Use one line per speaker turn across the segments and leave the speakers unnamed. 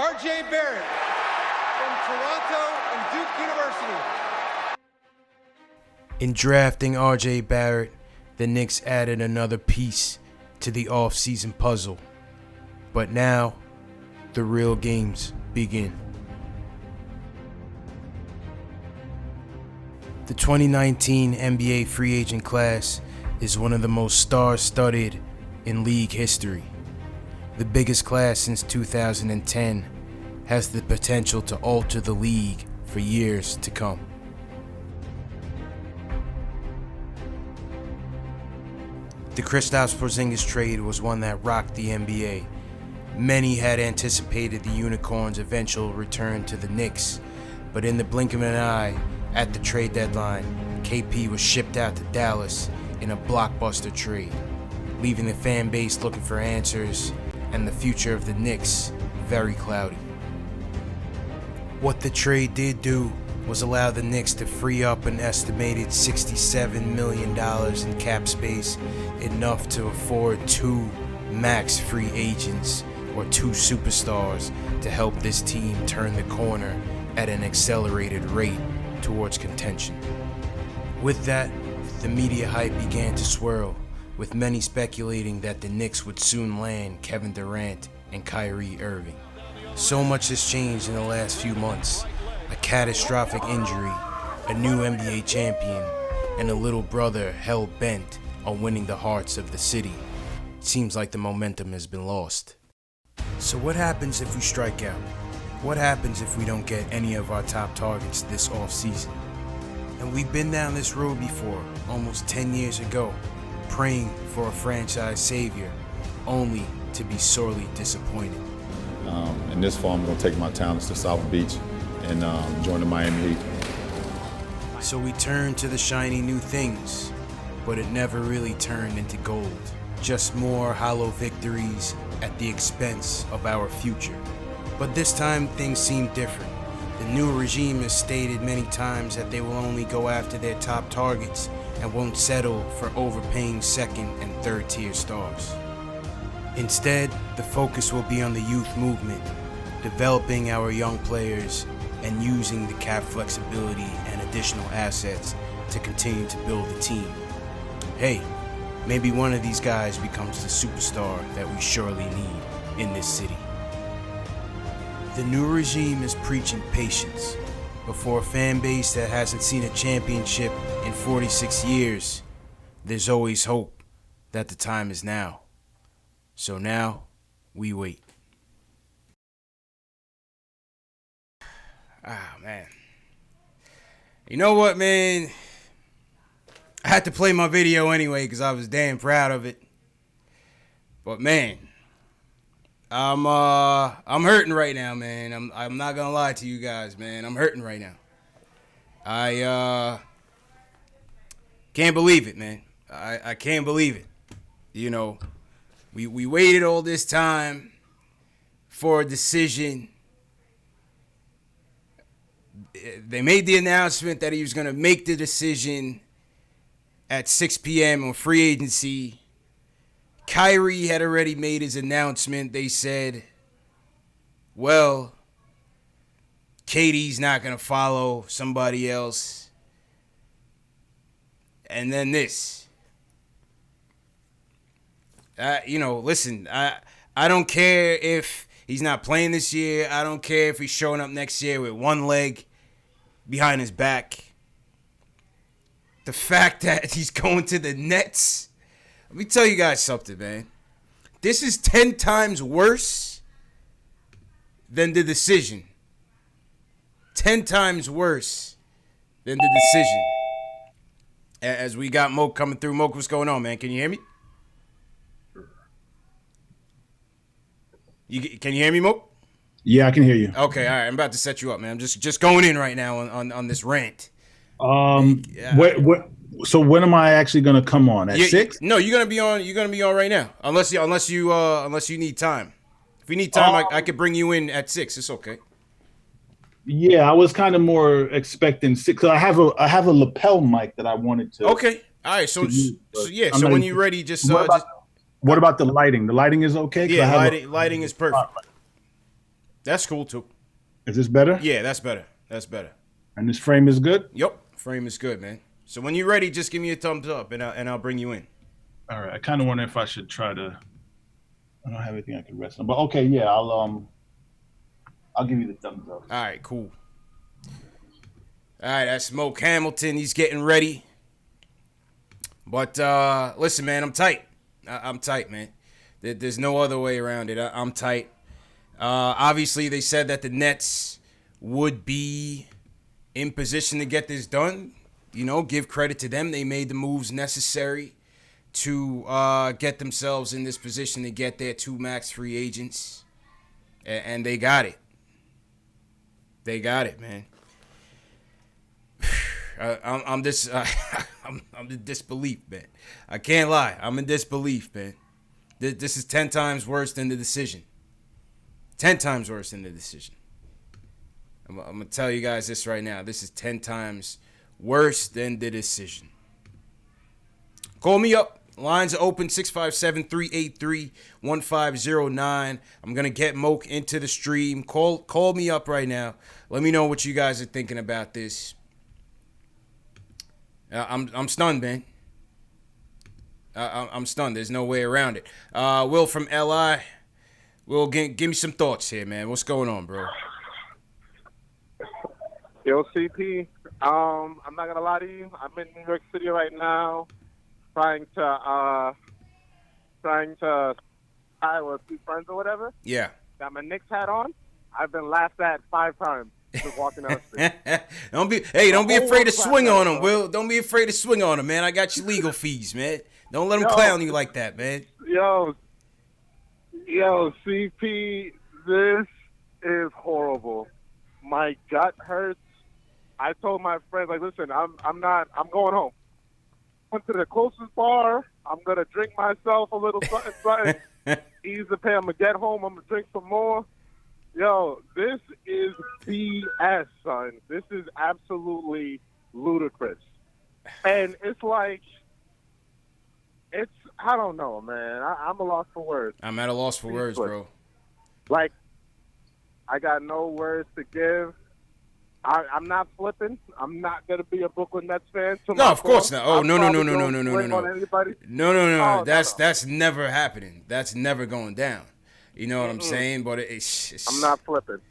R.J. Barrett from Toronto and Duke University.
In drafting R.J. Barrett, the Knicks added another piece to the offseason puzzle. But now, the real games begin. The 2019 NBA free agent class is one of the most star-studded in league history. The biggest class since 2010 has the potential to alter the league for years to come. The Kristaps Porzingis trade was one that rocked the NBA. Many had anticipated the Unicorns' eventual return to the Knicks, but in the blink of an eye, at the trade deadline, KP was shipped out to Dallas in a blockbuster trade, leaving the fan base looking for answers and the future of the Knicks very cloudy. What the trade did do was allow the Knicks to free up an estimated $67 million in cap space, enough to afford 2 max free agents or 2 superstars to help this team turn the corner at an accelerated rate towards contention. With that, the media hype began to swirl, with many speculating that the Knicks would soon land Kevin Durant and Kyrie Irving. So much has changed in the last few months. A catastrophic injury, a new NBA champion, and a little brother hell-bent on winning the hearts of the city. It seems like the momentum has been lost. So what happens if we strike out? What happens if we don't get any of our top targets this offseason? And we've been down this road before, almost 10 years ago, praying for a franchise savior, only to be sorely disappointed.
And this fall, I'm going to take my talents to South Beach and join the Miami Heat.
So we turned to the shiny new things, but it never really turned into gold. Just more hollow victories at the expense of our future. But this time, things seem different. The new regime has stated many times that they will only go after their top targets and won't settle for overpaying second and third tier stars. Instead, the focus will be on the youth movement, developing our young players and using the cap flexibility and additional assets to continue to build the team. Hey, maybe one of these guys becomes the superstar that we surely need in this city. The new regime is preaching patience, but for a fan base that hasn't seen a championship in 46 years, there's always hope that the time is now. So now, we wait. Ah, man. You know what, man? I had to play my video anyway because I was damn proud of it. But man, I'm hurting right now, man. I'm not gonna lie to you guys, man. I'm hurting right now. I can't believe it, man. I can't believe it. You know, we waited all this time for a decision. They made the announcement that he was gonna make the decision at 6 p.m. on free agency. Kyrie had already made his announcement. They said, well, KD's not going to follow somebody else. And then this. Listen, I don't care if he's not playing this year. I don't care if he's showing up next year with one leg behind his back. The fact that he's going to the Nets, let me tell you guys something, man. This is 10 times worse than the decision. 10 times worse than the decision. As we got Moke coming through. Moke, what's going on, man? Can you hear me? Can you hear me, Moke?
Yeah, I can hear you.
Okay, all right. I'm about to set you up, man. I'm just going in right now on this rant.
So when am I actually gonna come on? At 6?
No, you're gonna be on. You're gonna be on right now, unless you need time. If you need time, I could bring you in at 6. It's okay.
Yeah, I was kind of more expecting 6. 'Cause I have a lapel mic that I wanted to.
Okay, all right. So when you're ready,
What about the lighting? The lighting is okay.
Yeah, lighting is perfect. That's cool too.
Is this better?
Yeah, that's better. That's better.
And this frame is good?
Yep, frame is good, man. So when you're ready, just give me a thumbs up, and I'll bring you in.
All right. I kind of wonder if I should try to. I don't have anything I can rest on, but okay, yeah, I'll give you the thumbs up.
All right, cool. All right, that's Moke Hamilton. He's getting ready. But listen, man, I'm tight. I'm tight, man. There's no other way around it. I'm tight. Obviously, they said that the Nets would be in position to get this done. You know, give credit to them. They made the moves necessary to get themselves in this position to get their 2 max free agents. And they got it. They got it, man. I'm in disbelief, man. I can't lie. I'm in disbelief, man. This is 10 times worse than the decision. 10 times worse than the decision. I'm going to tell you guys this right now. This is 10 times worse than the decision. Call me up. Lines are open, 657-383-1509. I'm going to get Moke into the stream. Call me up right now. Let me know what you guys are thinking about this. I'm stunned, man. I'm stunned. There's no way around it. Will from LI. Will, give me some thoughts here, man. What's going on, bro?
Yo, CP. I'm not gonna lie to you. I'm in New York City right now, trying to tie with 2 friends or whatever.
Yeah.
Got my Knicks hat on. I've been laughed at 5 times just walking down the street.
Don't be afraid to swing on them, Will. Don't be afraid to swing on them, man. I got your legal fees, man. Don't let them clown you like that, man.
Yo, CP, this is horrible. My gut hurts. I told my friends, like, listen, I'm going home. Went to the closest bar. I'm gonna drink myself a little something. Ease the pay. I'm gonna get home. I'm gonna drink some more. Yo, this is BS, son. This is absolutely ludicrous. And it's like, I don't know, man. I'm a loss for words.
I'm at a loss for words, bro.
Like, I got no words to give. I'm not flipping. I'm not gonna be a Brooklyn Nets fan.
No, of course not. Oh, no.
Oh,
That's never happening. That's never going down. You know what I'm saying? But it's
I'm not flipping.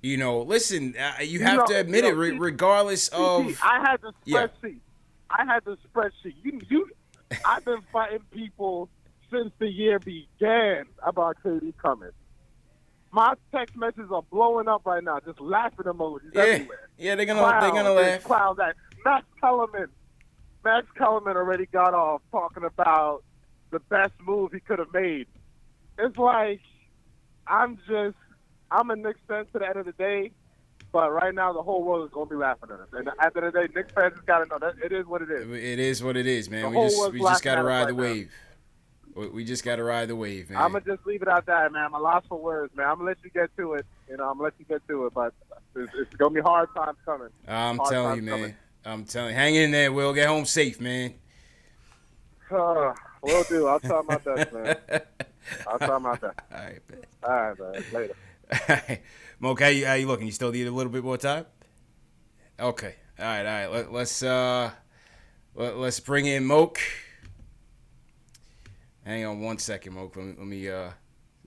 You know, listen. You have to admit it, regardless of.
I had the spreadsheet. I've been fighting people since the year began about KD coming. My text messages are blowing up right now, just laughing emojis everywhere.
Yeah, they're gonna laugh.
Clowns at Max Kellerman already got off talking about the best move he could have made. It's like I'm a Knicks fan to the end of the day, but right now the whole world is gonna be laughing at us. And at the end of the day, Knicks fans just gotta know that it is what it is.
It is what it is, man. We just gotta ride the wave. We just got to ride the wave, man.
I'm going to just leave it out there, man. I'm a loss for words, man. I'm going to let you get to it. I'm going to let you get to it, but it's going to be hard times coming.
I'm telling you, man. I'm telling you. Hang in there, Will. Get home safe, man.
Will do. I'll try my best, man. I'll try my best.
All right, man.
All right, man. Later.
All right. Moke, how you looking? You still need a little bit more time? Okay. All right. Let's bring in Moke. Hang on 1 second, Moke. Let me get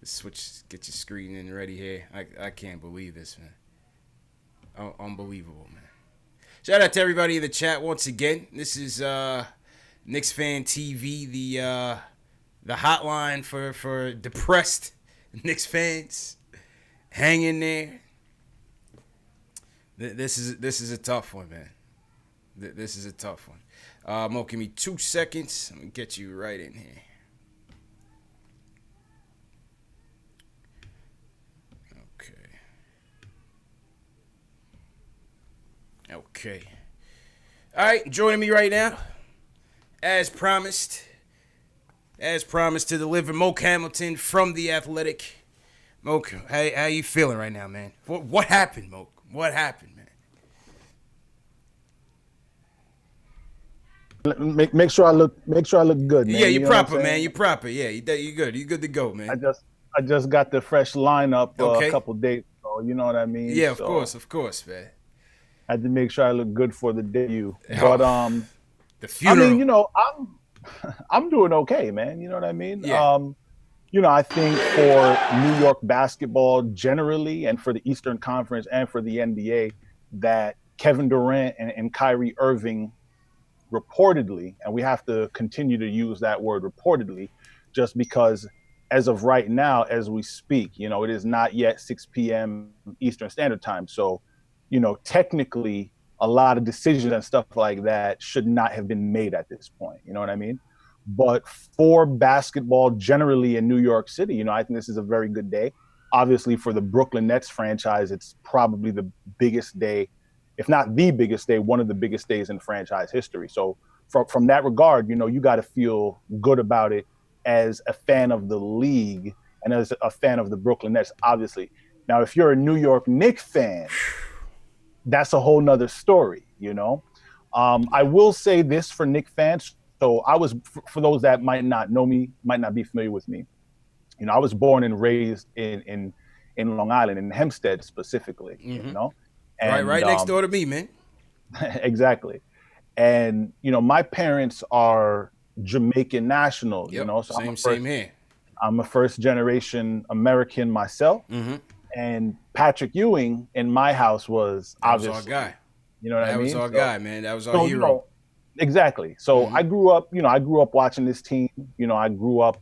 your screen in ready here. I can't believe this, man. Unbelievable, man. Shout out to everybody in the chat once again. This is KnicksFanTV, the hotline for depressed Knicks fans. Hang in there. This is a tough one, man. This is a tough one. Moke, give me 2 seconds. I'm gonna get you right in here. Okay. All right, joining me right now, as promised to deliver, Moke Hamilton from The Athletic. Moke, how you feeling right now, man? What happened, Moke? What happened, man?
Make sure I look good, man.
Yeah, you're proper, man. You're proper. Yeah, you're good. You're good to go, man.
I just got the fresh lineup a
Okay.
couple days ago. You know what I mean?
Yeah,
So
of course, man.
I had to make sure I look good for the debut.
Oh,
But
the
I mean,
funeral.
I'm doing okay, man. You know what I mean?
Yeah.
I think for New York basketball generally, and for the Eastern Conference and for the NBA, that Kevin Durant and Kyrie Irving reportedly, and we have to continue to use that word reportedly, just because as of right now, as we speak, it is not yet 6 p.m. Eastern Standard Time. So, technically, a lot of decisions and stuff like that should not have been made at this point. You know what I mean? But for basketball generally in New York City, I think this is a very good day. Obviously, for the Brooklyn Nets franchise, it's probably the biggest day, if not the biggest day, one of the biggest days in franchise history. So from that regard, you got to feel good about it as a fan of the league and as a fan of the Brooklyn Nets, obviously. Now, if you're a New York Knicks fan, that's a whole nother story, I will say this for Knicks fans. So for those that might not know me, might not be familiar with me, I was born and raised in Long Island, in Hempstead specifically, And,
Right next door to me, man.
exactly. And, my parents are Jamaican national,
Yep.
So
Same here.
I'm a first generation American myself.
Mm-hmm.
And Patrick Ewing in my house was obviously
our guy.
You know what I mean?
That was our guy, man. That was our hero.
Exactly. So I grew up watching this team. I grew up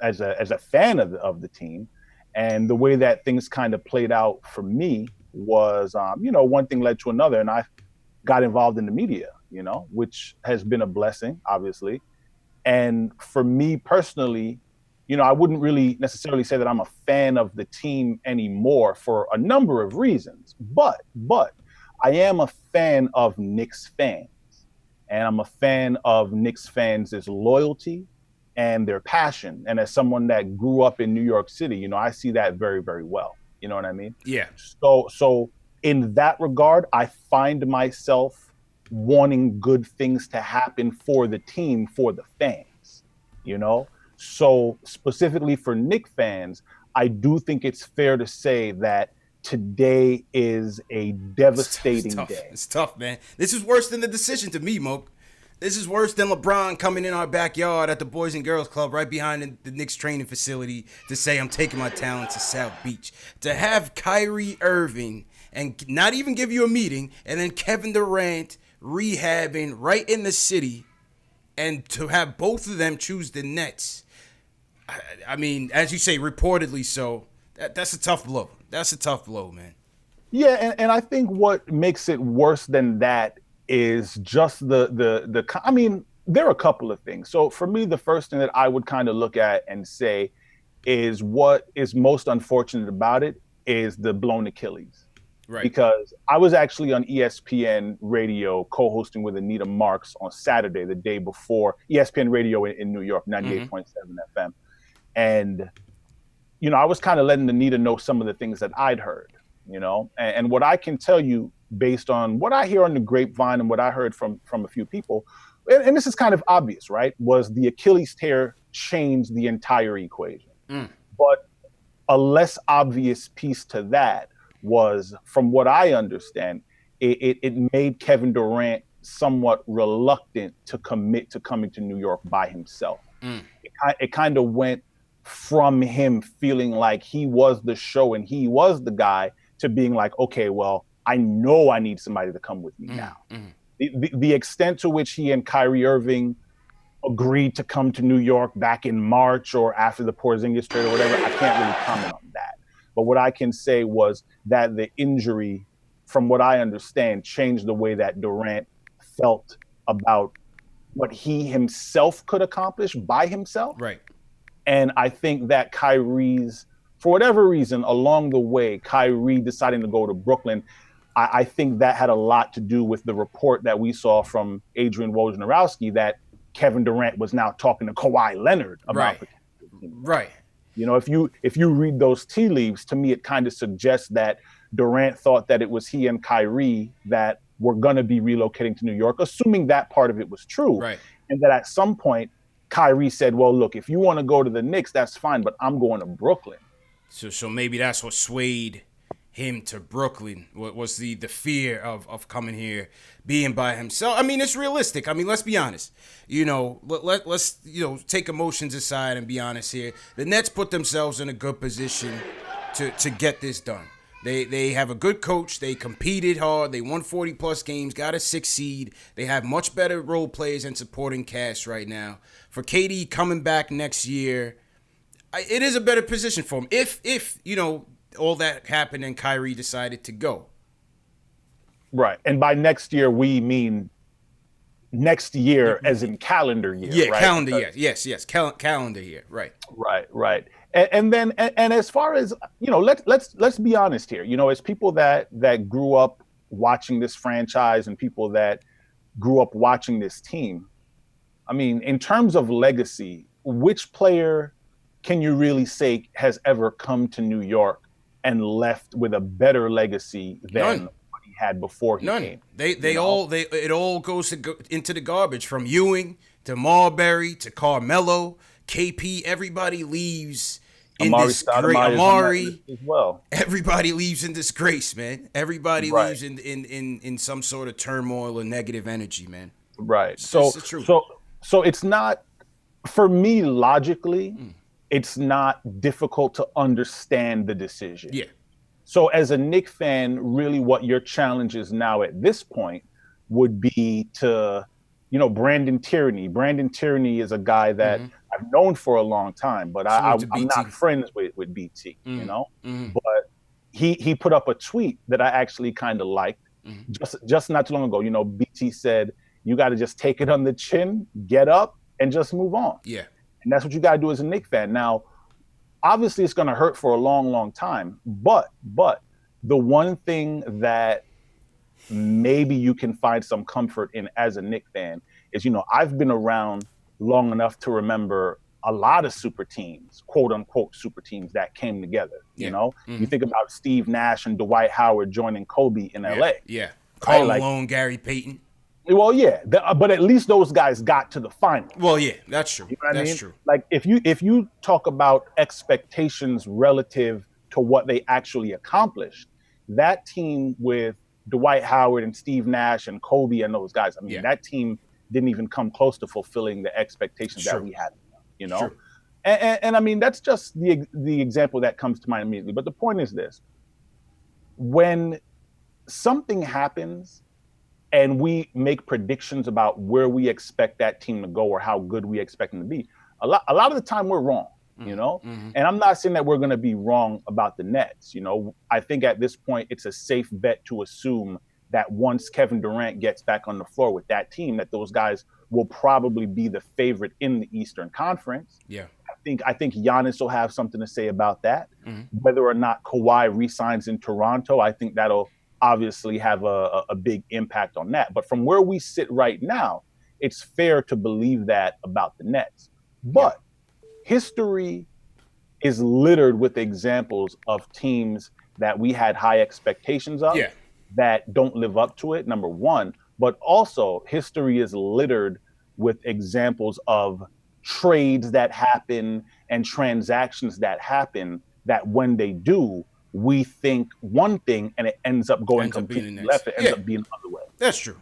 as a fan of the team, and the way that things kind of played out for me was, one thing led to another, and I got involved in the media, which has been a blessing, obviously. And for me personally, I wouldn't really necessarily say that I'm a fan of the team anymore for a number of reasons, but I am a fan of Knicks fans. And I'm a fan of Knicks fans' loyalty and their passion. And as someone that grew up in New York City, I see that very, very well. You know what I mean?
Yeah.
So in that regard, I find myself wanting good things to happen for the team, for the fans, So specifically for Knicks fans, I do think it's fair to say that today is a devastating day.
It's tough, man. This is worse than the decision to me, Moke. This is worse than LeBron coming in our backyard at the Boys and Girls Club right behind the Knicks training facility to say, I'm taking my talent to South Beach. To have Kyrie Irving and not even give you a meeting, and then Kevin Durant rehabbing right in the city, and to have both of them choose the Nets. I mean, as you say, reportedly so. That's a tough blow. That's a tough blow, man.
Yeah, and I think what makes it worse than that is just I mean, there are a couple of things. So for me, the first thing that I would kind of look at and say is what is most unfortunate about it is the blown Achilles.
Right.
Because I was actually on ESPN radio co-hosting with Anita Marks on Saturday, the day before, ESPN radio in New York, 98.7 FM. And I was kind of letting Anita know some of the things that I'd heard, and what I can tell you based on what I hear on the grapevine and what I heard from a few people, and this is kind of obvious, right, was the Achilles tear changed the entire equation. But a less obvious piece to that was, from what I understand, it made Kevin Durant somewhat reluctant to commit to coming to New York by himself. It kind of went from him feeling like he was the show and he was the guy to being like, okay, well, I know I need somebody to come with me now. The extent to which he and Kyrie Irving agreed to come to New York back in March or after the Porzingis trade or whatever, I can't really comment on that. But what I can say was that the injury, from what I understand, changed the way that Durant felt about what he himself could accomplish by himself.
Right.
And I think that Kyrie's, for whatever reason, along the way, Kyrie deciding to go to Brooklyn, I think that had a lot to do with the report that we saw from Adrian Wojnarowski that Kevin Durant was now talking to Kawhi Leonard about.
Right.
If you read those tea leaves, to me, it kind of suggests that Durant thought that it was he and Kyrie that were going to be relocating to New York, assuming that part of it was true.
Right.
And that at some point, Kyrie said, well, look, if you want to go to the Knicks, that's fine, but I'm going to Brooklyn.
So maybe that's what swayed him to Brooklyn. What was the fear of coming here, being by himself? I mean, it's realistic. I mean, let's be honest. Let's take emotions aside and be honest here. The Nets put themselves in a good position to get this done. They have a good coach. They competed hard. They won 40-plus games, got a 6 seed. They have much better role players and supporting cast right now. For KD coming back next year, it is a better position for him. If all that happened and Kyrie decided to go.
Right. And by next year, we mean next year as in calendar year.
Yeah,
right?
calendar year. Yes. Calendar year. Right.
Right. And then as far as, let's be honest here, as people that grew up watching this franchise and people that grew up watching this team, I mean, in terms of legacy, which player can you really say has ever come to New York and left with a better legacy than what he had before he came?
It all goes into the garbage, from Ewing to Marbury to Carmelo, KP. Everybody leaves in disgrace. Amari
as well. Everybody
leaves in disgrace, man. Everybody leaves in some sort of turmoil or negative energy, man.
Right. So it's not, for me, logically, it's not difficult to understand the decision.
Yeah.
So as a Knicks fan, really what your challenge is now at this point would be to, Brandon Tierney. Brandon Tierney is a guy that I've known for a long time, but I'm not friends with BT, But he put up a tweet that I actually kind of liked just not too long ago. BT said, you got to just take it on the chin, get up, and just move on.
Yeah.
And that's what you got to do as a Knicks fan. Now, obviously, it's going to hurt for a long, long time. But the one thing that maybe you can find some comfort in as a Knicks fan is, I've been around long enough to remember a lot of super teams, quote unquote super teams, that came together. You think about Steve Nash and Dwight Howard joining Kobe in LA.
Yeah. Karl Malone, Gary Payton.
Well, yeah, but at least those guys got to the final.
Well, yeah, that's true.
You know what I mean?
True.
Like if you talk about expectations relative to what they actually accomplished, that team with Dwight Howard and Steve Nash and Kobe and those guys, I mean, that team didn't even come close to fulfilling the expectations that we had.
Sure.
And I mean, that's just the example that comes to mind immediately. But the point is this: when something happens and we make predictions about where we expect that team to go or how good we expect them to be, a lot of the time we're wrong, And I'm not saying that we're going to be wrong about the Nets. I think at this point it's a safe bet to assume that once Kevin Durant gets back on the floor with that team, that those guys will probably be the favorite in the Eastern Conference.
Yeah.
I think Giannis will have something to say about that. Whether or not Kawhi re-signs in Toronto, I think that'll obviously have a big impact on that. But from where we sit right now, it's fair to believe that about the Nets. But history is littered with examples of teams that we had high expectations of that don't live up to it, number one. But also history is littered with examples of trades that happen and transactions that happen that when they do, we think one thing and it ends up going completely left. It ends up being the other way.
That's true.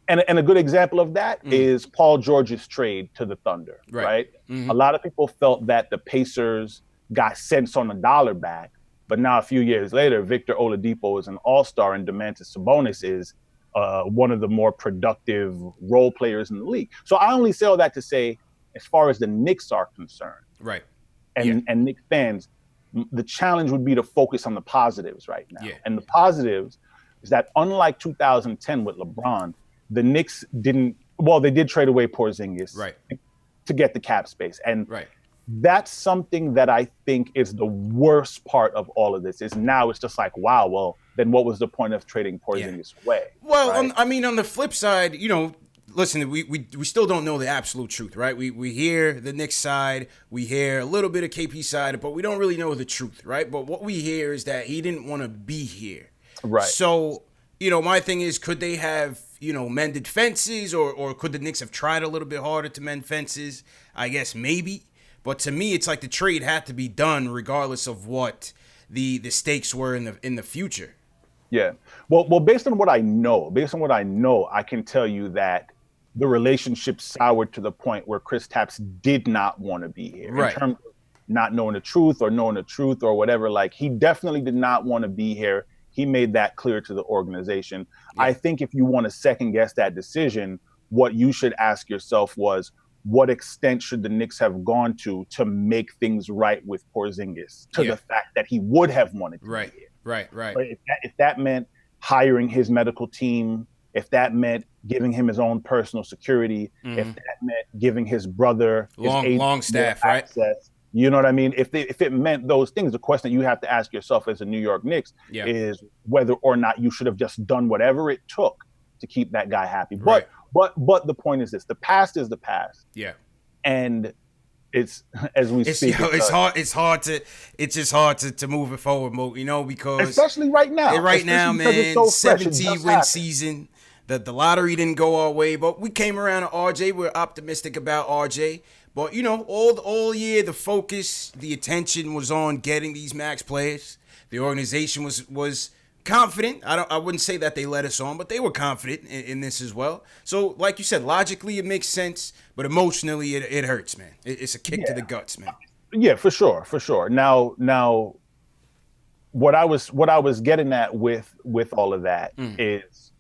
And a good example of that is Paul George's trade to the Thunder, right? A lot of people felt that the Pacers got cents on the dollar back, but now a few years later, Victor Oladipo is an all-star and Domantas Sabonis is one of the more productive role players in the league. So I only say all that to say, as far as the Knicks are concerned, and Knicks fans, the challenge would be to focus on the positives right now. And the positives is that unlike 2010 with LeBron, the Knicks they did trade away Porzingis to get the cap space. And that's something that I think is the worst part of all of this, is now it's just like, wow, well, then what was the point of trading Porzingis away?
Well, on the flip side, listen, we still don't know the absolute truth, right? We hear the Knicks side, we hear a little bit of KP side, but we don't really know the truth, right? But what we hear is that he didn't want to be here.
Right.
So, my thing is, could they have, mended fences, or could the Knicks have tried a little bit harder to mend fences? I guess maybe. But to me, it's like the trade had to be done regardless of what the stakes were in the future.
Yeah. Well, based on what I know, I can tell you that the relationship soured to the point where Kristaps did not want to be here.
Right.
In terms of not knowing the truth or whatever, like he definitely did not want to be here. He made that clear to the organization. Yeah. I think if you want to second guess that decision, what you should ask yourself was, what extent should the Knicks have gone to make things right with Porzingis to the fact that he would have wanted to be here?
Right.
But if that meant hiring his medical team, if that meant giving him his own personal security, if that meant giving his brother
long staff, access,
right? You know what I mean? If it meant those things, the question that you have to ask yourself as a New York Knicks is whether or not you should have just done whatever it took to keep that guy happy.
Right.
But the point is this: the past is the past.
Yeah.
And it's as we speak.
It's just hard to move it forward, Moke, because
especially right now.
Man, so 17-win season. The lottery didn't go our way, but we came around to RJ. We're optimistic about RJ. But all year the focus, the attention was on getting these max players. The organization was confident. I wouldn't say that they let us on, but they were confident in this as well. So, like you said, logically it makes sense, but emotionally it hurts, man. It's a kick to the guts, man.
Yeah, for sure. Now, what I was getting at with all of that is,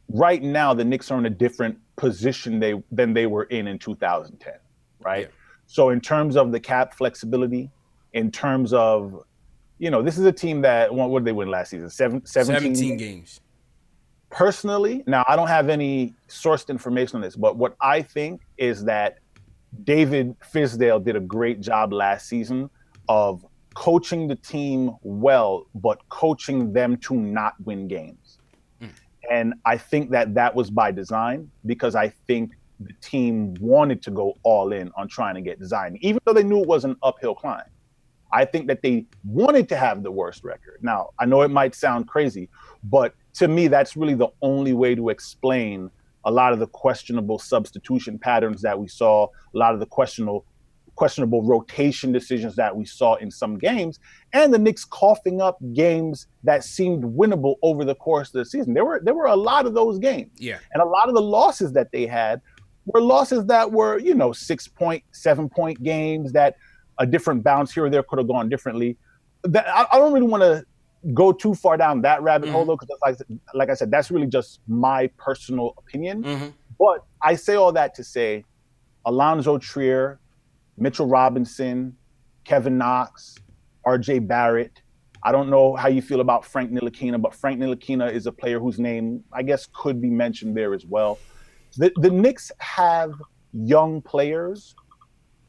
right now the Knicks are in a different position than they were in 2010, right? Yeah. So in terms of the cap flexibility, in terms of this is a team that what did they win last season? 17
games.
Personally, now I don't have any sourced information on this, but what I think is that David Fizdale did a great job last season of coaching the team well, but coaching them to not win games. And I think that was by design, because I think the team wanted to go all in on trying to get Zion, even though they knew it was an uphill climb. I think that they wanted to have the worst record. Now, I know it might sound crazy, but to me, that's really the only way to explain a lot of the questionable substitution patterns that we saw, a lot of the questionable rotation decisions that we saw in some games, and the Knicks coughing up games that seemed winnable over the course of the season. There were a lot of those games. Yeah. And a lot of the losses that they had were losses that were, 6-point, 7-point games that a different bounce here or there could have gone differently. I don't really want to go too far down that rabbit hole, though, because like I said, that's really just my personal opinion. But I say all that to say Alonzo Trier, Mitchell Robinson, Kevin Knox, RJ Barrett. I don't know how you feel about Frank Ntilikina, but Frank Ntilikina is a player whose name, I guess, could be mentioned there as well. The Knicks have young players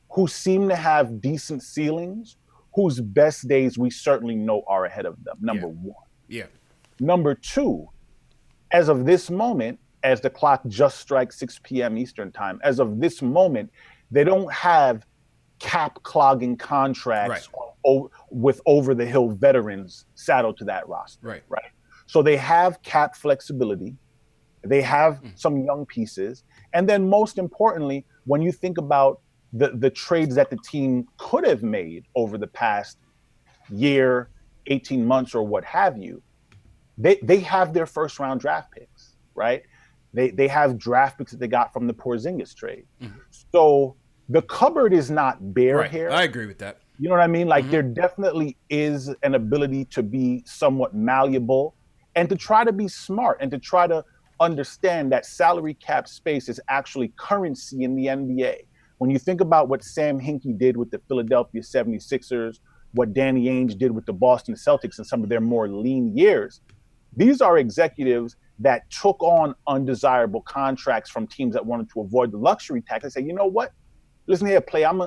who seem to have decent ceilings, whose best days we certainly know are ahead of them, number one.
Yeah.
Number two, as of this moment, as the clock just strikes 6 p.m. Eastern time, as of this moment, they don't have cap-clogging contracts with over-the-hill veterans saddled to that roster. Right. So they have cap flexibility. They have some young pieces. And then most importantly, when you think about the trades that the team could have made over the past year, 18 months, or what have you, they have their first-round draft picks, right? They have draft picks that they got from the Porzingis trade. So the cupboard is not bare here.
I agree with that.
You know what I mean? Like there definitely is an ability to be somewhat malleable and to try to be smart and to try to understand that salary cap space is actually currency in the NBA. When you think about what Sam Hinkie did with the Philadelphia 76ers, what Danny Ainge did with the Boston Celtics in some of their more lean years, these are executives that took on undesirable contracts from teams that wanted to avoid the luxury tax. They say, you know what? Listen here, play. I'm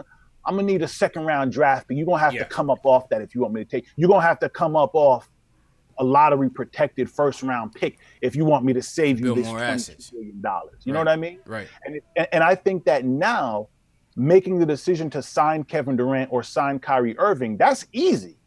gonna need a second-round draft, but you're gonna have to come up off that if you want me to take. You're gonna have to come up off a lottery-protected first-round pick if you want me to save you this $22 million. You know what I mean?
Right.
And I think that now, making the decision to sign Kevin Durant or sign Kyrie Irving, that's easy.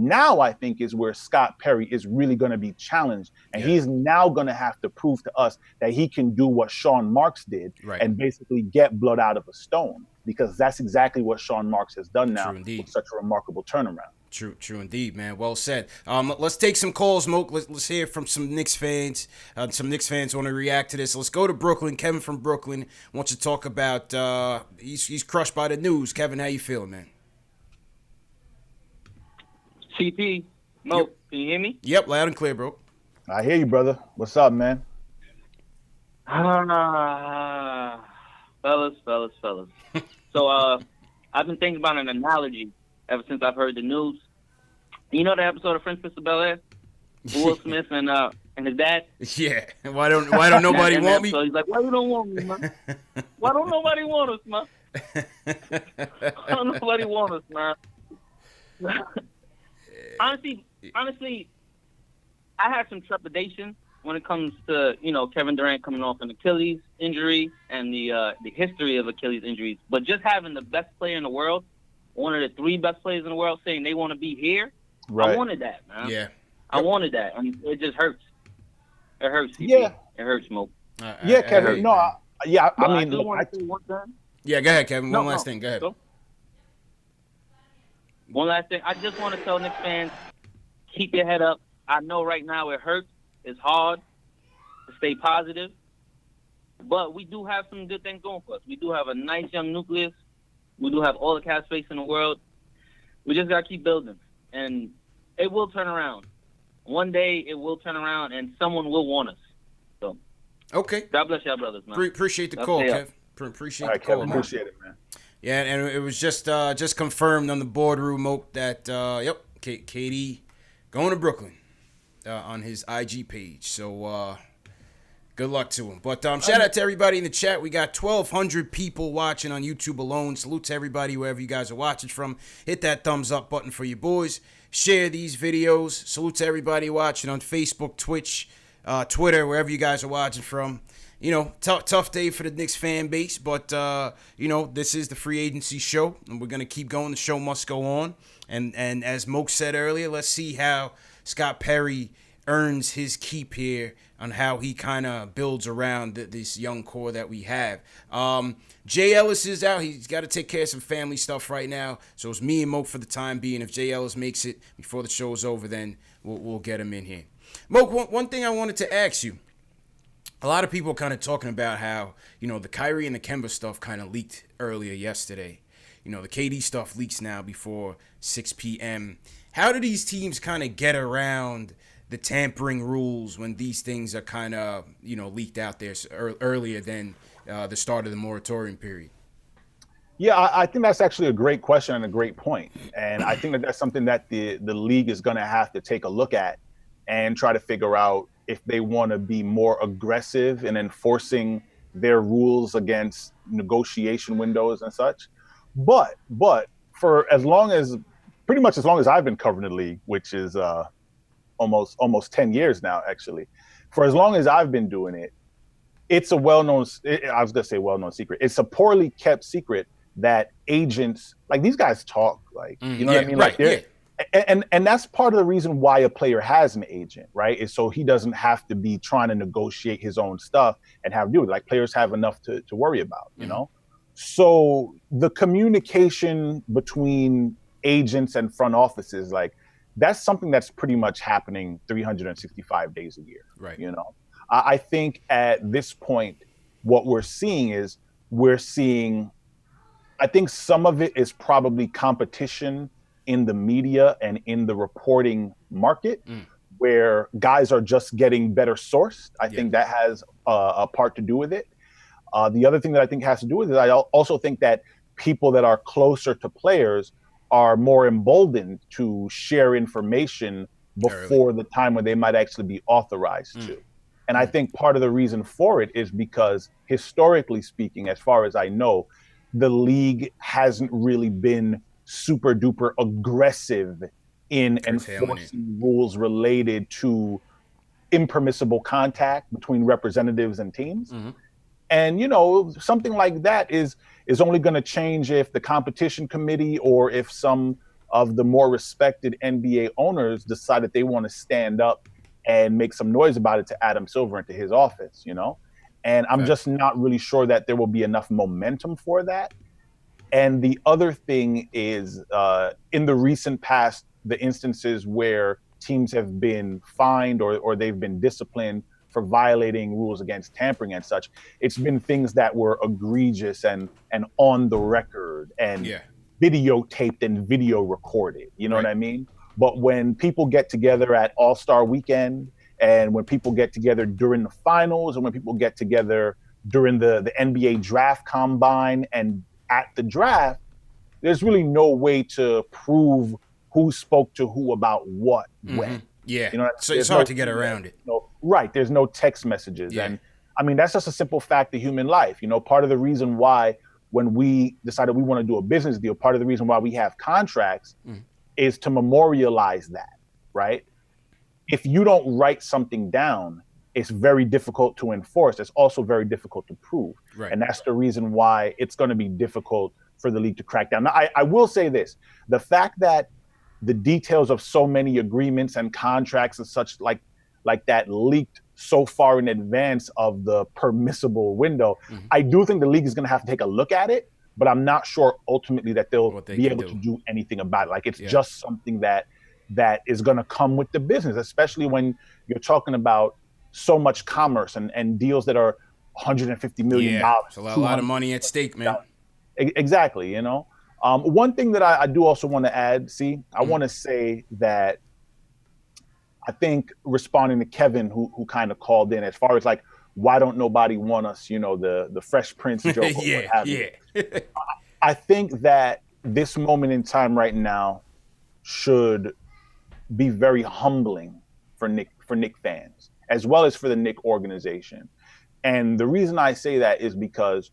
Now I think is where Scott Perry is really going to be challenged. And he's now going to have to prove to us that he can do what Sean Marks did and basically get blood out of a stone, because that's exactly what Sean Marks has done now with such a remarkable turnaround.
True indeed, man. Well said. Let's take some calls, Moke. Let's hear from some Knicks fans. Some Knicks fans want to react to this. Let's go to Brooklyn. Kevin from Brooklyn wants to talk about. He's crushed by the news. Kevin, how you feeling, man?
CP, Moke, Can you hear me?
Yep, loud and clear, bro.
I hear you, brother. What's up, man?
Fellas. So I've been thinking about an analogy ever since I've heard the news. You know the episode of Fresh Prince of Bel-Air? Will Smith and his dad?
Yeah. Why don't nobody want me?
So he's like, why you don't want me, man? Why don't nobody want us, man? Why don't nobody want us, man? Honestly, I had some trepidation when it comes to, Kevin Durant coming off an Achilles injury and the history of Achilles injuries. But just having the best player in the world, one of the 3 best players in the world, saying they want to be here, I wanted that, man.
Yeah.
I wanted that. And it just hurts. It hurts, CP.
Yeah.
It hurts, Moke.
Kevin. I mean,
do want to say one thing.
Yeah, go ahead, Kevin. One last thing. Go ahead.
So, one last thing. I just want to tell Knicks fans, keep your head up. I know right now it hurts. It's hard to stay positive. But we do have some good things going for us. We do have a nice young nucleus. We do have all the cap space in the world. We just got to keep building. And it will turn around. One day it will turn around and someone will want us. So,
okay.
God bless y'all, brothers, man.
Appreciate the call, Kev. Appreciate the call,
Kevin, appreciate it, man.
Yeah, and it was just confirmed on the boardroom, Moke, that KD going to Brooklyn on his IG page. So good luck to him. But shout out to everybody in the chat. We got 1,200 people watching on YouTube alone. Salute to everybody wherever you guys are watching from. Hit that thumbs up button for your boys. Share these videos. Salute to everybody watching on Facebook, Twitch, Twitter, wherever you guys are watching from. Tough day for the Knicks fan base, but, this is the free agency show, and we're going to keep going. The show must go on. And as Moke said earlier, let's see how Scott Perry earns his keep here on how he kind of builds around this young core that we have. Jay Ellis is out. He's got to take care of some family stuff right now. So it's me and Moke for the time being. If Jay Ellis makes it before the show is over, then we'll get him in here. Moke, one thing I wanted to ask you. A lot of people kind of talking about how, the Kyrie and the Kemba stuff kind of leaked earlier yesterday. The KD stuff leaks now before 6 p.m. How do these teams kind of get around the tampering rules when these things are kind of, leaked out there earlier than the start of the moratorium period?
Yeah, I think that's actually a great question and a great point. And I think that's something that the league is going to have to take a look at and try to figure out if they want to be more aggressive in enforcing their rules against negotiation windows and such. But for pretty much as long as I've been covering the league, which is almost 10 years now, actually, for as long as I've been doing it, it's a well-known secret. It's a poorly kept secret that agents, like, these guys talk, like, what I mean? Like, and that's part of the reason why a player has an agent, right? Is so he doesn't have to be trying to negotiate his own stuff and have to do it. Like, players have enough to worry about, you know? So the communication between agents and front offices, like, that's something that's pretty much happening 365 days a year,
right?
I think at this point, what we're seeing, I think some of it is probably competition in the media and in the reporting market, where guys are just getting better sourced. I think that has a part to do with it. The other thing that I think has to do with it, I also think that people that are closer to players are more emboldened to share information before the time when they might actually be authorized to. And I think part of the reason for it is because, historically speaking, as far as I know, the league hasn't really been super duper aggressive in enforcing rules related to impermissible contact between representatives and teams. And, something like that is only going to change if the competition committee or if some of the more respected NBA owners decided they want to stand up and make some noise about it to Adam Silver into his office, you know? And I'm just not really sure that there will be enough momentum for that. And the other thing is, in the recent past, the instances where teams have been fined or they've been disciplined for violating rules against tampering and such, it's been things that were egregious and on the record and videotaped and video recorded. You know what I mean? But when people get together at All-Star Weekend, and when people get together during the finals, and when people get together during the NBA draft combine and at the draft, there's really no way to prove who spoke to who about what when.
Yeah,
you know,
so it's hard to get around it.
Right, there's no text messages. And I mean, that's just a simple fact of human life. You know, part of the reason why when we decided we want to do a business deal, part of the reason why we have contracts is to memorialize that, right? If you don't write something down, it's very difficult to enforce. It's also very difficult to prove. Right. And that's the reason why it's going to be difficult for the league to crack down. Now, I will say this. The fact that the details of so many agreements and contracts and such like that leaked so far in advance of the permissible window, I do think the league is going to have to take a look at it, but I'm not sure ultimately that they'll be able to do anything about it. Like, it's just something that is going to come with the business, especially when you're talking about so much commerce and deals that are $150 million.
It's a lot of money at stake, man.
Exactly, you know. One thing that I do also want to add, I want to say that I think, responding to Kevin, who kind of called in, as far as like, why don't nobody want us, you know, the Fresh Prince joke or what have you. I think that this moment in time right now should be very humbling for Knick fans, as well as for the Knick organization. And the reason I say that is because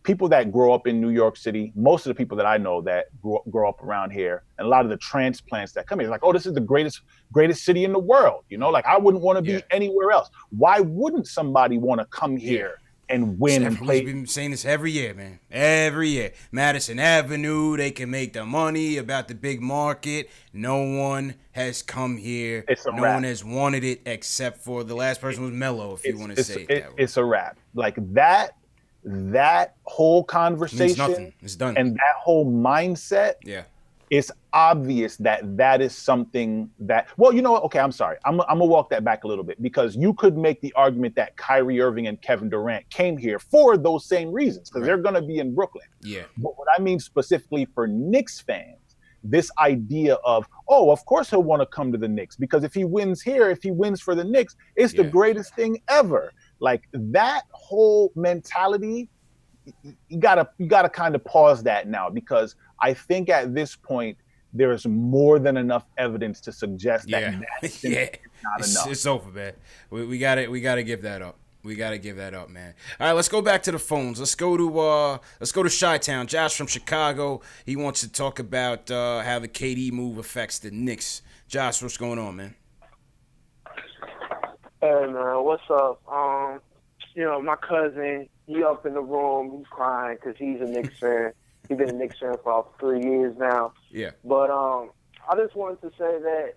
people that grow up in New York City, most of the people that I know that grow up around here, and a lot of the transplants that come here, like, oh, this is the greatest city in the world. You know, like, I wouldn't want to be anywhere else. Why wouldn't somebody want to come here and win and play?
We've been saying this every year, man. Every year. Madison Avenue, they can make the money about the big market. No one has come here. No one has wanted it except for the last person was Melo, if you want to say it that way.
It's a wrap. Like, that whole conversation
means nothing. It's done.
And that whole mindset, it's obvious that is something that, well, you know what? Okay, I'm sorry. I'm gonna walk that back a little bit, because you could make the argument that Kyrie Irving and Kevin Durant came here for those same reasons, because they're gonna be in Brooklyn. Yeah. But what I mean specifically for Knicks fans, this idea of, oh, of course he'll want to come to the Knicks, because if he wins here, if he wins for the Knicks, it's the greatest thing ever. Like, that whole mentality, you gotta kind of pause that now, because I think at this point there's more than enough evidence to suggest that that's not enough.
It's over, man. We gotta give that up. We gotta give that up, man. All right, let's go back to the phones. Let's go to Chi-Town. Josh from Chicago. He wants to talk about how the KD move affects the Knicks. Josh, what's going on, man?
Hey, man, what's up? You know, my cousin, he up in the room, he's crying because he's a Knicks fan. He's been a Knicks fan for about 3 years now. Yeah. But I just wanted to say that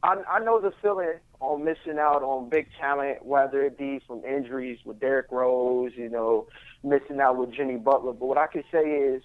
I know the feeling on missing out on big talent, whether it be from injuries with Derrick Rose, you know, missing out with Jimmy Butler. But what I can say is,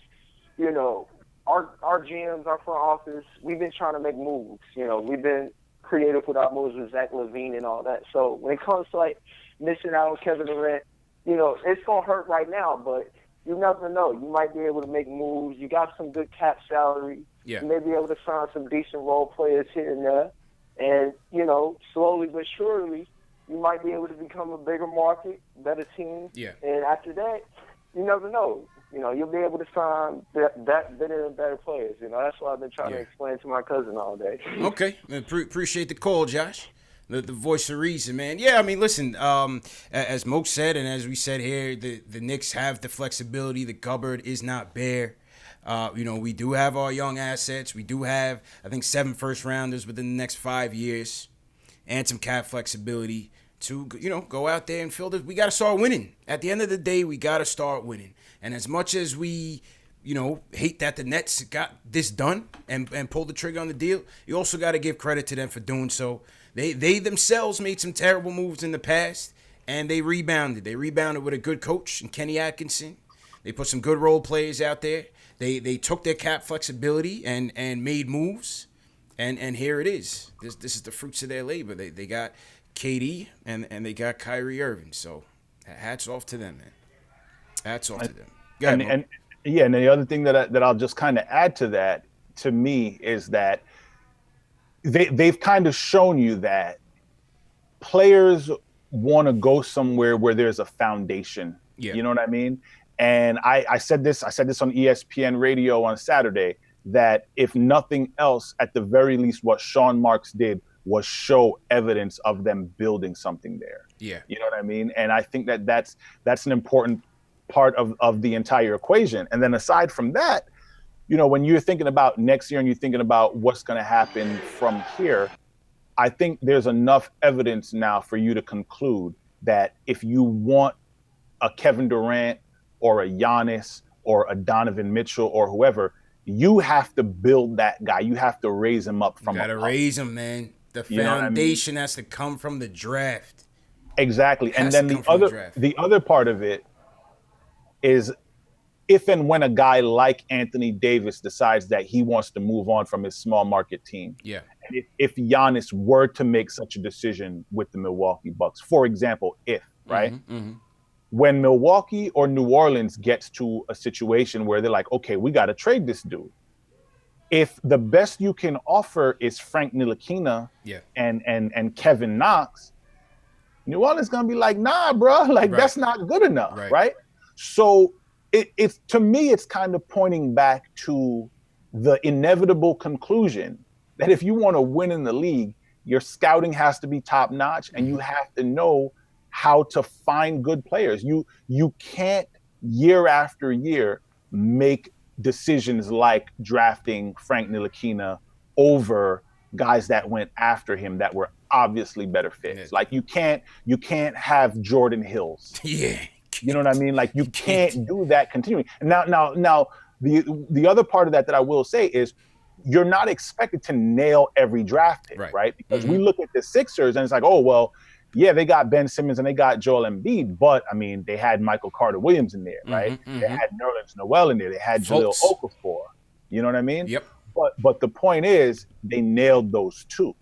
you know, our GMs, our front office, we've been trying to make moves. You know, we've been creative with our moves with Zach LaVine and all that. So when it comes to, like, missing out on Kevin Durant, you know, it's going to hurt right now, but you never know. You might be able to make moves. You got some good cap salary. Yeah. You may be able to sign some decent role players here and there. And, you know, slowly but surely, you might be able to become a bigger market, better team. Yeah. And after that, you never know. You know, you'll be able to sign better and better players. You know, that's what I've been trying to explain to my cousin all day.
Okay. Appreciate the call, Josh. The voice of reason, man. Yeah, I mean, listen, as Moke said, and as we said here, the Knicks have the flexibility. The cupboard is not bare. You know, we do have our young assets. We do have, I think, 7 first-rounders within the next 5 years and some cap flexibility to, you know, go out there and fill this. We got to start winning. At the end of the day, we got to start winning. And as much as we hate that the Nets got this done and pulled the trigger on the deal, you also got to give credit to them for doing so. They themselves made some terrible moves in the past, and they rebounded. They rebounded with a good coach in Kenny Atkinson. They put some good role players out there. They took their cap flexibility and made moves, and here it is. This is the fruits of their labor. They got KD and they got Kyrie Irving. So hats off to them, man. Hats off to them.
And the other thing that I'll just kind of add to that, to me, is that they've kind of shown you that players want to go somewhere where there's a foundation. Yeah. You know what I mean? And I said this on ESPN radio on Saturday, that if nothing else, at the very least, what Sean Marks did was show evidence of them building something there.
Yeah.
You know what I mean? And I think that's an important part of the entire equation. And then aside from that, when you're thinking about next year and you're thinking about what's going to happen from here, I think there's enough evidence now for you to conclude that if you want a Kevin Durant or a Giannis or a Donovan Mitchell or whoever, you have to build that guy. You have to raise him up from.
You gotta raise him, man. The foundation has to come from the draft.
Exactly, and then the other part of it is, if and when a guy like Anthony Davis decides that he wants to move on from his small market team.
Yeah.
And if Giannis were to make such a decision with the Milwaukee Bucks, for example, right?
Mm-hmm.
When Milwaukee or New Orleans gets to a situation where they're like, okay, we got to trade this dude. If the best you can offer is Frank Ntilikina and Kevin Knox, New Orleans going to be like, nah, bro, that's not good enough, right? So it's to me, it's kind of pointing back to the inevitable conclusion that if you want to win in the league, your scouting has to be top notch, and you have to know how to find good players. You can't year after year make decisions like drafting Frank Ntilikina over guys that went after him that were obviously better fits. Like you can't have Jordan Hills.
Yeah.
You know what I mean? Like you can't do that continuing. And now the other part of that I will say is, you're not expected to nail every draft pick, right? Because we look at the Sixers and it's like, oh, well, yeah, they got Ben Simmons and they got Joel Embiid, but I mean, they had Michael Carter-Williams in there, right? They had Nerlens Noel in there. They had Jahlil Okafor. You know what I mean?
Yep.
But the point is, they nailed those two,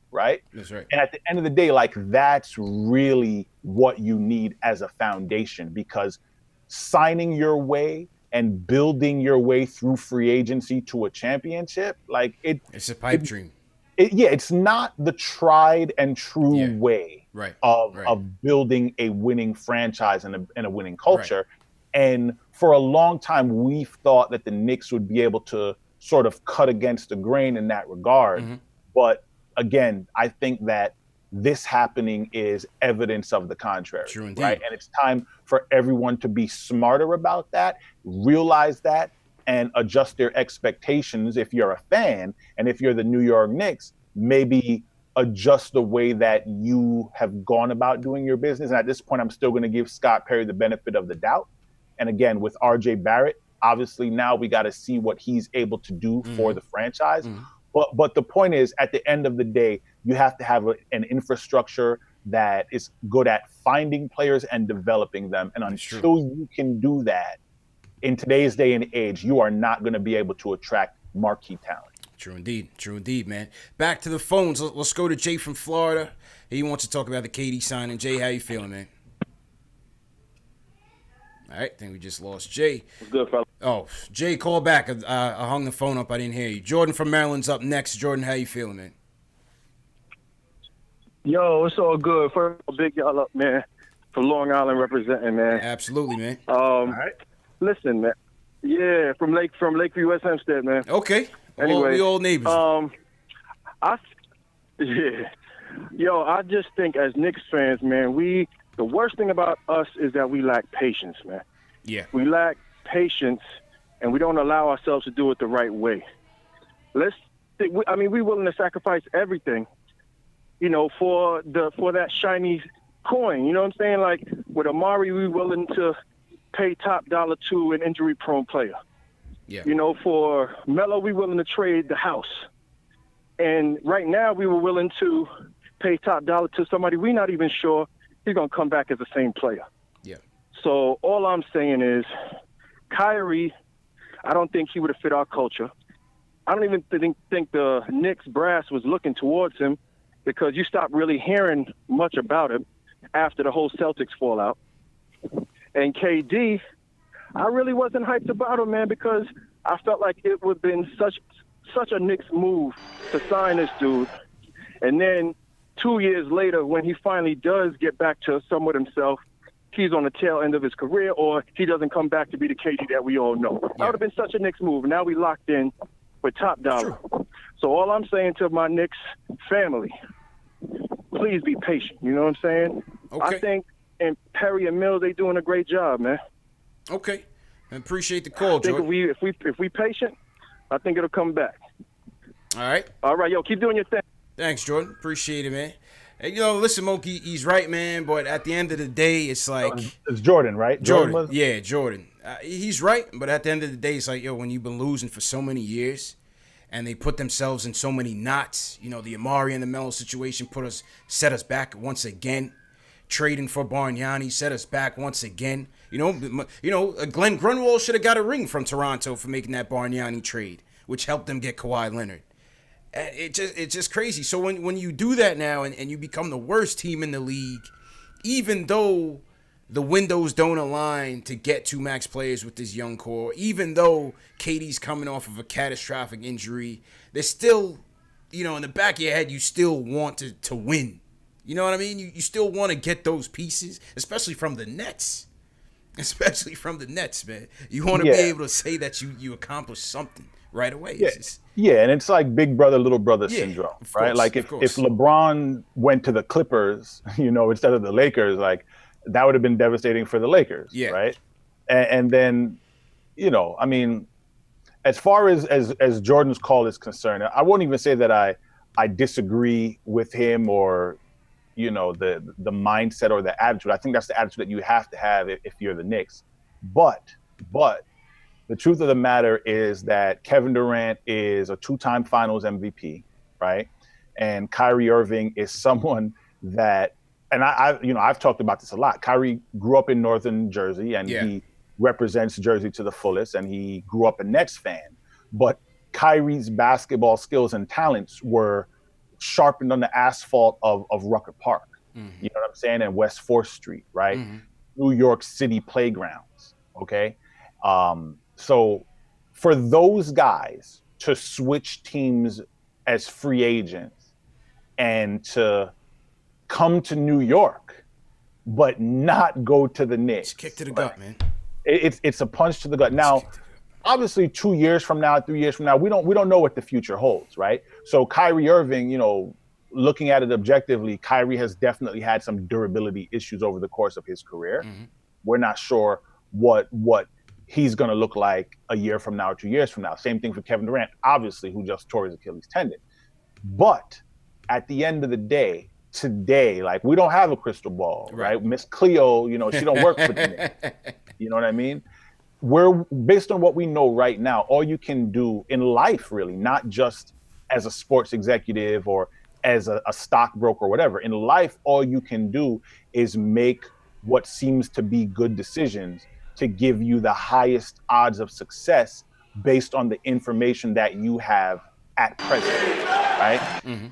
right?
That's right.
And at the end of the day, like, that's really what you need as a foundation, because signing your way and building your way through free agency to a championship, like
it's a pipe dream.
It's not the tried and true way
of
building a winning franchise and a winning culture. Right. And for a long time, we've thought that the Knicks would be able to sort of cut against the grain in that regard. Mm-hmm. But again, I think that this happening is evidence of the contrary.
True indeed.
Right? And it's time for everyone to be smarter about that, realize that, and adjust their expectations if you're a fan. And if you're the New York Knicks, maybe adjust the way that you have gone about doing your business. And at this point, I'm still going to give Scott Perry the benefit of the doubt. And again, with RJ Barrett, obviously now we got to see what he's able to do for the franchise. But the point is, at the end of the day, you have to have an infrastructure that is good at finding players and developing them. And until you can do that, in today's day and age, you are not going to be able to attract marquee talent.
True indeed, man. Back to the phones. Let's go to Jay from Florida. He wants to talk about the KD signing. Jay, how you feeling, man? All right, I think we just lost Jay.
What's good, fella?
Oh, Jay, call back. I hung the phone up. I didn't hear you. Jordan from Maryland's up next. Jordan, how you feeling, man?
Yo, it's all good. First, big y'all up, man. From Long Island representing, man.
Absolutely, man.
All right. Listen, man. Yeah, from Lakeview, West Hempstead, man.
Okay.
Anyway,
we all neighbors.
I just think as Knicks fans, man, the worst thing about us is that we lack patience, man.
Yeah.
We lack patience, and we don't allow ourselves to do it the right way. We're willing to sacrifice everything, for that shiny coin. You know what I'm saying? Like with Amari, we're willing to pay top dollar to an injury-prone player.
Yeah.
You know, for Melo, we willing to trade the house. And right now we were willing to pay top dollar to somebody we're not even sure he's going to come back as the same player.
Yeah.
So all I'm saying is Kyrie, I don't think he would have fit our culture. I don't even think the Knicks brass was looking towards him because you stopped really hearing much about him after the whole Celtics fallout. And KD, I really wasn't hyped about him, man, because I felt like it would have been such a Knicks move to sign this dude. And then 2 years later, when he finally does get back to somewhat himself, he's on the tail end of his career, or he doesn't come back to be the KD that we all know. That would have been such a Knicks move. Now we locked in with top dollar. So all I'm saying to my Knicks family, please be patient. You know what I'm saying?
Okay.
I think and Perry and Mills, they doing a great job, man.
Okay. I appreciate the call,
I think
Jordan.
if we patient, I think it'll come back.
All right.
All right, yo, keep doing your thing.
Thanks, Jordan. Appreciate it, man. Hey, listen, Moke, he's right, man. But at the end of the day, it's like
it's Jordan, right?
Jordan. Yeah, Jordan. He's right, but at the end of the day, it's like, when you've been losing for so many years, and they put themselves in so many knots. The Amari and the Melo situation set us back once again. Trading for Bargnani set us back once again. Glenn Grunwald should have got a ring from Toronto for making that Bargnani trade, which helped them get Kawhi Leonard. It's just crazy. So when you do that now and you become the worst team in the league, even though the windows don't align to get two max players with this young core, even though KD's coming off of a catastrophic injury, there's still, in the back of your head, you still want to win. You know what I mean? You still want to get those pieces, especially from the Nets. Especially from the Nets, man. You want to be able to say that you accomplished something right away.
Yeah, and it's like big brother, little brother syndrome, right?
Course,
like if LeBron went to the Clippers, instead of the Lakers, like that would have been devastating for the Lakers, right? And then, as far as Jordan's call is concerned, I won't even say that I disagree with him or the mindset or the attitude. I think that's the attitude that you have to have if you're the Knicks. But the truth of the matter is that Kevin Durant is a two-time Finals MVP, right? And Kyrie Irving is someone that, and I've talked about this a lot. Kyrie grew up in Northern Jersey, and he represents Jersey to the fullest, and he grew up a Nets fan. But Kyrie's basketball skills and talents were sharpened on the asphalt of Rucker Park. Mm-hmm. You know what I'm saying? And West 4th Street, right? Mm-hmm. New York City playgrounds, okay? So for those guys to switch teams as free agents and to come to New York, but not go to the Knicks.
It's kick to the gut, man.
It's a punch to the gut. Now, obviously 2 years from now, 3 years from now, we don't know what the future holds, right? So Kyrie Irving, looking at it objectively, Kyrie has definitely had some durability issues over the course of his career. Mm-hmm. We're not sure what he's going to look like a year from now or 2 years from now. Same thing for Kevin Durant, obviously, who just tore his Achilles tendon. But at the end of the day, today, like, we don't have a crystal ball, right? Miss Cleo, she don't work for the Knicks. You know what I mean? We're based on what we know right now, all you can do in life, really, not just as a sports executive or as a stockbroker or whatever. In life, all you can do is make what seems to be good decisions to give you the highest odds of success based on the information that you have at present, right? Mm-hmm. And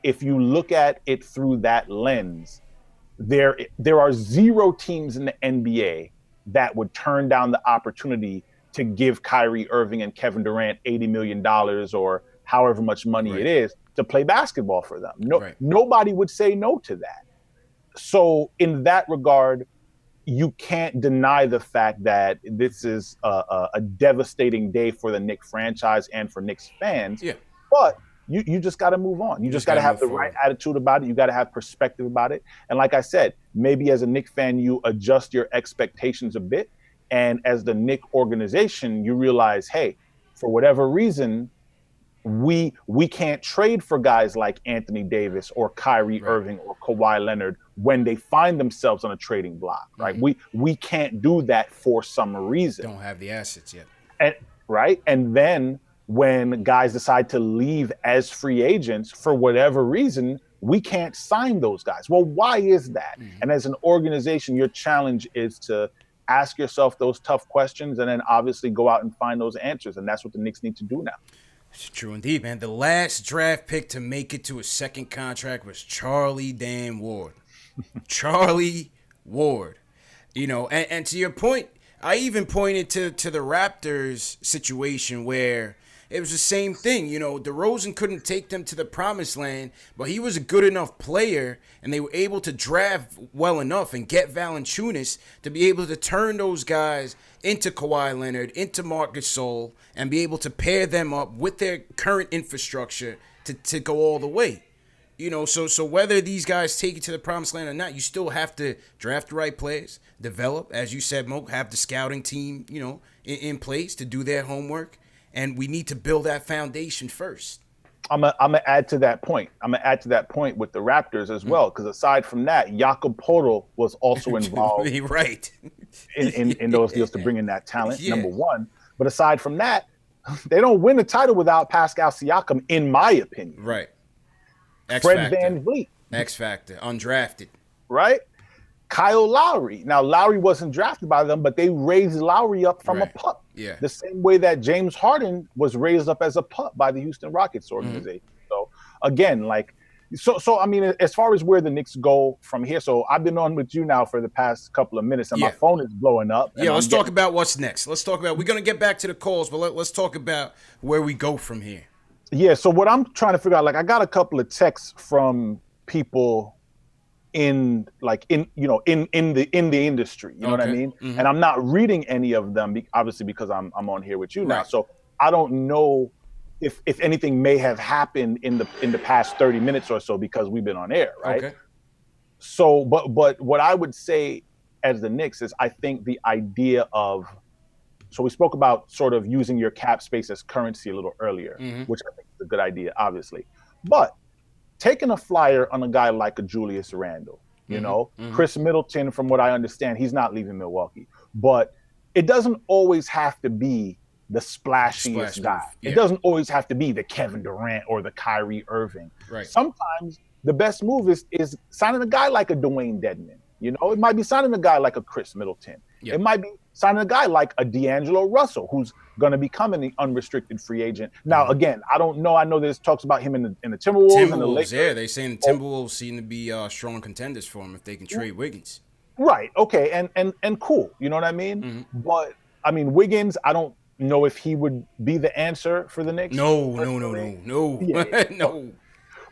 if you look at it through that lens, there are zero teams in the NBA that would turn down the opportunity to give Kyrie Irving and Kevin Durant $80 million or however much money it is to play basketball for them. Nobody would say no to that. So in that regard, you can't deny the fact that this is a devastating day for the Knicks franchise and for Knicks fans. Yeah. But you just got to move on. You just got to have the right attitude about it. You got to have perspective about it. And like I said, maybe as a Knicks fan, you adjust your expectations a bit. And as the Knicks organization, you realize, hey, for whatever reason, we can't trade for guys like Anthony Davis or Kyrie Irving or Kawhi Leonard when they find themselves on a trading block, right? Mm-hmm. We can't do that for some reason.
Don't have the assets yet.
right? And then when guys decide to leave as free agents for whatever reason, we can't sign those guys. Well, why is that? And as an organization, your challenge is to ask yourself those tough questions and then obviously go out and find those answers. And that's what the Knicks need to do now.
It's true indeed, man. The last draft pick to make it to a second contract was Charlie Dan Ward. Charlie Ward. You know, and to your point, I even pointed to the Raptors situation where it was the same thing. You know, DeRozan couldn't take them to the promised land, but he was a good enough player, and they were able to draft well enough and get Valanciunas to be able to turn those guys into Kawhi Leonard, into Marc Gasol, and be able to pair them up with their current infrastructure to go all the way. You know, so whether these guys take it to the promised land or not, you still have to draft the right players, develop, as you said, Moke, have the scouting team, you know, in place to do their homework. And we need to build that foundation first.
I'm gonna add to that point. I'm gonna add to that point with the Raptors as well, because aside from that, Jakob Poeltl was also involved,
right,
in those deals to bring in that talent. Yeah. Number one, but aside from that, they don't win a title without Pascal Siakam, in my opinion.
Right.
Fred VanVleet,
X Factor, undrafted.
Right. Kyle Lowry. Now, Lowry wasn't drafted by them, but they raised Lowry up from a pup.
Yeah.
The same way that James Harden was raised up as a pup by the Houston Rockets organization. So, again, so I mean, as far as where the Knicks go from here, so I've been on with you now for the past couple of minutes, and my phone is blowing up.
Yeah, let's talk about what's next. Let's talk about, we're going to get back to the calls, but let's talk about where we go from here.
Yeah, so what I'm trying to figure out, I got a couple of texts from people in the industry, you know what I mean? And I'm not reading any of them, obviously, because I'm on here with you now. So I don't know if anything may have happened in the past 30 minutes or so because we've been on air, right? Okay. So, but what I would say as the Knicks is, I think the idea of, so we spoke about sort of using your cap space as currency a little earlier, which I think is a good idea, obviously, but taking a flyer on a guy like a Julius Randle, you know, Chris Middleton, from what I understand, he's not leaving Milwaukee, but it doesn't always have to be the splashiest guy. Yeah. It doesn't always have to be the Kevin Durant or the Kyrie Irving.
Right.
Sometimes the best move is signing a guy like a Dwayne Dedmon. You know, it might be signing a guy like a Chris Middleton. It might be signing a guy like a D'Angelo Russell, who's going to become an unrestricted free agent. Now, again, I don't know. I know there's talks about him in the Timberwolves and the Lakers.
Yeah, they're saying the Timberwolves seem to be strong contenders for him if they can trade Wiggins.
Right. Okay. And cool. You know what I mean? But I mean, Wiggins, I don't know if he would be the answer for the Knicks.
No.
Yeah.
No.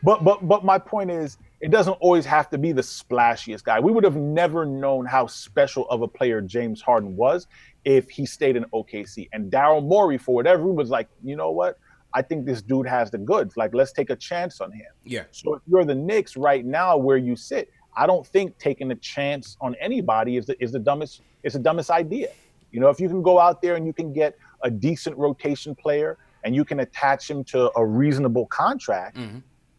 But my point is, it doesn't always have to be the splashiest guy. We would have never known how special of a player James Harden was if he stayed in OKC. And Daryl Morey, for whatever reason, was like, you know what? I think this dude has the goods. Let's take a chance on him.
Yeah.
So if you're the Knicks right now where you sit, I don't think taking a chance on anybody is the dumbest idea. You know, if you can go out there and you can get a decent rotation player and you can attach him to a reasonable contract,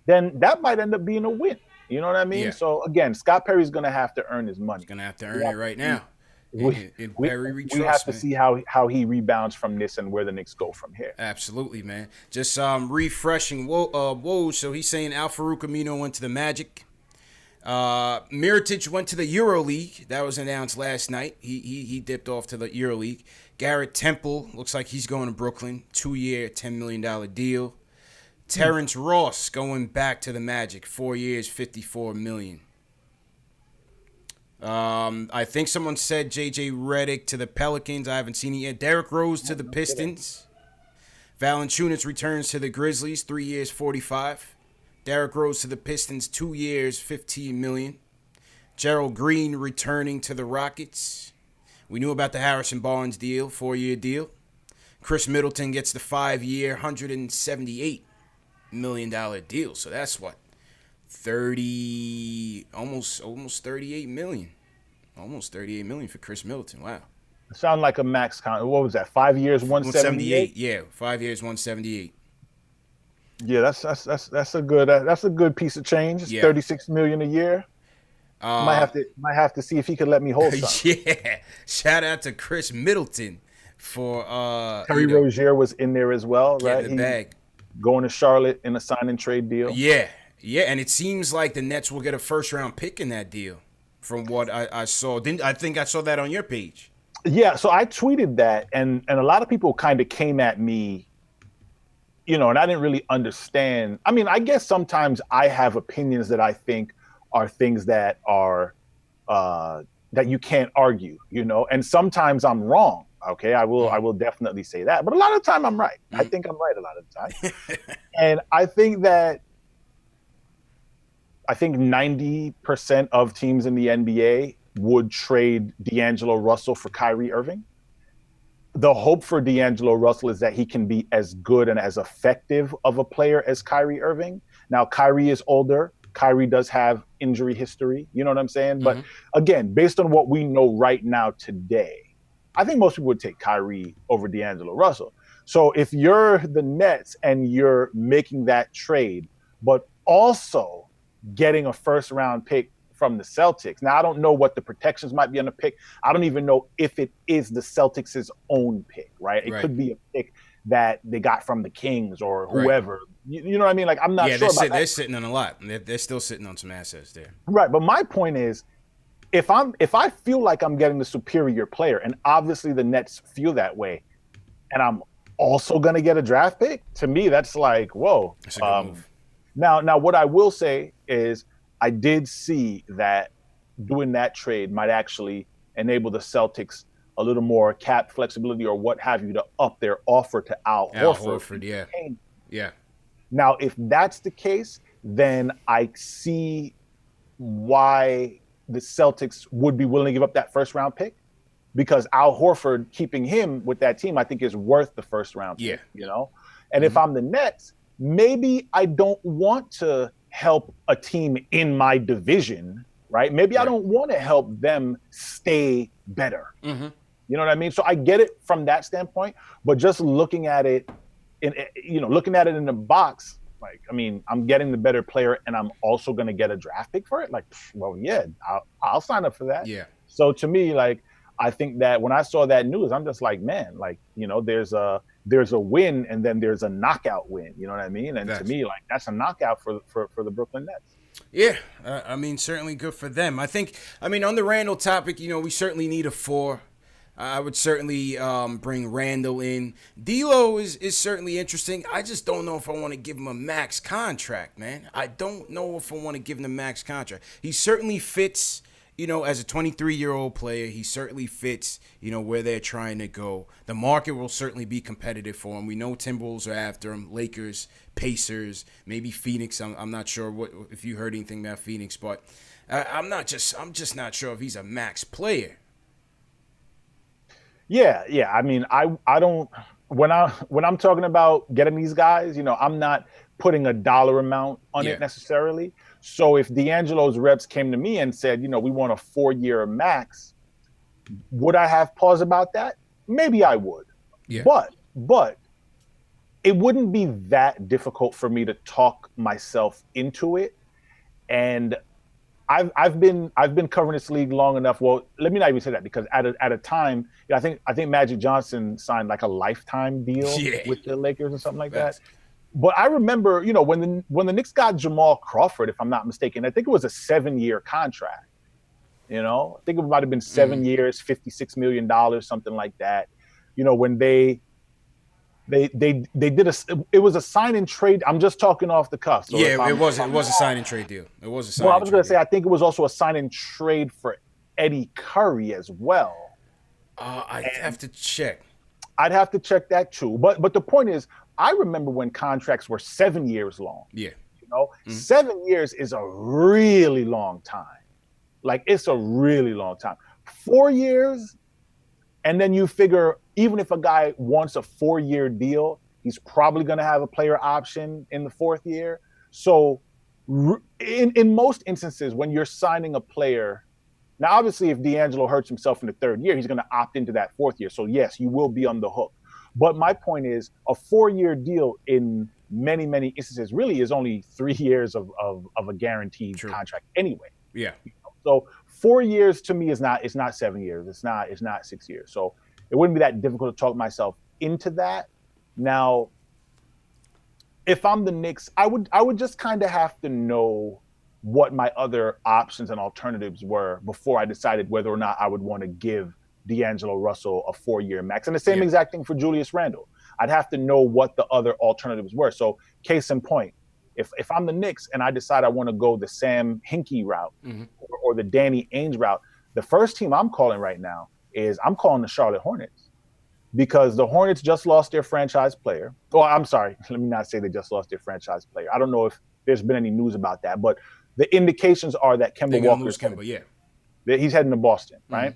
then that might end up being a win. You know what I mean?
Yeah.
So, again, Scott Perry's going to have to earn his money.
He's going to have to earn it right now.
We have to see how he rebounds from this and where the Knicks go from here.
Absolutely, man. Just refreshing Woj. So he's saying Al-Farouq Amino went to the Magic. Mirotic went to the EuroLeague. That was announced last night. He dipped off to the EuroLeague. Garrett Temple looks like he's going to Brooklyn. 2-year, $10 million deal. Terrence Ross going back to the Magic. 4 years, $54 million. I think someone said J.J. Redick to the Pelicans. I haven't seen it yet. Derrick Rose to the Pistons. Valanciunas returns to the Grizzlies. 3 years, $45. Derrick Rose to the Pistons. 2 years, $15 million. Gerald Green returning to the Rockets. We knew about the Harrison Barnes deal, 4-year deal. Chris Middleton gets the 5-year, $178 million deal. So that's what? Almost $38 million. Almost $38 million for Chris Middleton. Wow.
Sound like a max contract. What was that? 5 years, 178?
Yeah, 5 years, 178.
Yeah, that's a good piece of change. It's $36 million a year. Might have to see if he could let me hold something.
Yeah. Shout out to Chris Middleton for
Terry Rozier was in there as well, right?
Getting the bag.
Going to Charlotte in a sign and trade deal.
Yeah, and it seems like the Nets will get a first round pick in that deal, from what I saw. I think I saw that on your page.
Yeah, so I tweeted that, and a lot of people kind of came at me, and I didn't really understand. I mean, I guess sometimes I have opinions that I think are things that are that you can't argue, and sometimes I'm wrong. Okay, I will definitely say that, but a lot of the time I'm right. I think I'm right a lot of the time, and I think 90% of teams in the NBA would trade D'Angelo Russell for Kyrie Irving. The hope for D'Angelo Russell is that he can be as good and as effective of a player as Kyrie Irving. Now, Kyrie is older. Kyrie does have injury history. You know what I'm saying? But again, based on what we know right now today, I think most people would take Kyrie over D'Angelo Russell. So if you're the Nets and you're making that trade, but also getting a first round pick from the Celtics. Now, I don't know what the protections might be on the pick. I don't even know if it is the Celtics' own pick, right? It could be a pick that they got from the Kings or whoever. Right. You know what I mean? Like, I'm not sure about that.
They're sitting on a lot. They're still sitting on some assets there.
Right, but my point is, if I feel like I'm getting the superior player, and obviously the Nets feel that way, and I'm also going to get a draft pick, to me, that's like, whoa.
That's a good move.
Now, what I will say is, I did see that doing that trade might actually enable the Celtics a little more cap flexibility or what have you to up their offer to Al Horford.
Yeah.
Now, if that's the case, then I see why the Celtics would be willing to give up that first round pick, because Al Horford, keeping him with that team, I think is worth the first round pick, And if I'm the Nets, maybe I don't want to help a team in my division, right? Maybe I don't want to help them stay better. You know what I mean? So I get it from that standpoint, but just looking at it in the box, like, I mean, I'm getting the better player and I'm also going to get a draft pick for it. Like, well, yeah, I'll sign up for that.
Yeah.
So to me, like, I think that when I saw that news, I'm just like, man, like, there's a win and then there's a knockout win. You know what I mean? And to me, like, that's a knockout for the Brooklyn Nets.
Yeah, I mean, certainly good for them. I mean, on the Randle topic, we certainly need a 4. I would certainly bring Randle in. D'Lo is certainly interesting. I just don't know if I want to give him a max contract, man. I don't know if I want to give him a max contract. He certainly fits, as a 23-year-old player. He certainly fits, where they're trying to go. The market will certainly be competitive for him. We know Timberwolves are after him, Lakers, Pacers, maybe Phoenix. I'm not sure if you heard anything about Phoenix, but I'm just not sure if he's a max player.
Yeah. I mean, I don't, when I'm talking about getting these guys, I'm not putting a dollar amount on it necessarily. So if D'Angelo's reps came to me and said, we want a 4-year max, would I have pause about that? Maybe I would.
Yeah.
But it wouldn't be that difficult for me to talk myself into it. And I've been covering this league long enough. Well, let me not even say that, because at a time, I think Magic Johnson signed like a lifetime deal with the Lakers or something like that. But I remember, when the Knicks got Jamal Crawford, if I'm not mistaken, I think it was a 7-year contract. I think it might have been 7 years, $56 million, something like that. When they did it was a sign and trade. I'm just talking off the cuff. So
it was a sign and trade deal. It was a sign.
Well, I was going to say, I think it was also a sign and trade for Eddie Curry as well.
I'd have to check.
I'd have to check that too. But the point is, I remember when contracts were 7 years long.
Yeah.
7 years is a really long time. Like, it's a really long time. 4 years, and then you figure, even if a guy wants a 4-year deal, he's probably going to have a player option in the 4th year. So in most instances, when you're signing a player, now obviously if D'Angelo hurts himself in the 3rd year, he's going to opt into that 4th year. So yes, you will be on the hook. But my point is, a 4-year deal in many, many instances really is only 3 years of a guaranteed contract anyway.
Yeah.
So 4 years to me is not 7 years. It's not 6 years. So it wouldn't be that difficult to talk myself into that. Now, if I'm the Knicks, I would just kind of have to know what my other options and alternatives were before I decided whether or not I would want to give D'Angelo Russell a 4-year max. And the same exact thing for Julius Randle. I'd have to know what the other alternatives were. So case in point, if I'm the Knicks and I decide I want to go the Sam Hinkie route or the Danny Ainge route, the first team I'm calling right now is I'm calling the Charlotte Hornets, because the Hornets just lost their franchise player. Oh, I'm sorry. Let me not say they just lost their franchise player. I don't know if there's been any news about that, but the indications are that Kemba Walker's he's heading to Boston, right?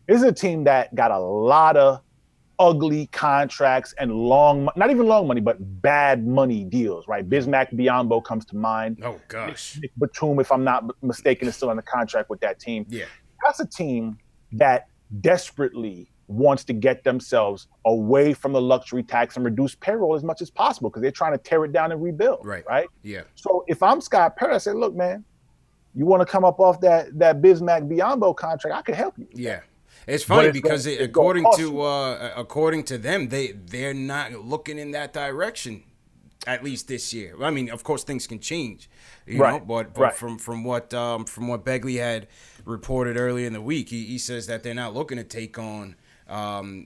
This is a team that got a lot of ugly contracts and not even long money, but bad money deals, right? Bismack Biyombo comes to mind.
Oh, gosh.
Nick Batum, if I'm not mistaken, is still on the contract with that team.
Yeah.
That's a team that desperately wants to get themselves away from the luxury tax and reduce payroll as much as possible because they're trying to tear it down and rebuild, right?
Yeah.
So if I'm Scott Perry, I say, look, man, you want to come up off that Bismack Biyombo contract, I could help you.
Yeah. It's funny because according to them, they're not looking in that direction, at least this year. I mean, of course, things can change, you know. But from what Begley had reported earlier in the week, he says that they're not looking to take on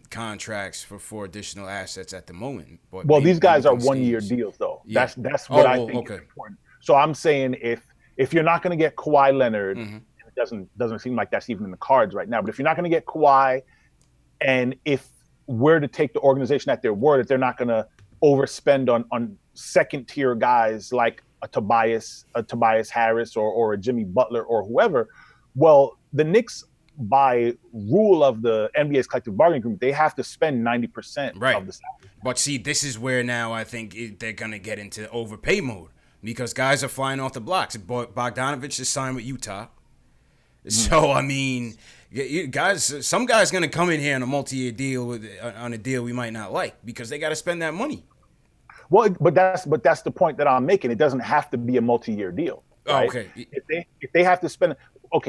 contracts for additional assets at the moment. But
these guys are 1-year deals, though. Yeah. That's what I think is important. So I'm saying if you're not going to get Kawhi Leonard. It doesn't seem like that's even in the cards right now. But if you're not going to get Kawhi, and if we're to take the organization at their word, that they're not going to overspend on second tier guys like a Tobias Harris or a Jimmy Butler or whoever, well, the Knicks, by rule of the NBA's collective bargaining agreement, they have to spend 90% of the salary.
But see, this is where now I think they're going to get into overpay mode because guys are flying off the blocks. Bogdanovich is signed with Utah. So, I mean, some guy's going to come in here on a multi-year deal on a deal we might not like because they got to spend that money.
Well, but that's the point that I'm making. It doesn't have to be a multi-year deal. Right?
Oh, okay.
If they have to spend,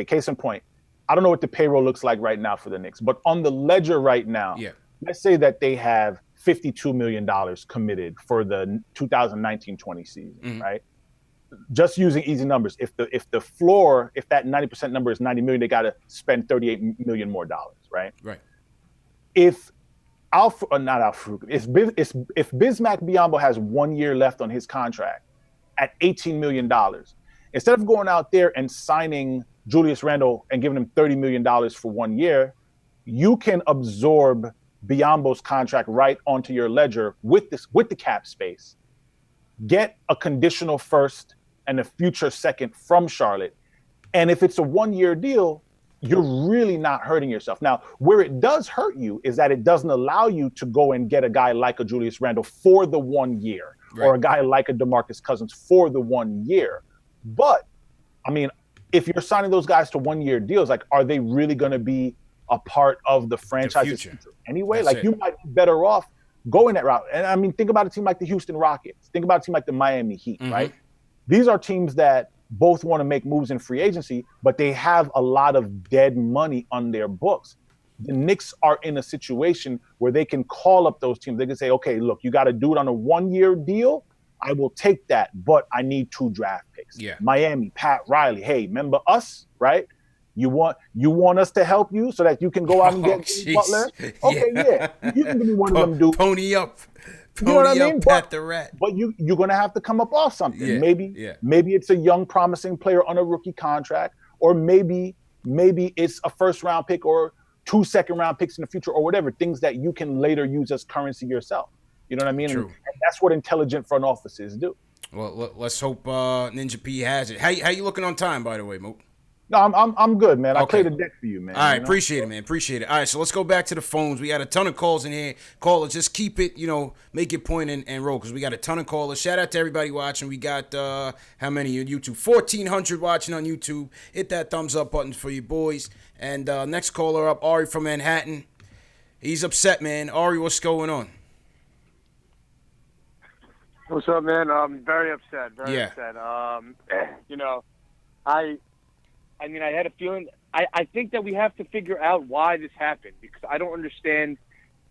case in point, I don't know what the payroll looks like right now for the Knicks, but on the ledger right now, let's say that they have $52 million committed for the 2019-20 season, right? Just using easy numbers, if that 90% number is $90 million, they got to spend $38 million more dollars, right?
Right.
If if Bismack Biyombo has 1 year left on his contract at $18 million, instead of going out there and signing Julius Randle and giving him $30 million for 1 year, you can absorb Biyombo's contract right onto your ledger with the cap space. Get a conditional first and a future second from Charlotte. And if it's a 1 year deal, you're really not hurting yourself. Now, where it does hurt you is that it doesn't allow you to go and get a guy like a Julius Randle for the 1 year or a guy like a DeMarcus Cousins for the 1 year. But, I mean, if you're signing those guys to 1 year deals, like, are they really going to be a part of the franchise's future anyway? You might be better off going that route. And I mean, think about a team like the Houston Rockets. Think about a team like the Miami Heat, right? These are teams that both want to make moves in free agency, but they have a lot of dead money on their books. The Knicks are in a situation where they can call up those teams. They can say, okay, look, you got to do it on a 1 year deal. I will take that, but I need 2 draft picks.
Yeah.
Miami, Pat Riley. Hey, remember us, right? You want us to help you so that you can go out and get Butler? Okay, you can give me one of them dudes.
Pony up.
You know what I mean?
Pat the Rat.
But you're going to have to come up off something.
Yeah,
maybe it's a young, promising player on a rookie contract, or maybe it's a first-round pick or 2 second-round picks in the future or whatever, things that you can later use as currency yourself. You know what I mean?
True.
And that's what intelligent front offices do.
Well, let's hope Ninja P has it. How you looking on time, by the way, Moke?
No, I'm good, man. I played the deck for you, man.
All right, appreciate it, man. Appreciate it. All right, so let's go back to the phones. We got a ton of calls in here. Callers, just keep it, make your point and roll because we got a ton of callers. Shout out to everybody watching. We got, how many on YouTube? 1,400 watching on YouTube. Hit that thumbs up button for you boys. And next caller up, Ari from Manhattan. He's upset, man. Ari, what's going on?
What's up, man? I'm very upset. Very upset. I had a feeling. I think that we have to figure out why this happened because I don't understand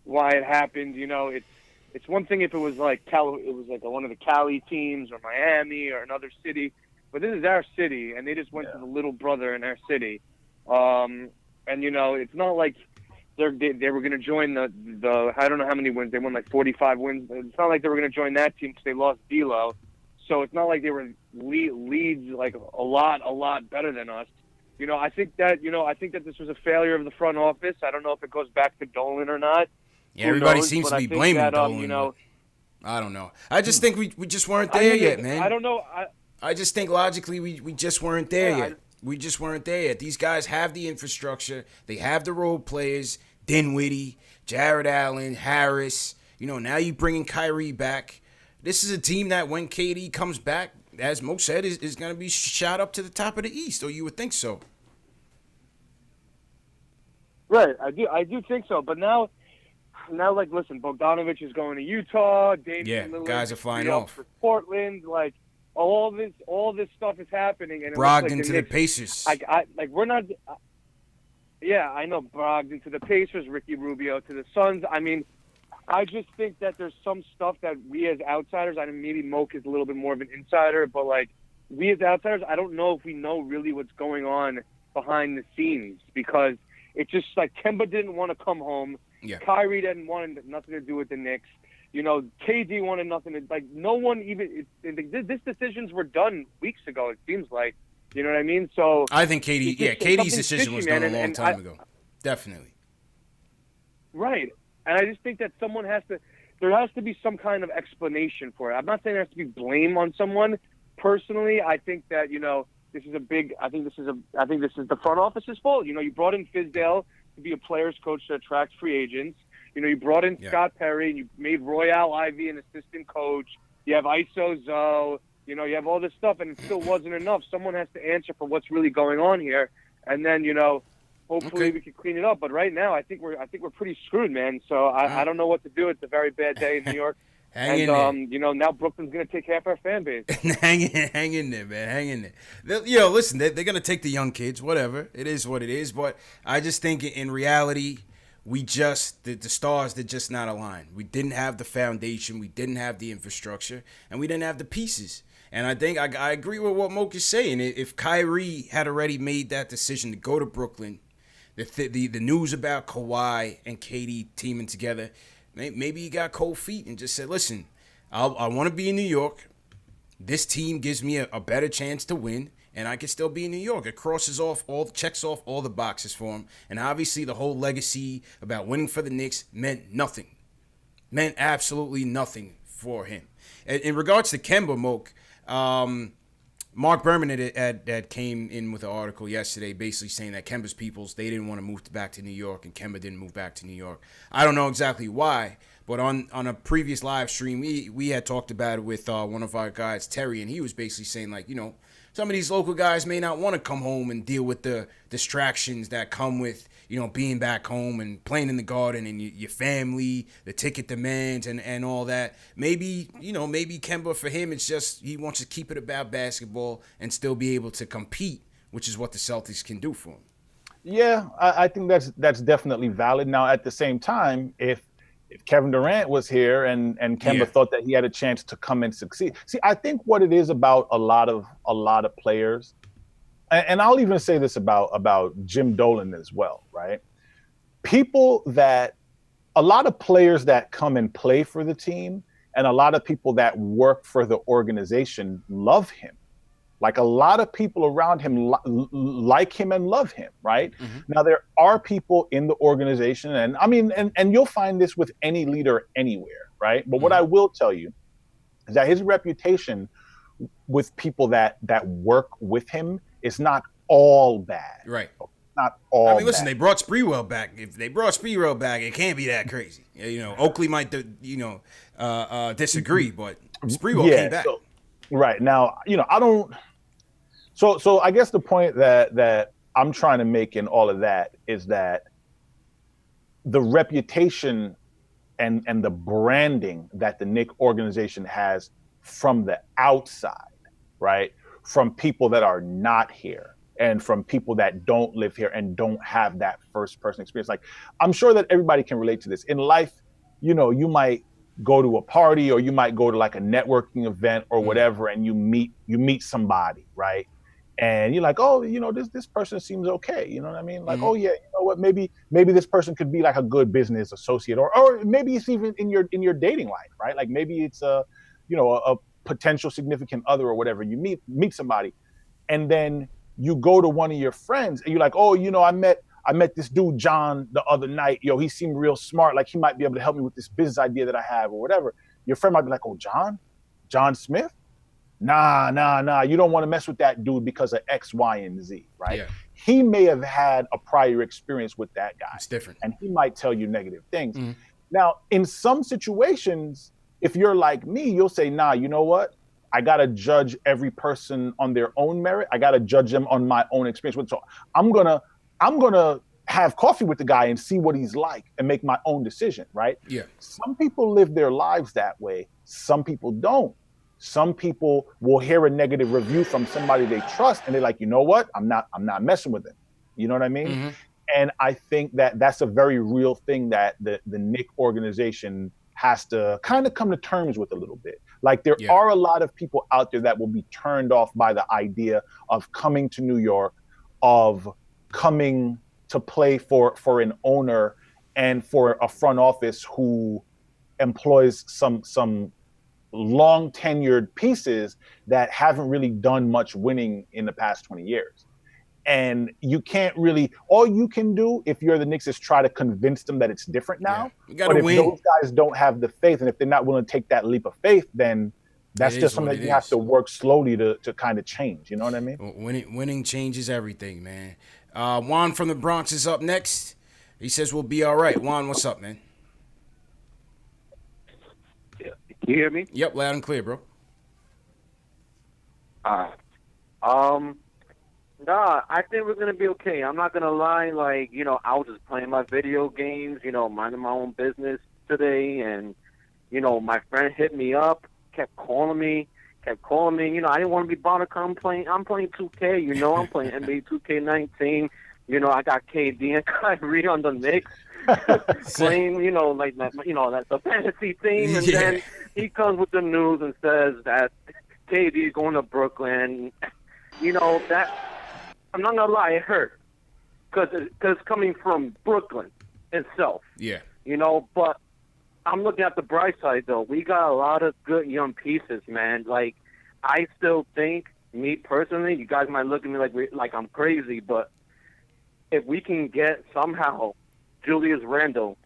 why it happened. You know, it's one thing if it was like one of the Cali teams or Miami or another city, but this is our city, and they just went to the little brother in our city. And you know, it's not like they were going to join the I don't know how many wins they won, like 45 wins. It's not like they were going to join that team because they lost D'Lo. So it's not like they were leads like a lot better than us. You know, I think that this was a failure of the front office. I don't know if it goes back to Dolan or not.
Yeah, everybody seems to be blaming Dolan. You know, I don't know. I just think we just weren't there yet, man.
I don't know.
I just think logically we just weren't there yet. We just weren't there yet. These guys have the infrastructure. They have the role players. Dinwiddie, Jared Allen, Harris. You know, now you bringing Kyrie back. This is a team that when KD comes back, as Moke said, is going to be shot up to the top of the East, or you would think so.
Right, I do think so. But now, like, listen, Bogdanovich is going to Utah. Damian Lillard,
guys are flying off
for Portland. Like, all this stuff is happening. And
Brogdon to the Pacers.
We're not. Yeah, I know Brogdon to the Pacers, Ricky Rubio to the Suns. I mean, I just think that there's some stuff that we as outsiders, I mean, maybe Moke is a little bit more of an insider, but like we as outsiders, I don't know if we know really what's going on behind the scenes because it's just like Kemba didn't want to come home.
Yeah.
Kyrie didn't want nothing to do with the Knicks. You know, KD wanted nothing to, like, no one even, these decisions were done weeks ago, it seems like. You know what I mean? So
I think KD's decision was done a long time ago. Definitely.
Right. And I just think that there has to be some kind of explanation for it. I'm not saying there has to be blame on someone. Personally, I think that, you know, I think this is the front office's fault. You know, you brought in Fizdale to be a player's coach to attract free agents. You know, you brought in Scott Perry and you made Royale Ivy an assistant coach. You have ISO Zoe. You know, you have all this stuff, and it still wasn't enough. Someone has to answer for what's really going on here, and then, you know, hopefully we can clean it up. But right now, I think we're pretty screwed, man. So I don't know what to do. It's a very bad day in New York, you know, now Brooklyn's gonna take half our fan base.
hang in there, man. Hang in there. You know, listen, they're gonna take the young kids. Whatever, it is what it is. But I just think in reality, the stars did just not align. We didn't have the foundation. We didn't have the infrastructure, and we didn't have the pieces. And I think I agree with what Moke is saying. If Kyrie had already made that decision to go to Brooklyn, the news about Kawhi and KD teaming together, maybe he got cold feet and just said, listen, I want to be in New York. This team gives me a better chance to win, and I can still be in New York. It checks off all the boxes for him. And obviously the whole legacy about winning for the Knicks meant nothing. Meant absolutely nothing for him. In regards to Kemba, Moke, Mark Berman had came in with an article yesterday basically saying that Kemba's peoples, they didn't want to move back to New York, and Kemba didn't move back to New York. I don't know exactly why, but on a previous live stream, we had talked about it with one of our guys, Terry, and he was basically saying, like, you know, some of these local guys may not want to come home and deal with the distractions that come with, you know, being back home and playing in the Garden and your family, the ticket demands and all that. Maybe Kemba, for him, it's just he wants to keep it about basketball and still be able to compete, which is what the Celtics can do for him.
Yeah, I think that's definitely valid. Now, at the same time, if Kevin Durant was here and Kemba thought that he had a chance to come and succeed. See, I think what it is about a lot of players, and I'll even say this about Jim Dolan as well, right? A lot of players that come and play for the team and a lot of people that work for the organization love him. Like, a lot of people around him like him and love him, right? Mm-hmm. Now, there are people in the organization, and I mean, and you'll find this with any leader anywhere, right? But what I will tell you is that his reputation with people that work with him is not all bad.
Right.
Not all
I mean, listen,
bad.
they brought Sprewell back. If they brought Sprewell back, it can't be that crazy. You know, Oakley might, disagree, but Sprewell came back.
So, right. Now, you know, I don't. So I guess the point that I'm trying to make in all of that is that the reputation and the branding that the Knicks organization has from the outside, right, from people that are not here, and from people that don't live here and don't have that first person experience. Like, I'm sure that everybody can relate to this. In life, you know, you might go to a party or you might go to like a networking event or whatever, and you meet somebody, right? And you're like, oh, you know, this person seems okay. You know what I mean? Like, oh yeah, you know what? Maybe this person could be like a good business associate, or maybe it's even in your dating life, right? Like maybe it's a potential significant other or whatever. You meet somebody, and then you go to one of your friends and you're like, oh, you know, I met this dude John the other night. Yo, he seemed real smart. Like he might be able to help me with this business idea that I have or whatever. Your friend might be like, oh, John Smith? Nah. You don't want to mess with that dude because of X, Y, and Z, right? Yeah. He may have had a prior experience with that guy.
It's different.
And he might tell you negative things. Now, in some situations, if you're like me, you'll say, nah, you know what? I got to judge every person on their own merit. I got to judge them on my own experience. So I'm going to have coffee with the guy and see what he's like and make my own decision, right?
Yeah.
Some people live their lives that way. Some people don't. Some people will hear a negative review from somebody they trust and they're like, you know what? I'm not messing with him. You know what I mean? And I think that that's a very real thing that the Knicks organization has to kind of come to terms with a little bit. Like there are a lot of people out there that will be turned off by the idea of coming to New York, of coming to play for an owner and for a front office who employs some long tenured pieces that haven't really done much winning in the past 20 years. And you can't really, all you can do if you're the Knicks is try to convince them that it's different now.
You gotta
but if
win.
those guys don't have the faith, and if they're not willing to take that leap of faith, then that's just something that you have to work slowly to kind of change. You know what I mean?
Winning changes everything, man. Juan from the Bronx is up next. He says we'll be all right. Juan, what's up, man?
Can you hear me?
Yep, loud and clear, bro.
Nah, I think we're going to be okay. I'm not going to lie. Like, you know, I was just playing my video games, you know, minding my own business today. And, you know, my friend hit me up, kept calling me. You know, I didn't want to be bothered because I'm playing 2K. You know, I'm playing NBA 2K19. You know, I got KD and Kyrie on the Knicks. Playing, you know, like that, you know, that's a fantasy team, and then he comes with the news and says that KD is going to Brooklyn. You know, that I'm not gonna lie, it hurt because coming from Brooklyn itself, you know. But I'm looking at the bright side though. We got a lot of good young pieces, man. Like I still think, me personally, you guys might look at me like I'm crazy, but if we can get somehow Julius Randle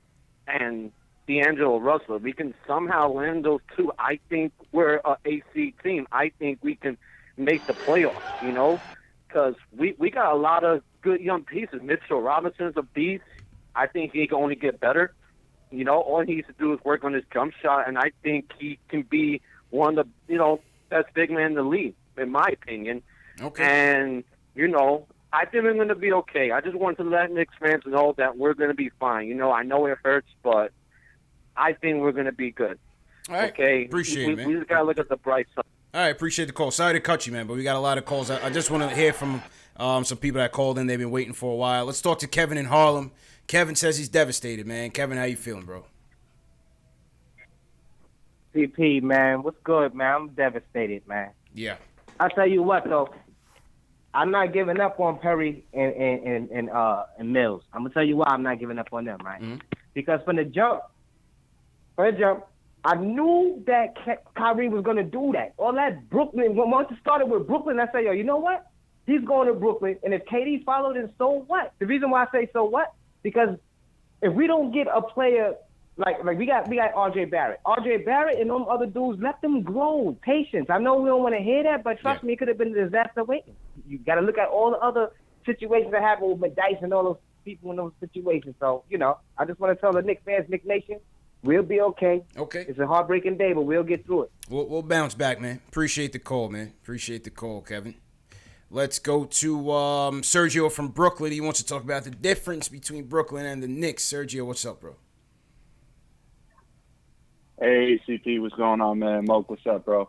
and D'Angelo Russell, we can somehow land those two. I think we're an AC team. I think we can make the playoffs, you know, because we got a lot of good young pieces. Mitchell Robinson's a beast. I think he can only get better. You know, all he needs to do is work on his jump shot, and I think he can be one of the, you know, best big men in the league, in my opinion.
Okay.
And, you know, I think we're going to be okay. I just wanted to let Knicks fans know that we're going to be fine. You know, I know it hurts, but I think we're going to be good.
All right.
Okay?
Appreciate it, man.
We just got to look at the bright side.
All right, appreciate the call. Sorry to cut you, man, but we got a lot of calls. I just want to hear from some people that called in. They've been waiting for a while. Let's talk to Kevin in Harlem. Kevin says he's devastated, man. Kevin, how you feeling, bro?
CP, man, what's good, man? I'm devastated, man.
Yeah.
I'll tell you what, though. I'm not giving up on Perry and Mills. I'm going to tell you why I'm not giving up on them, right? Mm-hmm. Because from the jump, I knew that Kyrie was going to do that. All that Brooklyn, once it started with Brooklyn, I say, yo, you know what? He's going to Brooklyn, and if KD followed, then so what? The reason why I say so what, because if we don't get a player like we got RJ Barrett. RJ Barrett and them other dudes, let them grow. Patience. I know we don't want to hear that, but trust me, it could have been a disaster waiting. You got to look at all the other situations that happened with Dice and all those people in those situations. So, you know, I just want to tell the Knicks fans, Knicks Nation, we'll be okay.
Okay.
It's a heartbreaking day, but we'll get through it.
We'll bounce back, man. Appreciate the call, man. Appreciate the call, Kevin. Let's go to Sergio from Brooklyn. He wants to talk about the difference between Brooklyn and the Knicks. Sergio, what's up, bro?
Hey, CP, what's going on, man? Moke, what's up, bro?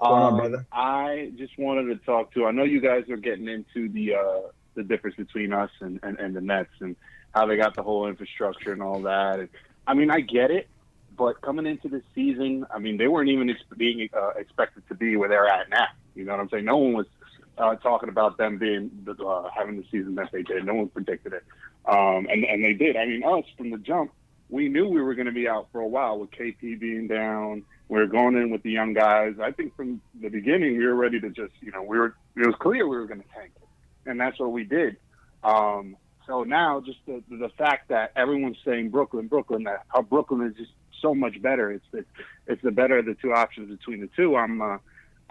What's going on, brother?
I just wanted to talk to. I know you guys are getting into the difference between us and the Nets and how they got the whole infrastructure and all that. And I mean, I get it, but coming into this season, I mean, they weren't even being expected to be where they're at now. You know what I'm saying? No one was talking about them being having the season that they did. No one predicted it, and they did. I mean, us from the jump, we knew we were going to be out for a while with KP being down. We were going in with the young guys. I think from the beginning we were ready to just, it was clear we were going to tank it, and that's what we did. So now just the fact that everyone's saying Brooklyn, that how Brooklyn is just so much better. It's the better of the two options between the two. I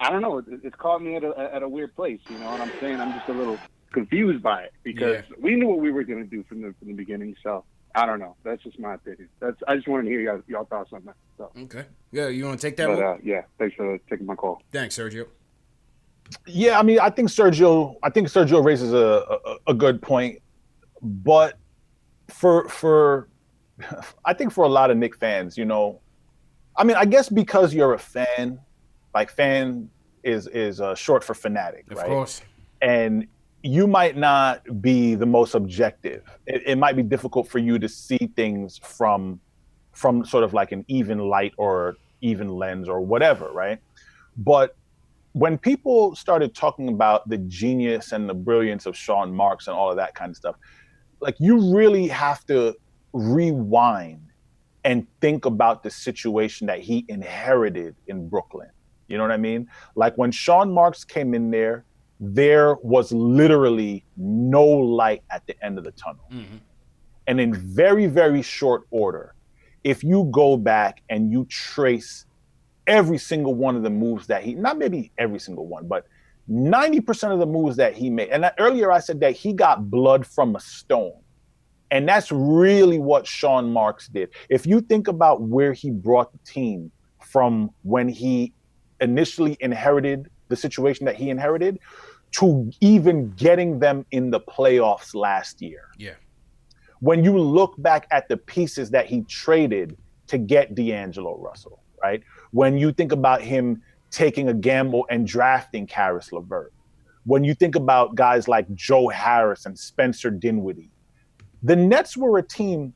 don't know. It's caught me at a weird place. You know what I'm saying? I'm just a little confused by it because we knew what we were going to do from the beginning. So I don't know. That's just my opinion. I just wanted to hear y'all thoughts on that. So.
Okay. Yeah, you want to take that one?
Yeah. Thanks for taking my call.
Thanks, Sergio.
Yeah, I mean, I think Sergio raises a good point, but for I think for a lot of Knicks fans, I mean, I guess because you're a fan, like fan is short for fanatic, right?
Of course.
And you might not be the most objective. It might be difficult for you to see things from sort of like an even light or even lens or whatever, right? But when people started talking about the genius and the brilliance of Sean Marks and all of that kind of stuff, like you really have to rewind and think about the situation that he inherited in Brooklyn. You know what I mean? Like when Sean Marks came in there was literally no light at the end of the tunnel. Mm-hmm. And in very, very short order, if you go back and you trace every single one of the moves that not maybe every single one, but 90% of the moves that he made. And earlier I said that he got blood from a stone. And that's really what Sean Marks did. If you think about where he brought the team from when he initially inherited the situation that he inherited to even getting them in the playoffs last year.
Yeah.
When you look back at the pieces that he traded to get D'Angelo Russell, right? When you think about him taking a gamble and drafting Karis LeVert, when you think about guys like Joe Harris and Spencer Dinwiddie, the Nets were a team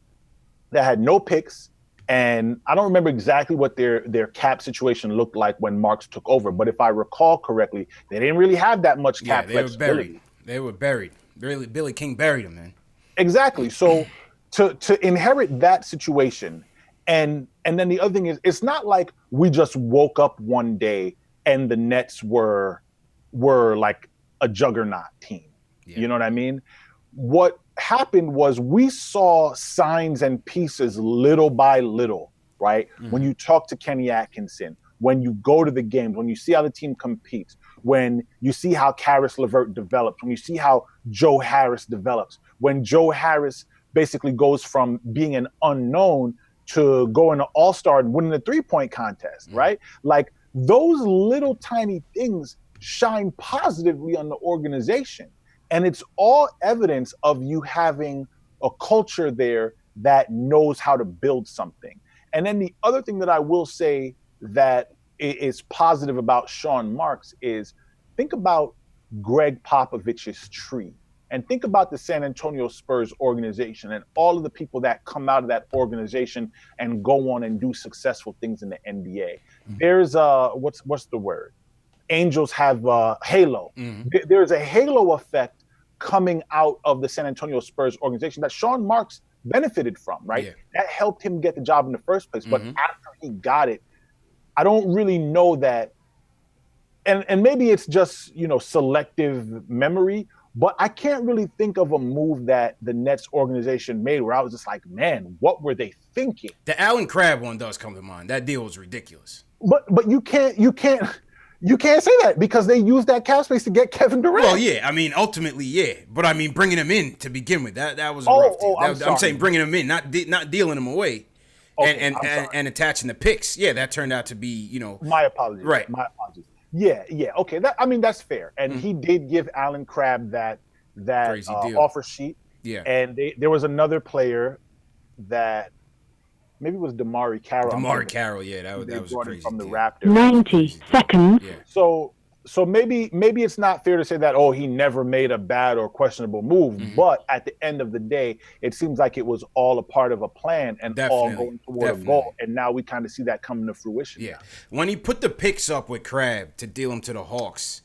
that had no picks, and I don't remember exactly what their cap situation looked like when Marks took over, but if I recall correctly, they didn't really have that much cap flexibility.
They were buried. Really, Billy King buried them, man.
Exactly. So to inherit that situation, and then the other thing is, it's not like we just woke up one day and the Nets were like a juggernaut team. Yeah. You know what I mean? What happened was we saw signs and pieces little by little, right? Mm-hmm. When you talk to Kenny Atkinson, when you go to the games, when you see how the team competes, when you see how Karis LeVert develops, when you see how Joe Harris develops, when Joe Harris basically goes from being an unknown to going to All-Star and winning the three-point contest, mm-hmm. right? Like those little tiny things shine positively on the organization. And it's all evidence of you having a culture there that knows how to build something. And then the other thing that I will say that is positive about Sean Marks is think about Greg Popovich's tree and think about the San Antonio Spurs organization and all of the people that come out of that organization and go on and do successful things in the NBA. There's what's the word? Angels have halo. Mm-hmm. There's a halo effect coming out of the San Antonio Spurs organization that Sean Marks benefited from, right? Yeah. That helped him get the job in the first place. But mm-hmm. after he got it, I don't really know that. And maybe it's just, selective memory, but I can't really think of a move that the Nets organization made where I was just like, man, what were they thinking?
The Allen Crabbe one does come to mind. That deal was ridiculous.
But you can't say that because they used that cap space to get Kevin Durant.
Well, yeah. I mean, ultimately, yeah. But I mean, bringing him in to begin with, that was a rough deal. I'm saying bringing him in, not dealing him away, okay, and attaching the picks. Yeah, that turned out to be,
My apologies.
Right.
My apologies. Yeah. Okay. That's fair. And he did give Allen Crabbe that offer sheet.
Yeah.
And there was another player that maybe it was Damari Carroll.
Damari Carroll, yeah, that was crazy
from the
deal.
Raptors.
90 seconds.
Yeah.
So maybe it's not fair to say that, oh, he never made a bad or questionable move, but at the end of the day, it seems like it was all a part of a plan and all going toward a goal. And now we kind of see that coming to fruition.
Yeah. When he put the picks up with Crab to deal him to the Hawks,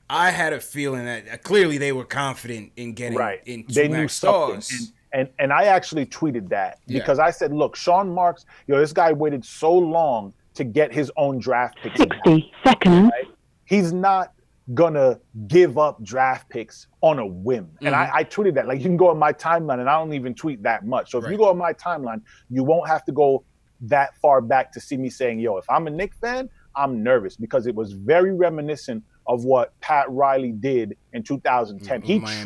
I had a feeling that clearly they were confident in getting in two max stars.
And I actually tweeted that because I said, look, Sean Marks, this guy waited so long to get his own draft picks.
60 seconds.
Right? He's not gonna give up draft picks on a whim. And I tweeted that. Like, you can go on my timeline, and I don't even tweet that much. So if you go on my timeline, you won't have to go that far back to see me saying, if I'm a Knicks fan, I'm nervous, because it was very reminiscent of what Pat Riley did in 2010. He
got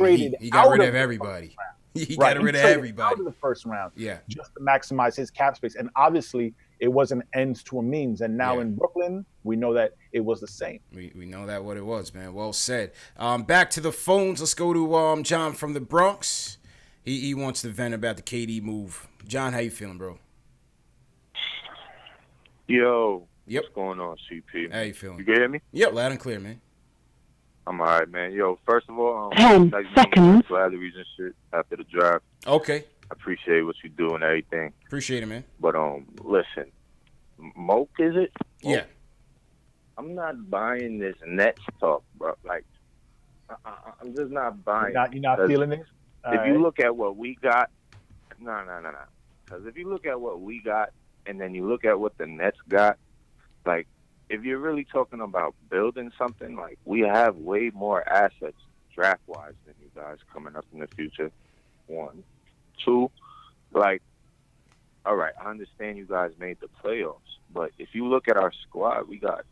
rid of everybody. He got rid of everybody
out of the first round, just to maximize his cap space. And obviously, it was an ends to a means. And now in Brooklyn, we know that it was the same.
We know that what it was, man. Well said. Back to the phones. Let's go to John from the Bronx. He wants to vent about the KD move. John, how you feeling, bro?
Yo. What's going on, CP?
How you feeling?
You can hear me?
Yep, loud and clear, man.
I'm all right, man. Yo, first of all,
10 seconds.
Flatteries and shit after the draft.
Okay.
I appreciate what you do and everything.
Appreciate it, man.
But listen, Moke, is it? Moke?
Yeah.
I'm not buying this Nets talk, bro. Like, I'm just not buying.
You're not feeling it.
You look at what we got, no. Because if you look at what we got, and then you look at what the Nets got, like, if you're really talking about building something, like, we have way more assets draft-wise than you guys coming up in the future. 1. 2, like, all right, I understand you guys made the playoffs, but if you look at our squad, we got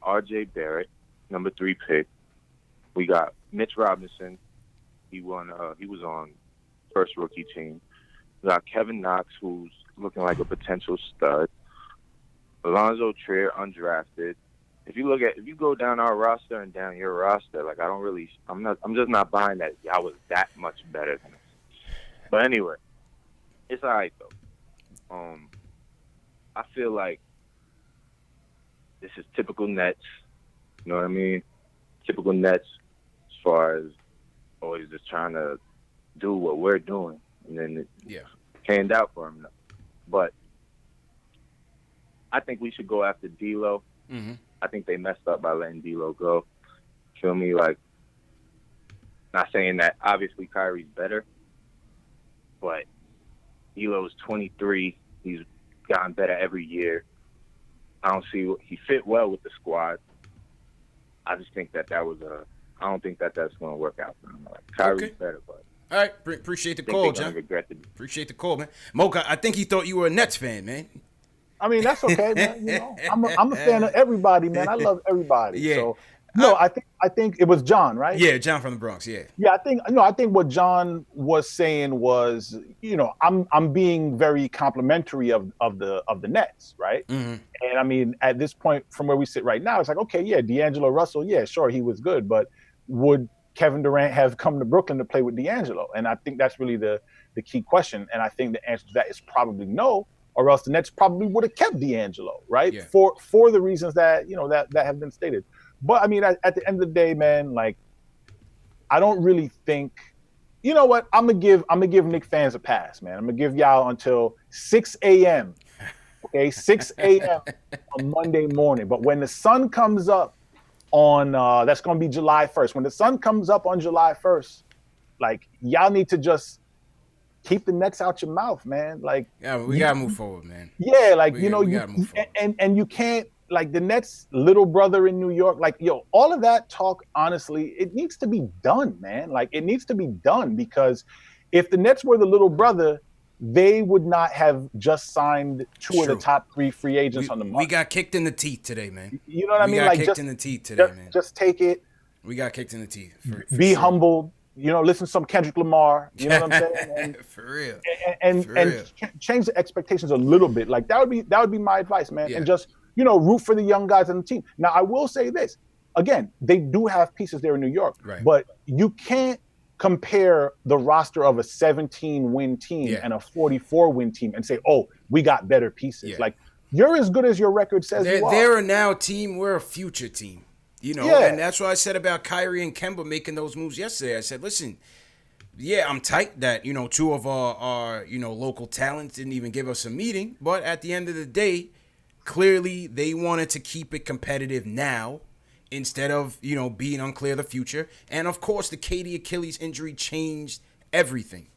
R.J. Barrett, number 3 pick. We got Mitch Robinson. He was on first rookie team. We got Kevin Knox, who's looking like a potential stud. Alonzo Trier, undrafted. If you go down our roster and down your roster, like, I'm just not buying that y'all was that much better than us. But anyway, it's all right though. I feel like this is typical Nets. You know what I mean? Typical Nets, as far as always just trying to do what we're doing, and then it panned out for them. But I think we should go after D'Lo. I think they messed up by letting D'Lo go. Feel me? Like, not saying that obviously Kyrie's better, but D'Lo's 23. He's gotten better every year. I don't see he fit well with the squad. I just think that was I don't think that's going to work out for him. Like, Kyrie's better, but.
All right, appreciate the call, John. Appreciate the call, man. Mocha, I think he thought you were a Nets fan, man.
I mean, that's okay, man. I'm a fan of everybody, man. I love everybody.
Yeah.
So, I think it was John, right?
Yeah, John from the Bronx. Yeah.
Yeah, I think what John was saying was, I'm being very complimentary of the Nets, right?
Mm-hmm.
And I mean, at this point, from where we sit right now, it's like, okay, yeah, D'Angelo Russell, yeah, sure, he was good, but would Kevin Durant have come to Brooklyn to play with D'Angelo? And I think that's really the key question. And I think the answer to that is probably no. Or else the Nets probably would have kept D'Angelo, right? Yeah. For the reasons that that have been stated. But I mean, at the end of the day, man, like, I don't really think. You know what? I'm gonna give Knicks fans a pass, man. I'm gonna give y'all until 6 a.m. Okay, 6 a.m. on Monday morning. But when the sun comes up on that's gonna be July 1st. When the sun comes up on July 1st, like, y'all need to just keep the Nets out your mouth, man. Like,
yeah, we gotta move forward, man.
Yeah, like, we gotta move forward. And you can't, like, the Nets' little brother in New York, like, all of that talk, honestly, it needs to be done, man. Like, it needs to be done, because if the Nets were the little brother, they would not have just signed two of the top 3 free agents on the market.
We got kicked in the teeth today, man.
You know what I mean?
We got
like,
kicked in the teeth today, man.
Just take it.
We got kicked in the teeth.
Be humbled. Listen to some Kendrick Lamar. You know what I'm saying? And,
for real.
And change the expectations a little bit. Like, that would be my advice, man. Yeah. And just root for the young guys on the team. Now, I will say this again: they do have pieces there in New York,
right?
But you can't compare the roster of a 17-win team and a 44-win team and say, oh, we got better pieces.
Yeah.
Like, you're as good as your record says you are.
They're a now team. We're a future team. You know, and that's what I said about Kyrie and Kemba making those moves yesterday. I said, listen, yeah, I'm tight that, you know, two of our you know, local talents didn't even give us a meeting. But at the end of the day, clearly they wanted to keep it competitive now instead of, you know, being unclear of the future. And, of course, the KD Achilles injury changed everything.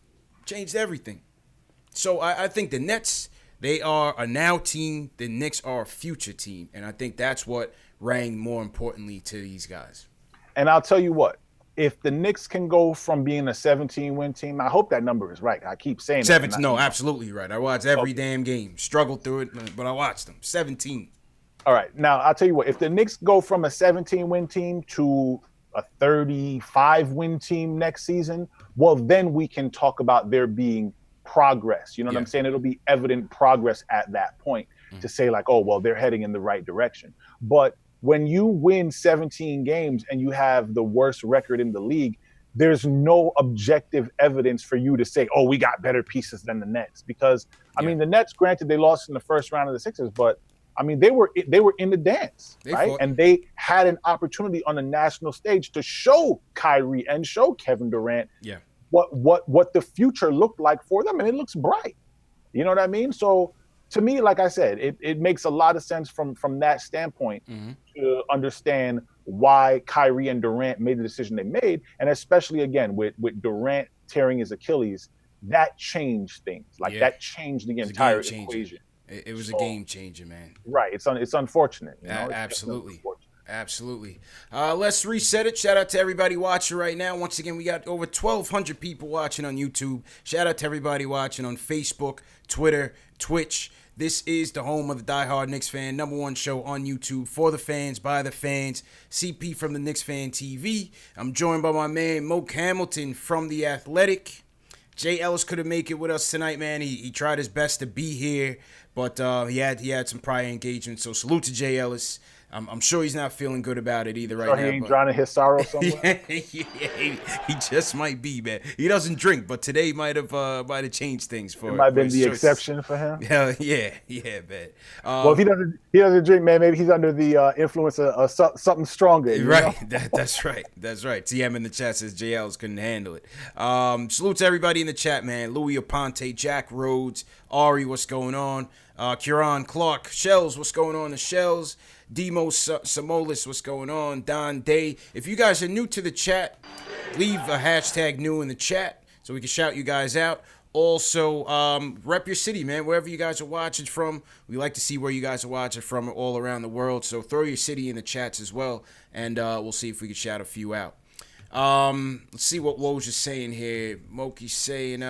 So I think the Nets, they are a now team. The Knicks are a future team. And I think that's what rang more importantly to these guys.
And I'll tell you what, if the Knicks can go from being a 17-win team, I hope that number is right. I keep saying
17. No, absolutely right. I watched every damn game. Struggled through it, but I watched them. 17.
All right. Now, I'll tell you what, if the Knicks go from a 17-win team to a 35-win team next season, well, then we can talk about there being progress. You know what I'm saying? It'll be evident progress at that point to say like, oh, well, they're heading in the right direction. But when you win 17 games and you have the worst record in the league, there's no objective evidence for you to say, oh, we got better pieces than the Nets. Because, I mean, the Nets, granted, they lost in the first round of the Sixers, but, I mean, they were in the dance, right? And they had an opportunity on the national stage to show Kyrie and show Kevin Durant what the future looked like for them, and it looks bright. You know what I mean? So, to me, like I said, it makes a lot of sense from that standpoint to understand why Kyrie and Durant made the decision they made. And especially, again, with Durant tearing his Achilles, that changed things. Like, that changed the entire equation.
It was a game changer, man.
Right. It's unfortunate. You know?
Absolutely. Absolutely. Let's reset it. Shout out to everybody watching right now. Once again, we got over 1,200 people watching on YouTube. Shout out to everybody watching on Facebook, Twitter, Twitch. This is the home of the Die Hard Knicks fan, #1 show on YouTube for the fans, by the fans. CP from the KnicksFanTV. I'm joined by my man, Moke Hamilton from The Athletic. Jay Ellis couldn't make it with us tonight, man. He tried his best to be here, but he had some prior engagements. So salute to Jay Ellis. I'm sure he's not feeling good about it either right now.
He ain't drowning his sorrow somewhere.
He just might be, man. He doesn't drink, but today might have changed things for him.
It might have been the exception for him.
Yeah, man.
Well, if he doesn't drink, man, maybe he's under the influence of something stronger.
Right. That's right. TM in the chat says JLs couldn't handle it. Salute to everybody in the chat, man. Louis Aponte, Jack Rhodes, Ari, what's going on? Kieran Clark, Shells, what's going on? The Shells. Demo Samolis, what's going on? Don Day. If you guys are new to the chat, leave a hashtag new in the chat so we can shout you guys out. Also, rep your city, man. Wherever you guys are watching from, we like to see where you guys are watching from all around the world. So throw your city in the chats as well, and we'll see if we can shout a few out. Let's see what Woj is saying here. Moki's saying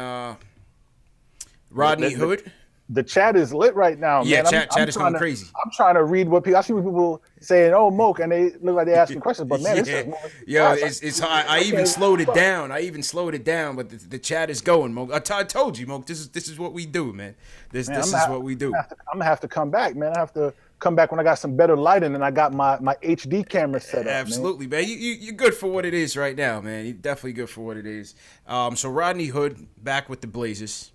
Rodney Hood.
The chat is lit right now,
man.
Yeah,
chat is going crazy.
I'm trying to read what people. I see people saying, "Oh, Moke," and they look like they're asking questions. But man,
it's hard. I even slowed it down. But the chat is going, Moke. I told you, Moke. This is what we do, man. This is what we do.
I'm gonna have to come back, man. I have to come back when I got some better lighting and I got my HD camera set up.
Absolutely, man. You're good for what it is right now, man. You're definitely good for what it is. So Rodney Hood back with the Blazers.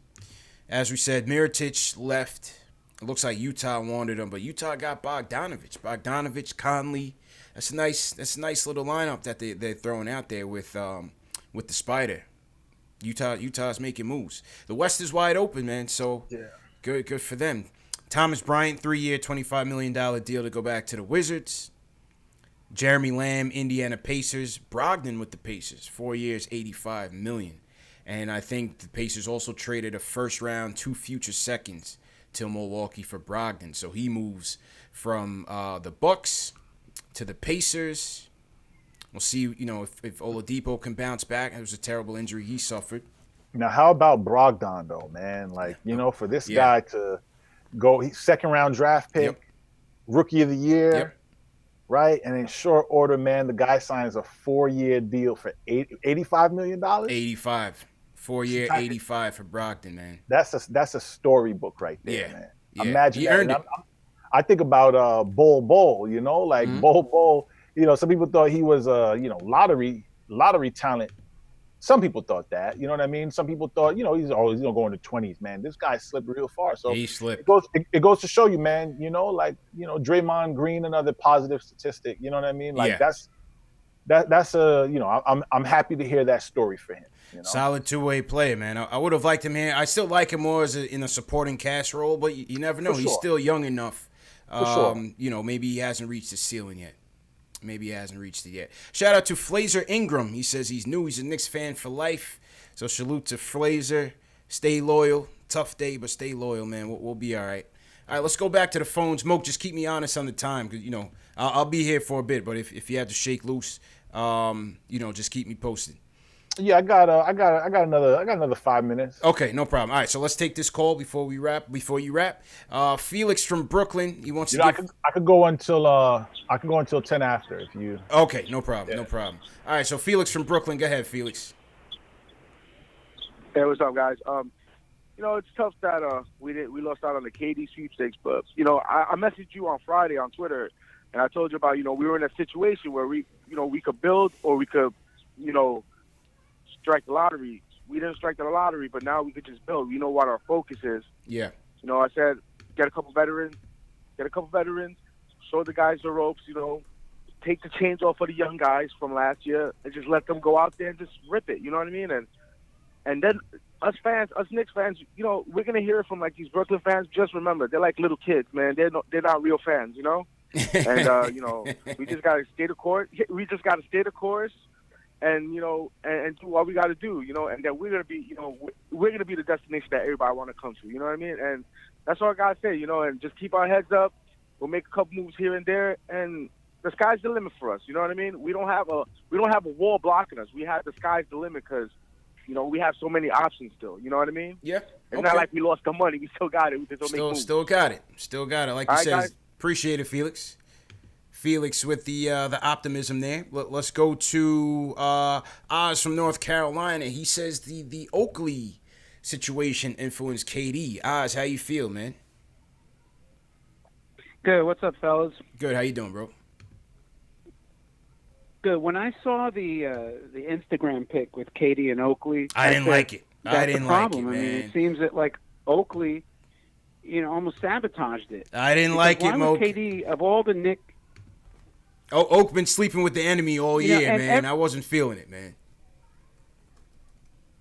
As we said, Mirotic left. It looks like Utah wanted him, but Utah got Bogdanovich, Conley. That's a nice little lineup that they're throwing out there with the Spider. Utah's making moves. The West is wide open, man. So good for them. Thomas Bryant, 3-year, $25 million deal to go back to the Wizards. Jeremy Lamb, Indiana Pacers. Brogdon with the Pacers, 4 years, $85 million. And I think the Pacers also traded a first round, 2 future seconds to Milwaukee for Brogdon. So he moves from the Bucks to the Pacers. We'll see, if Oladipo can bounce back. It was a terrible injury he suffered.
Now, how about Brogdon, though, man? Like, for this guy to go second round draft pick, rookie of the year, right? And in short order, man, the guy signs a 4-year deal for $85 million.
85. 4-year, 85 for Brogdon, man.
That's a storybook right there, man.
Yeah.
Imagine
he
that.
earned it.
I think about Bol, Bol. Some people thought he was lottery talent Some people thought that, you know what I mean? Some people thought, he's always going to 20s, man. This guy slipped real far. So
he slipped.
It goes to show you, man, Draymond Green, another positive statistic, you know what I mean? Like that's I'm happy to hear that story for him.
Solid two-way player, man. I would have liked him here. I still like him more in a supporting cast role, but you never know. He's still young enough.
For sure.
Maybe he hasn't reached the ceiling yet. Maybe he hasn't reached it yet. Shout out to Flazer Ingram. He says he's new. He's a Knicks fan for life. So salute to Flazer. Stay loyal. Tough day, but stay loyal, man. We'll be all right. All right, let's go back to the phones. Moke, just keep me honest on the time, because I'll be here for a bit. But if you have to shake loose, just keep me posted.
Yeah, I got another 5 minutes.
Okay, no problem. All right, so let's take this call before you wrap. Felix from Brooklyn, he wants to.
I could go until 10 after if you.
Okay, no problem, no problem. All right, so Felix from Brooklyn, go ahead, Felix.
Hey, what's up, guys? It's tough that we lost out on the KD sweepstakes, but I messaged you on Friday on Twitter, and I told you about we were in a situation where we could build or we could strike the lottery. We didn't strike the lottery, but now we could just build. We know what our focus is.
Yeah.
I said get a couple veterans, show the guys the ropes. Take the chains off of the young guys from last year and just let them go out there and just rip it. You know what I mean? And then us Knicks fans, we're gonna hear it from like these Brooklyn fans. Just remember, they're like little kids, man. They're not real fans, And we just gotta stay the course. We just gotta stay the course. And and do what we got to do, and that we're gonna be, we're gonna be the destination that everybody want to come to, you know what I mean? And that's all I gotta say, and just keep our heads up. We'll make a couple moves here and there, and the sky's the limit for us. You know what I mean? We don't have a wall blocking us. We have the sky's the limit because, we have so many options still. You know what I mean?
Yeah.
It's not like we lost the money. We still got it. We can still make moves.
Still got it. Like you said,
guys.
Appreciate it, Felix. Felix with the optimism there. Let's go to Oz from North Carolina. He says the Oakley situation influenced KD. Oz, how you feel, man?
Good. What's up, fellas?
Good. How you doing, bro?
Good. When I saw the Instagram pic with KD and Oakley,
I didn't like it.
That's the problem.
Man.
I mean, it seems that like Oakley, almost sabotaged it.
I didn't like it, Moke.
KD of all the Knicks.
Oh, Oak been sleeping with the enemy all year, man. I wasn't feeling it, man.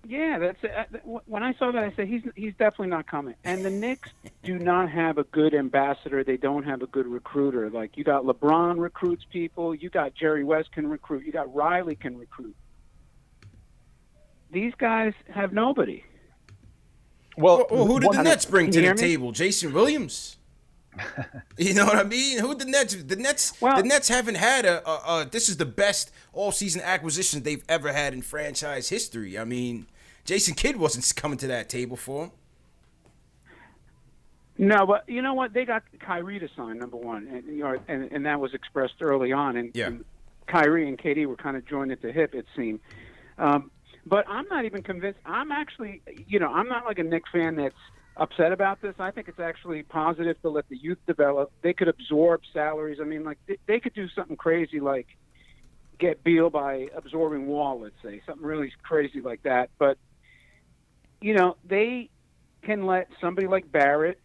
Yeah, that's when I saw that, I said he's definitely not coming. And the Knicks do not have a good ambassador. They don't have a good recruiter. Like you got LeBron recruits people. You got Jerry West can recruit. You got Riley can recruit. These guys have nobody.
Well, who did the Nets bring to the table? Jason Williams. You know what I mean? Who the Nets? The Nets haven't had this is the best all-season acquisition they've ever had in franchise history. I mean, Jason Kidd wasn't coming to that table for him.
No, but you know what? They got Kyrie to sign, number one, and that was expressed early on. And Kyrie and KD were kind of joined at the hip, it seemed. But I'm not even convinced. I'm actually, I'm not like a Knicks fan that's upset about this. I think it's actually positive to let the youth develop. They could absorb salaries. I mean, like they could do something crazy like get Beal by absorbing Wall, let's say, something really crazy like that. But they can let somebody like Barrett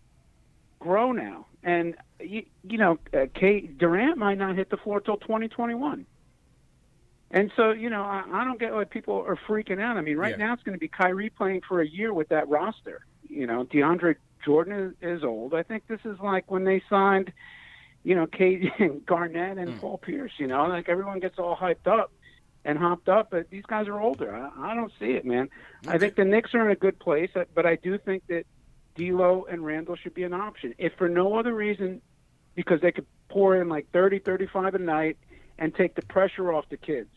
grow now, and Durant might not hit the floor till 2021. And so, I don't get why people are freaking out. I mean, right now it's going to be Kyrie playing for a year with that roster. DeAndre Jordan is old. I think this is like when they signed, KD and Garnett and Paul Pierce, like everyone gets all hyped up and hopped up, but these guys are older. I don't see it, man. Okay. I think the Knicks are in a good place, but I do think that D'Lo and Randle should be an option. If for no other reason, because they could pour in like 30, 35 a night and take the pressure off the kids.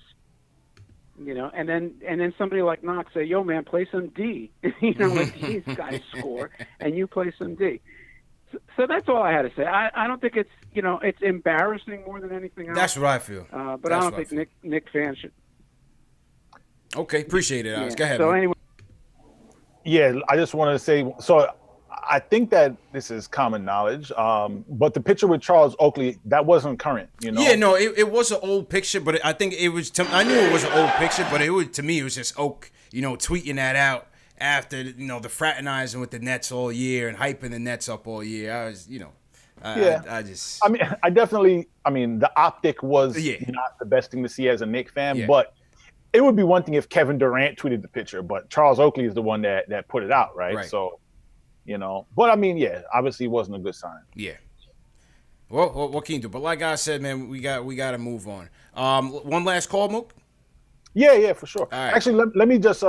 And then somebody like Knox say, "Yo, man, play some D." Like these guys score, and you play some D. So that's all I had to say. I don't think it's it's embarrassing more than anything else.
That's what I feel.
But I don't think Knicks fans should.
Okay, appreciate it, Alex.
Yeah.
Go ahead.
So
man.
anyway.
Yeah, I just wanted to say. So I think that this is common knowledge. But the picture with Charles Oakley, that wasn't current, you know?
Yeah, no, it was an old picture, but I think it was. I knew it was an old picture, but to me, it was just Oak, tweeting that out after the fraternizing with the Nets all year and hyping the Nets up all year. I was,
the optic was not the best thing to see as a Knicks fan, but it would be one thing if Kevin Durant tweeted the picture, but Charles Oakley is the one that put it out, right? So, but obviously it wasn't a good sign.
Yeah. Well, what can you do? But like I said, man, we got to move on. One last call, Mook?
Yeah, for sure.
Right.
Actually, let me just,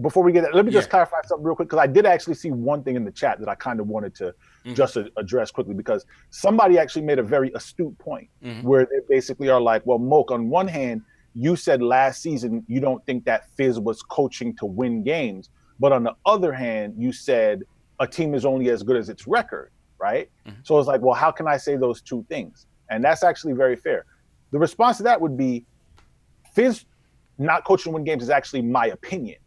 before we get that, let me just clarify something real quick, because I did actually see one thing in the chat that I kind of wanted to just address quickly, because somebody actually made a very astute point where they basically are like, well, Moke, on one hand, you said last season you don't think that Fizz was coaching to win games, but on the other hand, you said a team is only as good as its record, right? So it's like, well, how can I say those two things? And that's actually very fair. The response to that would be, Fizz not coaching to win games is actually my opinion,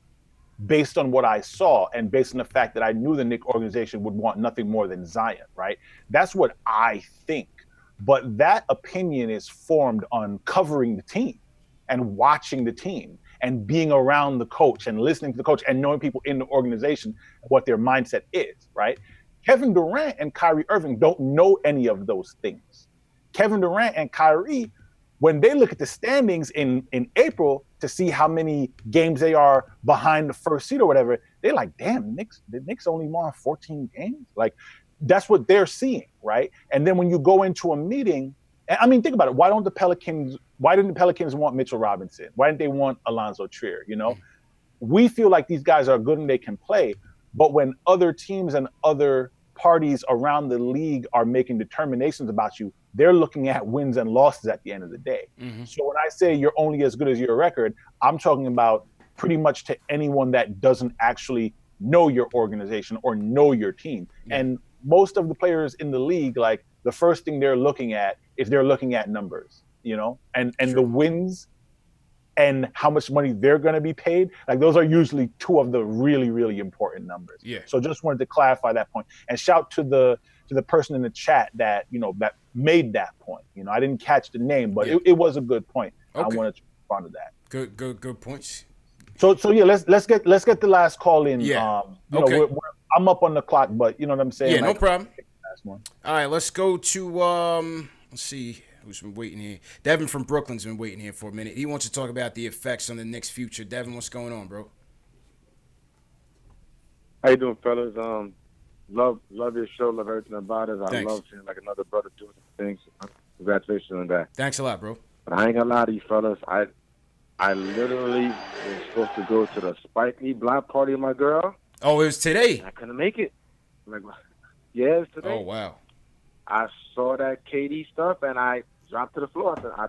based on what I saw and based on the fact that I knew the Knicks organization would want nothing more than Zion, right? That's what I think. But that opinion is formed on covering the team and watching the team and being around the coach and listening to the coach and knowing people in the organization, what their mindset is, right? Kevin Durant and Kyrie Irving don't know any of those things. Kevin Durant and Kyrie, when they look at the standings in April to see how many games they are behind the first seed or whatever, they're like, damn, the Knicks only won 14 games? Like, that's what they're seeing, right? And then when you go into a meeting, I mean, think about it. Why didn't the Pelicans want Mitchell Robinson? Why didn't they want Alonzo Trier, We feel like these guys are good and they can play, but when other teams and other parties around the league are making determinations about you, they're looking at wins and losses at the end of the day. So when I say you're only as good as your record, I'm talking about pretty much to anyone that doesn't actually know your organization or know your team. And most of the players in the league, like, the first thing they're looking at is they're looking at numbers, and the wins and how much money they're going to be paid. Like, those are usually two of the really, really important numbers.
Yeah.
So just wanted to clarify that point and shout to the person in the chat that, that made that point. I didn't catch the name, but it was a good point.
Okay.
I wanted to respond to that.
Good points.
So yeah, let's get the last call in.
Yeah.
Okay. I'm up on the clock, but you know what I'm saying?
Yeah, no problem.
One.
All right, let's go to let's see who's been waiting here. Devin from Brooklyn's been waiting here for a minute. He wants to talk about the effects on the Knicks' future. Devin, what's going on, bro?
How you doing, fellas? Love your show. Love everything about it. I love seeing like another brother doing things. Congratulations on that.
Thanks a lot, bro.
But I ain't gonna lie to you, fellas. I literally was supposed to go to the Spike Lee block party with my girl.
Oh, it was today.
I couldn't make it. Yeah, it's today.
Oh, wow.
I saw that KD stuff, and I dropped to the floor. I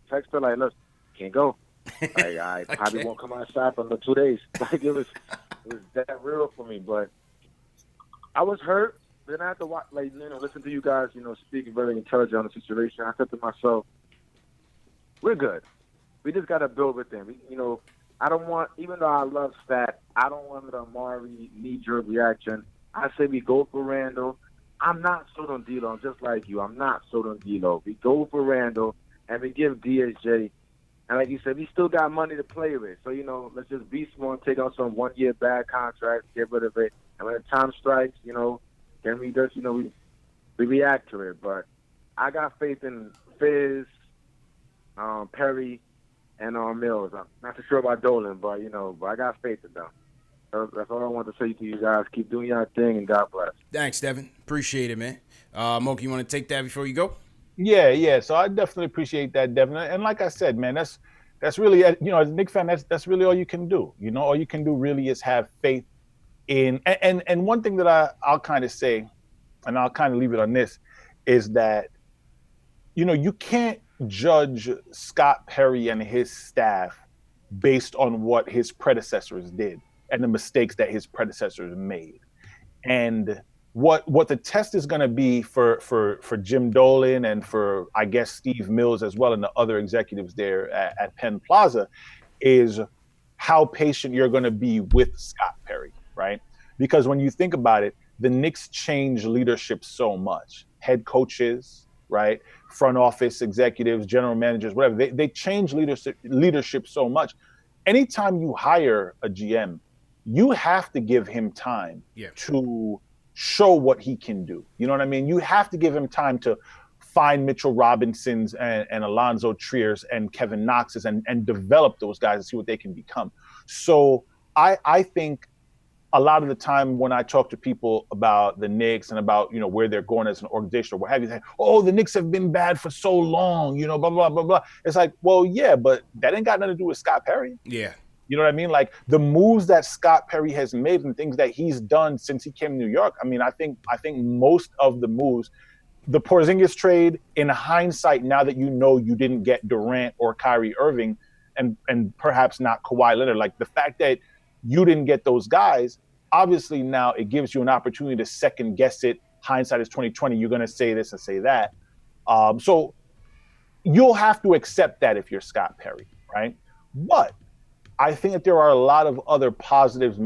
text her, like, look, can't go. Like, I probably won't come outside for another 2 days. Like, it was that real for me. But I was hurt. Then I had to watch, listen to you guys, speaking very intelligent on the situation. I said to myself, we're good. We just got to build with them. I don't want, even though I love Stat, I don't want the Amari knee-jerk reaction. I say we go for Randle. I'm not sold on D'Lo. I'm just like you. I'm not sold on D'Lo. We go for Randle, and we give DSJ. And like you said, we still got money to play with. So, let's just be smart, take on some one-year bad contracts, get rid of it. And when the time strikes, then we just, we react to it. But I got faith in Fizz, Perry, and Mills. I'm not too sure about Dolan, but, but I got faith in them. That's all I want to say to you guys. Keep doing your thing, and God bless.
Thanks, Devin. Appreciate it, man. Moke, you want to take that before you go?
Yeah. So I definitely appreciate that, Devin. And like I said, man, that's really, as a Knicks fan, that's really all you can do. All you can do really is have faith in. And one thing that I'll kind of say, and I'll kind of leave it on this, is that, you can't judge Scott Perry and his staff based on what his predecessors did and the mistakes that his predecessors made. And what the test is going to be for Jim Dolan and for, I guess, Steve Mills as well and the other executives there at Penn Plaza is how patient you're going to be with Scott Perry, right? Because when you think about it, the Knicks change leadership so much. Head coaches, right? Front office executives, general managers, whatever. They change leadership so much. Anytime you hire a GM, you have to give him time to show what he can do. You know what I mean? You have to give him time to find Mitchell Robinsons and Alonzo Triers and Kevin Knoxes and develop those guys and see what they can become. So I think a lot of the time when I talk to people about the Knicks and about, you know, where they're going as an organization or what have you, they say, oh, the Knicks have been bad for so long, you know, blah, blah, blah, blah. It's like, well, yeah, but that ain't got nothing to do with Scott Perry.
Yeah.
You know what I mean? Like the moves that Scott Perry has made and things that he's done since he came to New York. I mean, I think most of the moves, the Porzingis trade, in hindsight, now that you know you didn't get Durant or Kyrie Irving and perhaps not Kawhi Leonard, like the fact that you didn't get those guys, obviously now it gives you an opportunity to second guess it. Hindsight is 2020. You're going to say this and say that. So you'll have to accept that if you're Scott Perry, right? But I think that there are a lot of other positive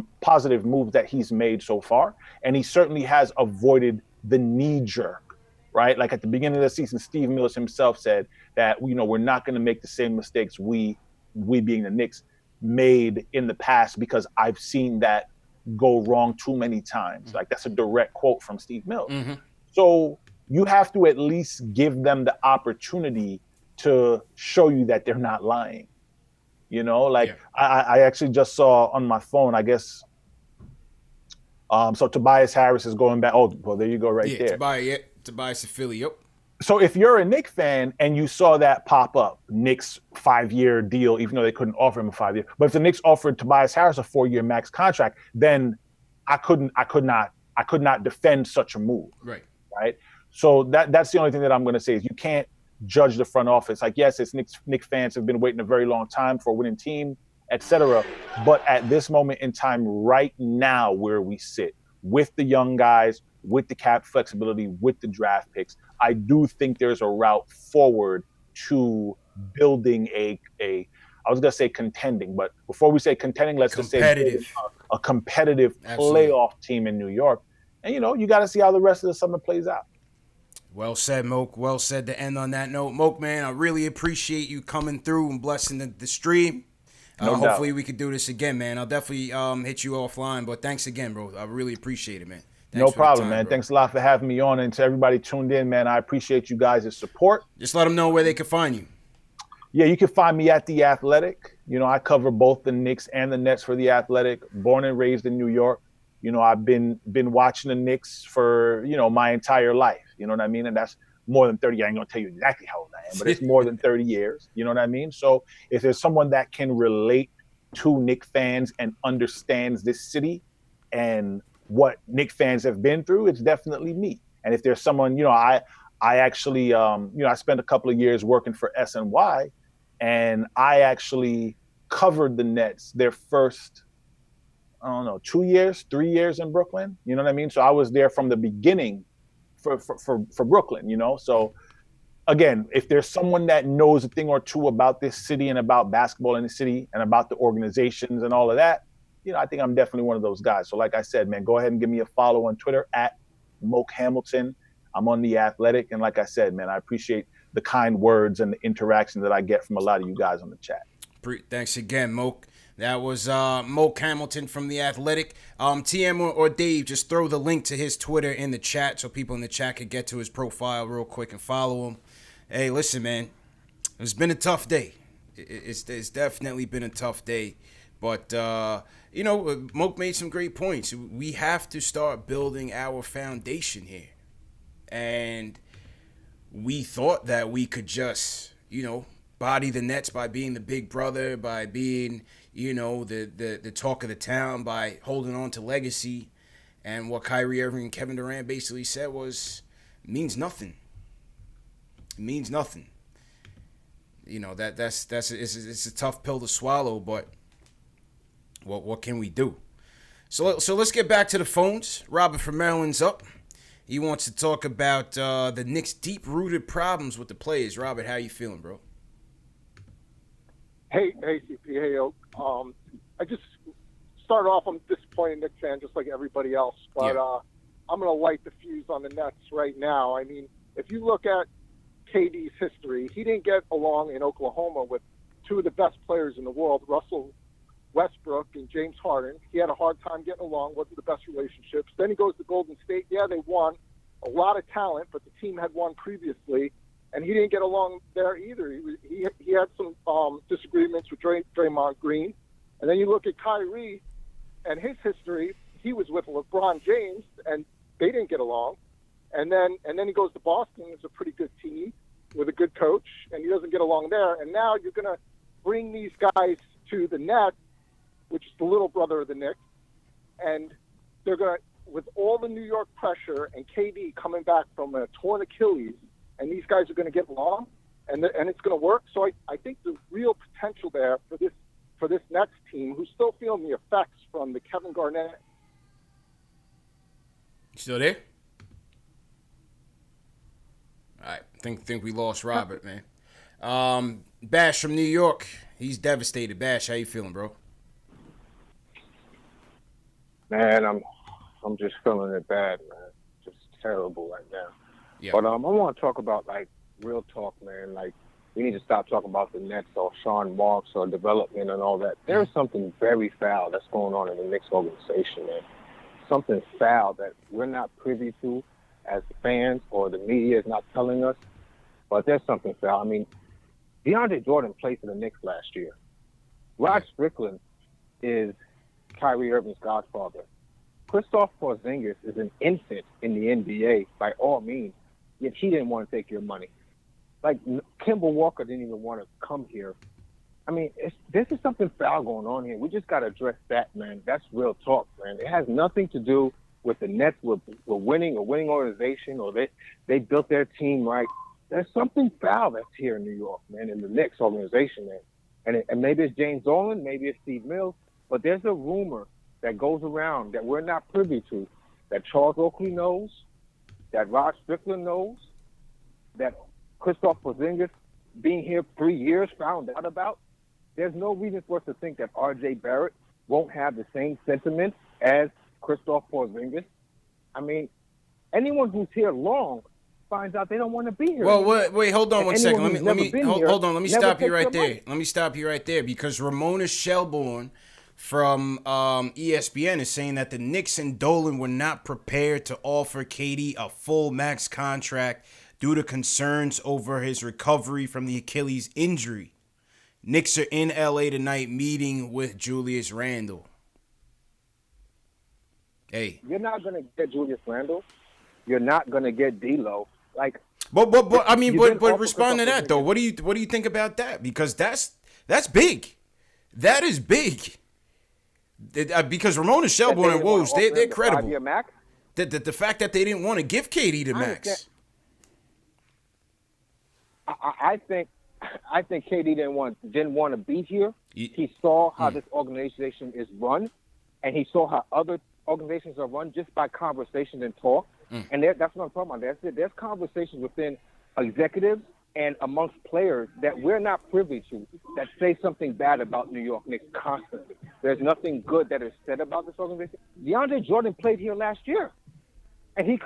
moves that he's made so far, and he certainly has avoided the knee jerk, right? Like at the beginning of the season, Steve Mills himself said that, you know, we're not going to make the same mistakes we being the Knicks made in the past because I've seen that go wrong too many times. Like that's a direct quote from Steve Mills.
Mm-hmm.
So you have to at least give them the opportunity to show you that they're not lying. You know, like I actually just saw on my phone, I guess. So Tobias Harris is going back. Oh, well, there you go, right there.
Tobias to Philly. Yep.
So if you're a Knicks fan and you saw that pop up, Knicks 5-year deal, even though they couldn't offer him a 5-year, but if the Knicks offered Tobias Harris a 4-year max contract, then I could not defend such a move. Right. So that's the only thing that I'm going to say is you can't judge the front office. Like, yes, it's Knicks fans have been waiting a very long time for a winning team, etc. But at this moment in time, right now, where we sit with the young guys, with the cap flexibility, with the draft picks, I do think there's a route forward to building I was going to say contending, but before we say contending, let's just say a competitive playoff team in New York. And, you know, you got to see how the rest of the summer plays out.
Well said, Moke. Well said to end on that note. Moke, man, I really appreciate you coming through and blessing the stream. Hopefully we could do this again, man. I'll definitely hit you offline, but thanks again, bro. I really appreciate it, man.
No problem, man. Bro. Thanks a lot for having me on. And to everybody tuned in, man, I appreciate you guys' support.
Just let them know where they can find you.
Yeah, you can find me at The Athletic. You know, I cover both the Knicks and the Nets for The Athletic. Born and raised in New York. You know, I've been watching the Knicks for, you know, my entire life. You know what I mean? And that's more than 30. I ain't going to tell you exactly how old I am, but it's more than 30 years. You know what I mean? So if there's someone that can relate to Knicks fans and understands this city and what Knicks fans have been through, it's definitely me. And if there's someone, you know, I actually, you know, I spent a couple of years working for SNY, and I actually covered the Nets their first, I don't know, 2 years, 3 years in Brooklyn. You know what I mean? So I was there from the beginning for Brooklyn, you know? So again, if there's someone that knows a thing or two about this city and about basketball in the city and about the organizations and all of that, you know, I think I'm definitely one of those guys. So like I said, man, go ahead and give me a follow on Twitter at Moke Hamilton. I'm on The Athletic. And like I said, man, I appreciate the kind words and the interaction that I get from a lot of you guys on the chat.
Thanks again, Moke. That was Moke Hamilton from The Athletic. TM or Dave, just throw the link to his Twitter in the chat so people in the chat could get to his profile real quick and follow him. Hey, listen, man, it's been a tough day. It's definitely been a tough day. But, you know, Moke made some great points. We have to start building our foundation here. And we thought that we could just, you know, body the Nets by being the big brother, by being, you know, the talk of the town, by holding on to legacy. And what Kyrie Irving and Kevin Durant basically said was, means nothing. It means nothing. You know, it's a tough pill to swallow, but what can we do? So let's get back to the phones. Robert from Maryland's up. He wants to talk about the Knicks' deep-rooted problems with the players. Robert, how you feeling, bro?
Hey, CP. Hey, Oak. I just start off, I'm a disappointed Knicks fan, just like everybody else. But I'm going to light the fuse on the Nets right now. I mean, if you look at KD's history, he didn't get along in Oklahoma with two of the best players in the world, Russell Westbrook and James Harden. He had a hard time getting along, wasn't the best relationships. Then he goes to Golden State. Yeah, they won. A lot of talent, but the team had won previously, and he didn't get along there either. He had some disagreements with Draymond Green. And then you look at Kyrie and his history. He was with LeBron James, and they didn't get along. And then he goes to Boston. It's a pretty good team with a good coach, and he doesn't get along there. And now you're going to bring these guys to the Nets, which is the little brother of the Knicks, and they're going to, with all the New York pressure and KD coming back from a torn Achilles, and these guys are going to get along, and it's going to work. So I think the real potential there for this Nets team, who's still feeling the effects from the Kevin Garnett.
Still there? All right, think we lost Robert, man. Bash from New York, he's devastated. Bash, how you feeling, bro?
Man, I'm just feeling it bad, man. Just terrible right now.
Yeah.
But I want to talk about, like, real talk, man. Like, we need to stop talking about the Nets or Sean Marks or development and all that. There's something very foul that's going on in the Knicks organization, man. Something foul that we're not privy to as fans, or the media is not telling us. But there's something foul. I mean, DeAndre Jordan played for the Knicks last year. Rod Strickland is Kyrie Irving's godfather. Kristaps Porzingis is an infant in the NBA by all means, yet he didn't want to take your money. Like, Kemba Walker didn't even want to come here. I mean, this is something foul going on here. We just got to address that, man. That's real talk, man. It has nothing to do with the Nets were winning, a winning organization, or they built their team right. There's something foul that's here in New York, man, in the Knicks organization, man. And maybe it's James Dolan, maybe it's Steve Mills, but there's a rumor that goes around that we're not privy to, that Charles Oakley knows, that Rod Strickland knows, that Kristaps Porzingis, being here 3 years, found out about. There's no reason for us to think that R.J. Barrett won't have the same sentiments as Kristaps Porzingis. I mean, anyone who's here long finds out they don't want to be here.
Well, wait, hold on one second. Hold on. Let me stop you right there.
Money.
Let me stop you right there, because Ramona Shelburne from ESPN is saying that the Knicks and Dolan were not prepared to offer KD a full max contract due to concerns over his recovery from the Achilles injury. Knicks are in LA tonight meeting with Julius Randle. Hey.
You're not going to get Julius Randle. You're not going to get D'Lo. Like,
but respond to that though. What do you think about that? Because that's big. That is big. Because Ramona Shelburne and Woj, they're credible.
Max?
The fact that they didn't want to give KD the max.
I think KD didn't want to be here. He saw how this organization is run, and he saw how other organizations are run just by conversation and talk. And that's what I'm talking about. There's conversations within executives and amongst players that we're not privy to that say something bad about New York Knicks constantly. There's nothing good that is said about this organization. DeAndre Jordan played here last year. And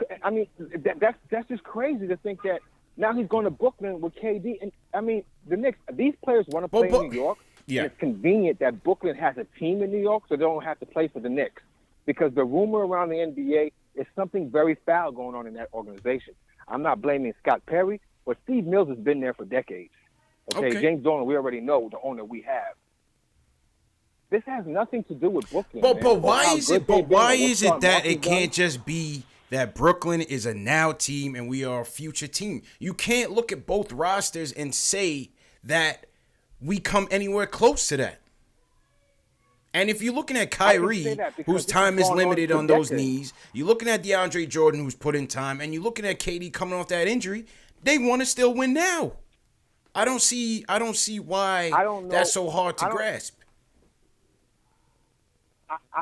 that's just crazy to think that now he's going to Brooklyn with KD. And I mean, the Knicks, these players want to play in New York.
Yeah.
And it's convenient that Brooklyn has a team in New York so they don't have to play for the Knicks. Because the rumor around the NBA is something very foul going on in that organization. I'm not blaming Scott Perry, but Steve Mills has been there for decades. Okay. James Dolan, we already know the owner we have. This has nothing to do with Brooklyn.
But why is it that it can't just be that Brooklyn is a now team and we are a future team? You can't look at both rosters and say that we come anywhere close to that. And if you're looking at Kyrie, whose time is limited on those knees, you're looking at DeAndre Jordan, who's put in time, and you're looking at KD coming off that injury, they want to still win now. I don't see why that's so hard to grasp.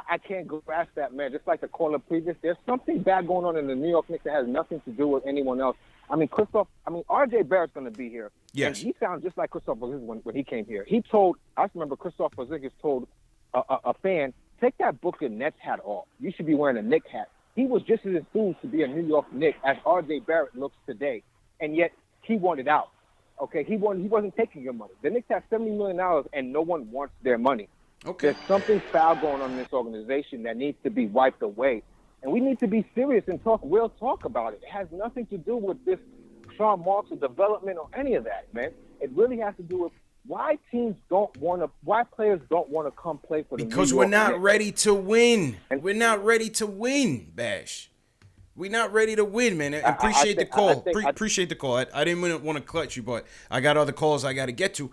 I can't grasp that, man. Just like the caller previous, there's something bad going on in the New York Knicks that has nothing to do with anyone else. I mean, R.J. Barrett's going to be here.
Yes.
And he sounds just like Kristaps Porzingis when he came here. I remember Kristaps Porzingis told a fan, take that Brooklyn Nets hat off. You should be wearing a Knicks hat. he was just as enthused to be a New York Knick as R.J. Barrett looks today, and yet he wanted out. Okay, he wasn't taking your money. The Knicks have $70 million, and no one wants their money.
Okay.
There's something foul going on in this organization that needs to be wiped away. And we need to be serious and talk real talk about it. It has nothing to do with this Sean Marks or development or any of that, man. It really has to do with why players don't want to come play for the
because
New
we're
York
not
Knicks.
ready to win. We're not ready to win, Bash. We're not ready to win, man. And appreciate the call. Appreciate the call. I didn't want to clutch you, but I got other calls I got to get to.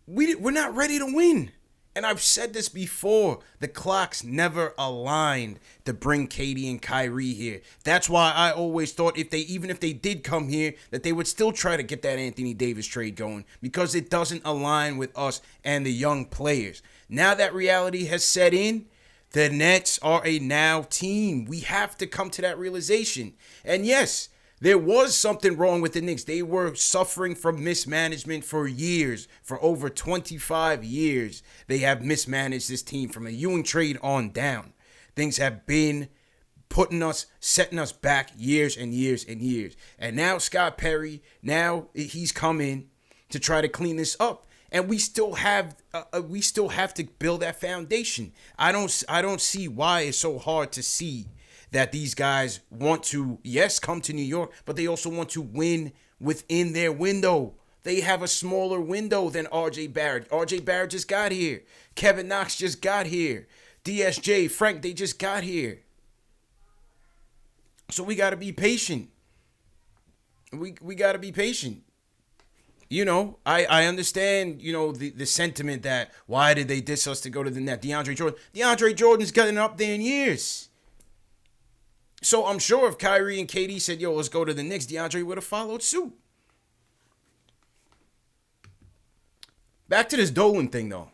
We're not ready to win. And I've said this before. The clocks never aligned to bring KD and Kyrie here. That's why I always thought even if they did come here, that they would still try to get that Anthony Davis trade going because it doesn't align with us and the young players. Now that reality has set in, the Nets are a now team. We have to come to that realization. And yes, there was something wrong with the Knicks. They were suffering from mismanagement for years. For over 25 years, they have mismanaged this team from a Ewing trade on down. Things have been setting us back years and years and years. And now Scott Perry, he's come in to try to clean this up. And we still have to build that foundation. I don't see why it's so hard to see that these guys want to, yes, come to New York, but they also want to win within their window. They have a smaller window than R.J. Barrett. R.J. Barrett just got here. Kevin Knox just got here. DSJ, Frank, they just got here. So we got to be patient. We got to be patient. You know, I understand, you know, the sentiment that why did they diss us to go to the net? DeAndre Jordan's gotten up there in years. So I'm sure if Kyrie and KD said, yo, let's go to the Knicks, DeAndre would have followed suit. Back to this Dolan thing, though.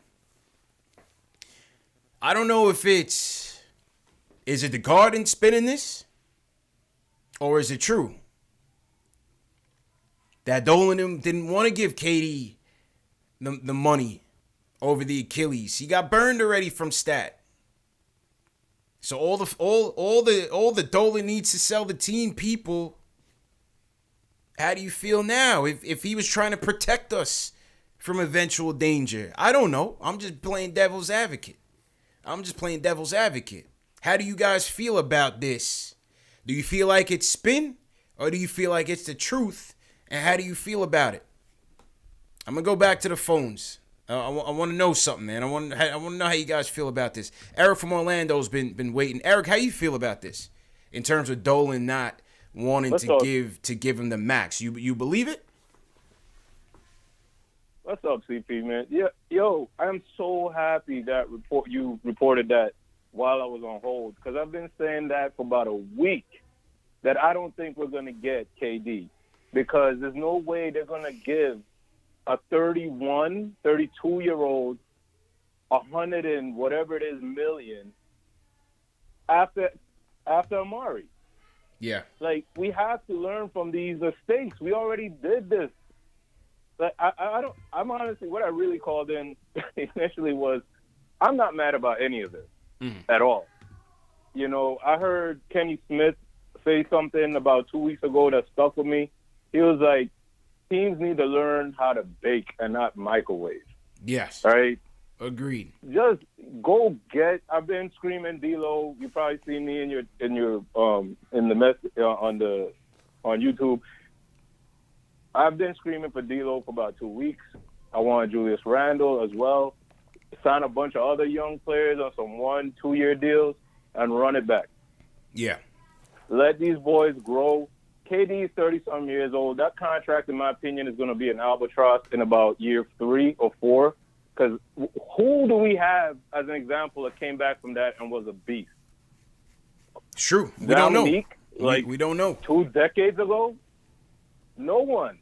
I don't know if is it the Garden spinning this? Or is it true that Dolan didn't want to give KD the money over the Achilles? He got burned already from Stat. So all the Dolan needs to sell the team, people. How do you feel now? If he was trying to protect us from eventual danger, I don't know. I'm just playing devil's advocate. How do you guys feel about this? Do you feel like it's spin, or do you feel like it's the truth? And how do you feel about it? I'm gonna go back to the phones. I want to know something, man. I want to know how you guys feel about this. Eric from Orlando's been waiting. Eric, how you feel about this in terms of Dolan not wanting to give him the max? You believe it?
What's up, CP, man? Yeah, yo, I'm so happy that you reported that while I was on hold, because I've been saying that for about a week, that I don't think we're gonna get KD, because there's no way they're gonna give a 31, 32-year-old, 100 and whatever it is million after Amari.
Yeah.
Like, we have to learn from these mistakes. We already did this. Like, I'm honestly, what I really called in initially was, I'm not mad about any of this at all. You know, I heard Kenny Smith say something about 2 weeks ago that stuck with me. He was like, teams need to learn how to bake and not microwave.
Yes.
Right?
Agreed.
Just go get. I've been screaming D-Lo. You probably seen me in the message on YouTube. I've been screaming for D-Lo for about 2 weeks. I want Julius Randle as well. Sign a bunch of other young players on some 1-2 year deals and run it back.
Yeah.
Let these boys grow. KD is 30-something years old. That contract, in my opinion, is going to be an albatross in about year 3 or 4. Because who do we have, as an example, that came back from that and was a beast?
True. We don't know.
We don't know. 2 decades ago? No one.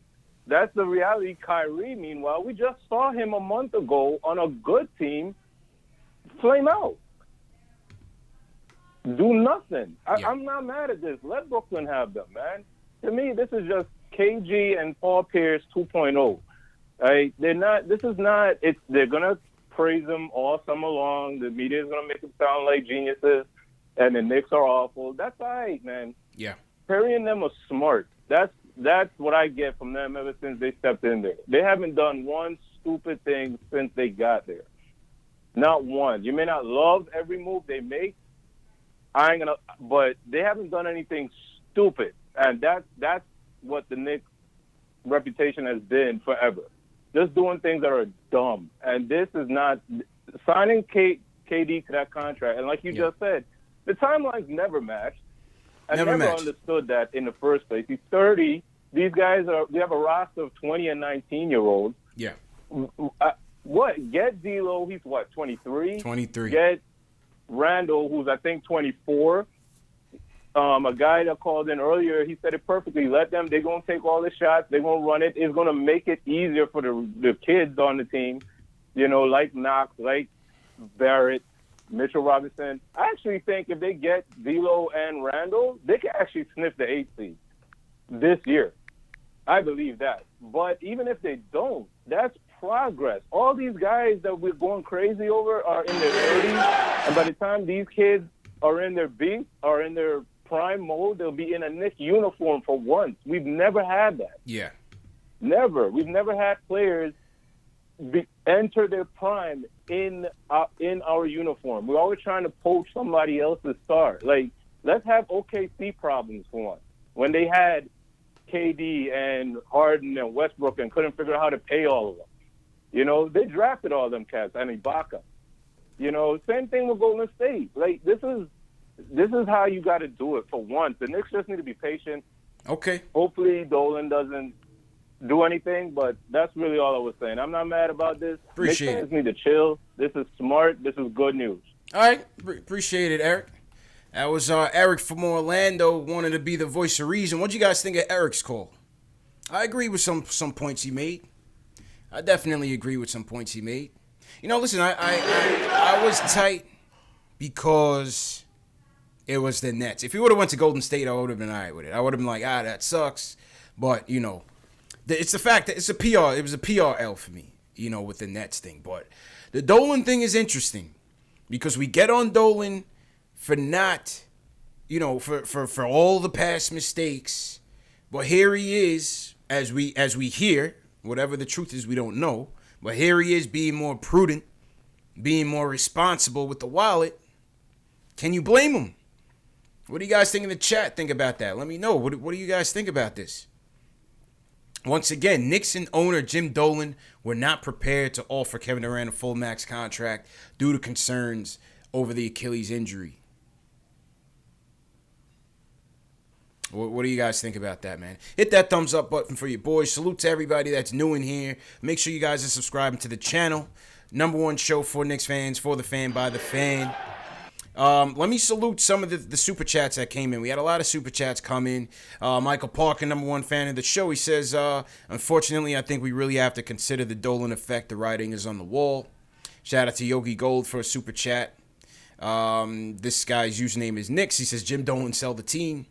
That's the reality. Kyrie, meanwhile, we just saw him a month ago on a good team flame out. Do nothing. I'm not mad at this. Let Brooklyn have them, man. To me, this is just KG and Paul Pierce 2.0. Right? They're going to praise them all summer long. The media is going to make them sound like geniuses.
and the Knicks are awful. That's all right, man.
Yeah.
Perry and them are smart. That's what I get from them ever since they stepped in there. They haven't done one stupid thing since they got there. Not one. You may not love every move they make. But they haven't done anything stupid, and that's what the Knicks' reputation has been forever. Just doing things that are dumb, and this is not signing KD to that contract. And like you just said, the timelines never matched. I never understood that in the first place. He's 30. These guys we have a roster of 20 and 19-year-olds.
Yeah.
Get D'Lo, he's 23?
23.
Get Randle, who's I think 24. A guy that called in earlier, he said it perfectly. Let them. They're going to take all the shots. They're going to run it. It's going to make it easier for the kids on the team, like Knox, like Barrett, Mitchell Robinson. I actually think if they get D'Lo and Randle, they can actually sniff the 8th seed this year. I believe that. But even if they don't, that's progress. All these guys that we're going crazy over are in their 30s, and by the time these kids are in their prime mode, they'll be in a Knicks uniform for once. We've never had that.
Yeah.
Never. We've never had players enter their prime in our uniform. We're always trying to poach somebody else's star. Like, let's have OKC problems for once. When they had KD and Harden and Westbrook and couldn't figure out how to pay all of them. They drafted all them cats and Ibaka. Same thing with Golden State. Like, this is how you got to do it for once. The Knicks just need to be patient.
Okay.
Hopefully Dolan doesn't do anything, but that's really all I was saying. I'm not mad about this.
Appreciate
Knicks fans need to chill. This is smart. This is good news.
All right. Appreciate it, Eric. That was Eric from Orlando, wanting to be the voice of reason. What do you guys think of Eric's call? I agree with some points he made. I definitely agree with some points he made. Listen, I was tight because it was the Nets. If he would have went to Golden State, I would have been all right with it. I would have been like, that sucks. But, it's the fact that it was a PR L for me, with the Nets thing. But the Dolan thing is interesting because we get on Dolan for not, for all the past mistakes. But here he is, as we hear, whatever the truth is, we don't know. But here he is being more prudent, being more responsible with the wallet. Can you blame him? What do you guys think in the chat think about that? Let me know. What do you guys think about this? Once again, Knicks and owner Jim Dolan were not prepared to offer Kevin Durant a full max contract due to concerns over the Achilles injury. What do you guys think about that, man? Hit that thumbs up button for your boys. Salute to everybody that's new in here. Make sure you guys are subscribing to the channel. #1 show for Knicks fans, for the fan, by the fan. Let me salute some of the super chats that came in. We had a lot of super chats come in. Michael Parker, #1 fan of the show. He says, unfortunately, I think we really have to consider the Dolan effect. The writing is on the wall. Shout out to Yogi Gold for a super chat. This guy's username is Knicks. He says, Jim Dolan sell the team.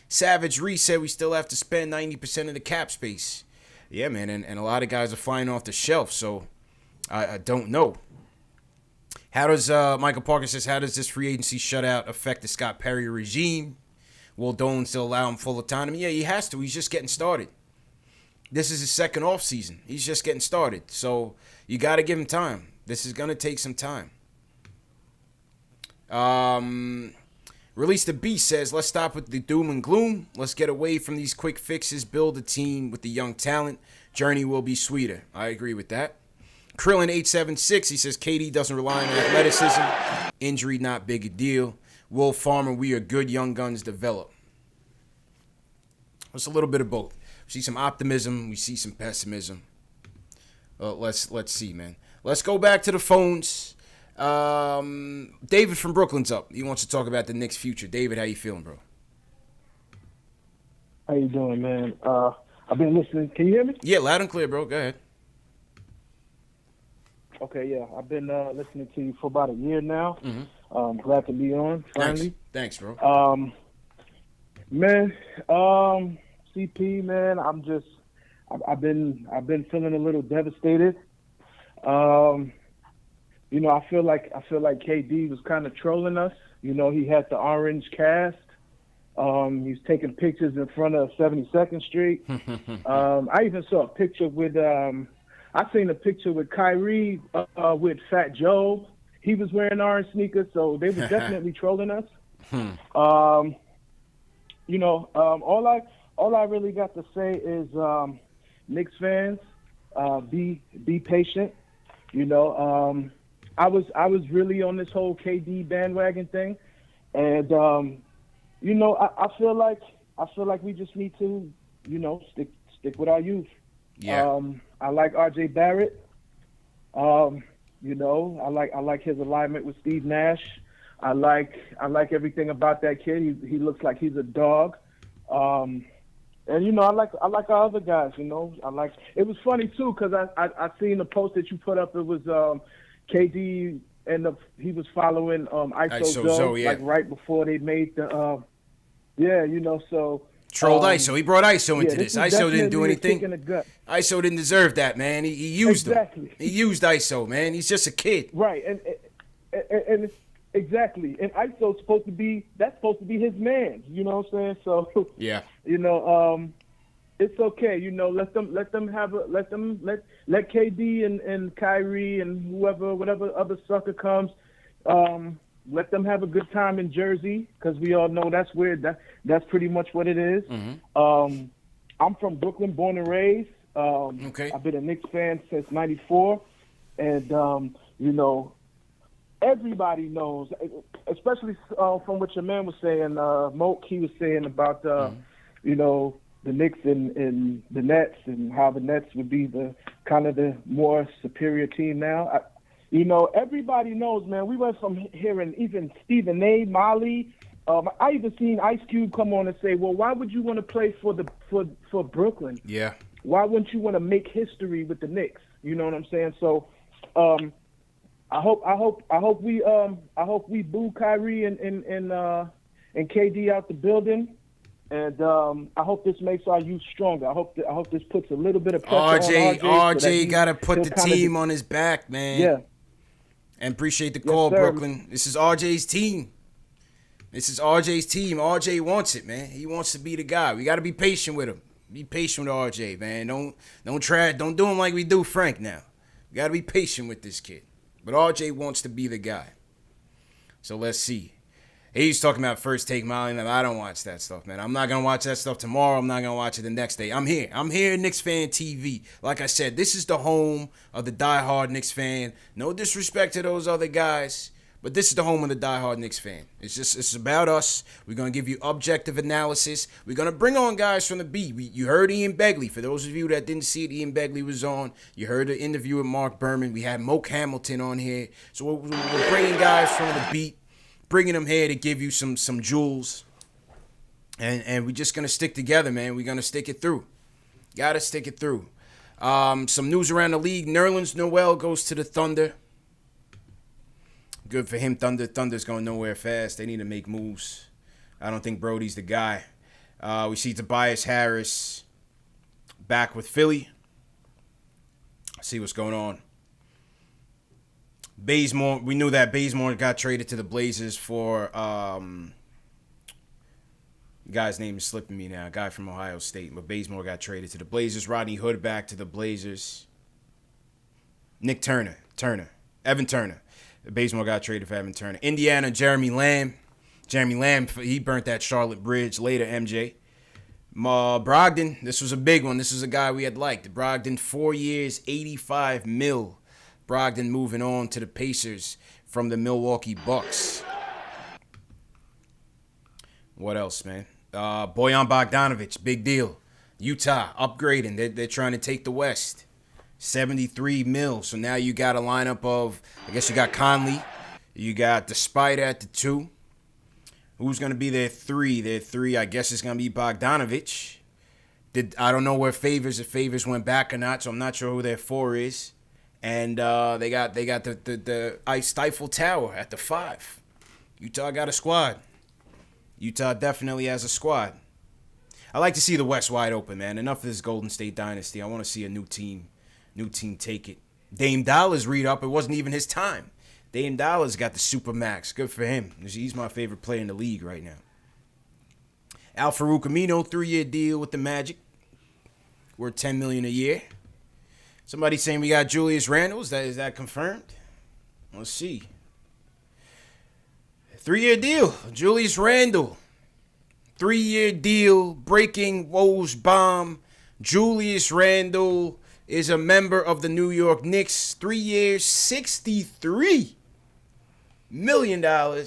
Savage Reese said we still have to spend 90% of the cap space. Yeah, man, and a lot of guys are flying off the shelf, so I don't know. How does, Michael Parker says, how does this free agency shutout affect the Scott Perry regime? Will Dolan still allow him full autonomy? Yeah, he has to. He's just getting started. This is his second offseason. He's just getting started. So you got to give him time. This is going to take some time. Release the Beast says, let's stop with the doom and gloom. Let's get away from these quick fixes. Build a team with the young talent. Journey will be sweeter. I agree with that. Krillin876, he says, KD doesn't rely on athleticism. Injury, not big a deal. Will Farmer, we are good young guns develop. It's a little bit of both. We see some optimism. We see some pessimism. Let's see, man. Let's go back to the phones. David from Brooklyn's up. He wants to talk about the Knicks' future. David, how you feeling, bro?
How you doing, man? I've been listening. Can you hear me?
Yeah, loud and clear, bro. Go ahead.
Okay, yeah. I've been listening to you for about a year now. Mm-hmm. Glad to be on, finally.
Thanks, bro.
Man, CP, man, I've been feeling a little devastated. I feel like KD was kind of trolling us. He had the orange cast. He's taking pictures in front of 72nd Street. I even saw a picture with I seen a picture with Kyrie with Fat Joe. He was wearing orange sneakers, so they were definitely trolling us. All I really got to say is Knicks fans, be patient. I was really on this whole KD bandwagon thing, and I feel like we just need to stick with our youth.
Yeah.
I like R.J. Barrett. I like his alignment with Steve Nash. I like everything about that kid. He looks like he's a dog. And I like our other guys. It was funny too because I seen the post that you put up. It was KD and he was following ISO Zoe,
yeah.
like right before they made the so.
Trolled ISO. He brought ISO into this. ISO didn't do anything.
ISO
didn't deserve that, man. He used him. He used ISO, man. He's just a kid.
Right, and it's, exactly. And ISO's supposed to be his man. You know what I'm saying? So
yeah.
It's okay. Let KD and Kyrie and whatever other sucker comes. Let them have a good time in Jersey because we all know that's pretty much what it is.
Mm-hmm.
I'm from Brooklyn, born and raised.
Okay.
I've been a Knicks fan since '94, and everybody knows, especially from what your man was saying, Moke. He was saying about the Knicks and the Nets and how the Nets would be the kind of the more superior team now. Everybody knows, man. We went from hearing even Stephen A, Molly. I even seen Ice Cube come on and say, "Well, why would you want to play for Brooklyn?
Yeah.
Why wouldn't you want to make history with the Knicks?" You know what I'm saying? So, I hope we boo Kyrie and KD out the building. And I hope this makes our youth stronger. I hope this puts a little bit of pressure on RJ.
RJ got to put the team on his back, man.
Yeah.
And appreciate the call, Brooklyn. This is RJ's team. RJ wants it, man. He wants to be the guy. We got to be patient with him. Be patient with RJ, man. Don't do him like we do Frank now. We got to be patient with this kid. But RJ wants to be the guy. So let's see. He's talking about First Take Molly. I don't watch that stuff, man. I'm not going to watch that stuff tomorrow. I'm not going to watch it the next day. I'm here. KnicksFanTV. Like I said, this is the home of the diehard Knicks fan. No disrespect to those other guys, but this is the home of the diehard Knicks fan. It's about us. We're going to give you objective analysis. We're going to bring on guys from the beat. You heard Ian Begley. For those of you that didn't see it, Ian Begley was on. You heard the interview with Mark Berman. We had Moke Hamilton on here. So we're bringing guys from the beat. Bringing them here to give you some jewels, and we're just gonna stick together, man. We're gonna stick it through. Gotta stick it through. Some news around the league. Nerlens Noel goes to the Thunder. Good for him. Thunder's going nowhere fast. They need to make moves. I don't think Brody's the guy. We see Tobias Harris back with Philly. See what's going on. Bazemore, we knew that Bazemore got traded to the Blazers for guy's name is slipping me now, a guy from Ohio State, but Bazemore got traded to the Blazers. Rodney Hood back to the Blazers. Evan Turner. Bazemore got traded for Evan Turner. Indiana, Jeremy Lamb, he burnt that Charlotte bridge later, MJ. Brogdon, this was a big one. This was a guy we had liked. Brogdon, 4 years, $85 million. Brogdon moving on to the Pacers from the Milwaukee Bucks. What else, man? Bojan Bogdanovic, big deal. Utah upgrading. They're trying to take the West. $73 million. So now you got a lineup of, I guess you got Conley. You got the Spider at the 2. Who's going to be their 3? Their 3, I guess, is going to be Bogdanovic. I don't know if Favors went back or not, so I'm not sure who their 4 is. And they got the Ice Stifle Tower at the 5. Utah got a squad. Utah definitely has a squad. I like to see the West wide open, man. Enough of this Golden State dynasty. I want to see a new team take it. Dame Dollars read up. It wasn't even his time. Dame Dollar's got the super max. Good for him. He's my favorite player in the league right now. Al Farouk Amino, 3-year deal with the Magic. Worth $10 million a year. Somebody saying we got Julius Randle. Is that confirmed? Let's see. 3-year deal. Julius Randle. 3-year deal. Breaking Woj bomb. Julius Randle is a member of the New York Knicks. 3 years, $63 million.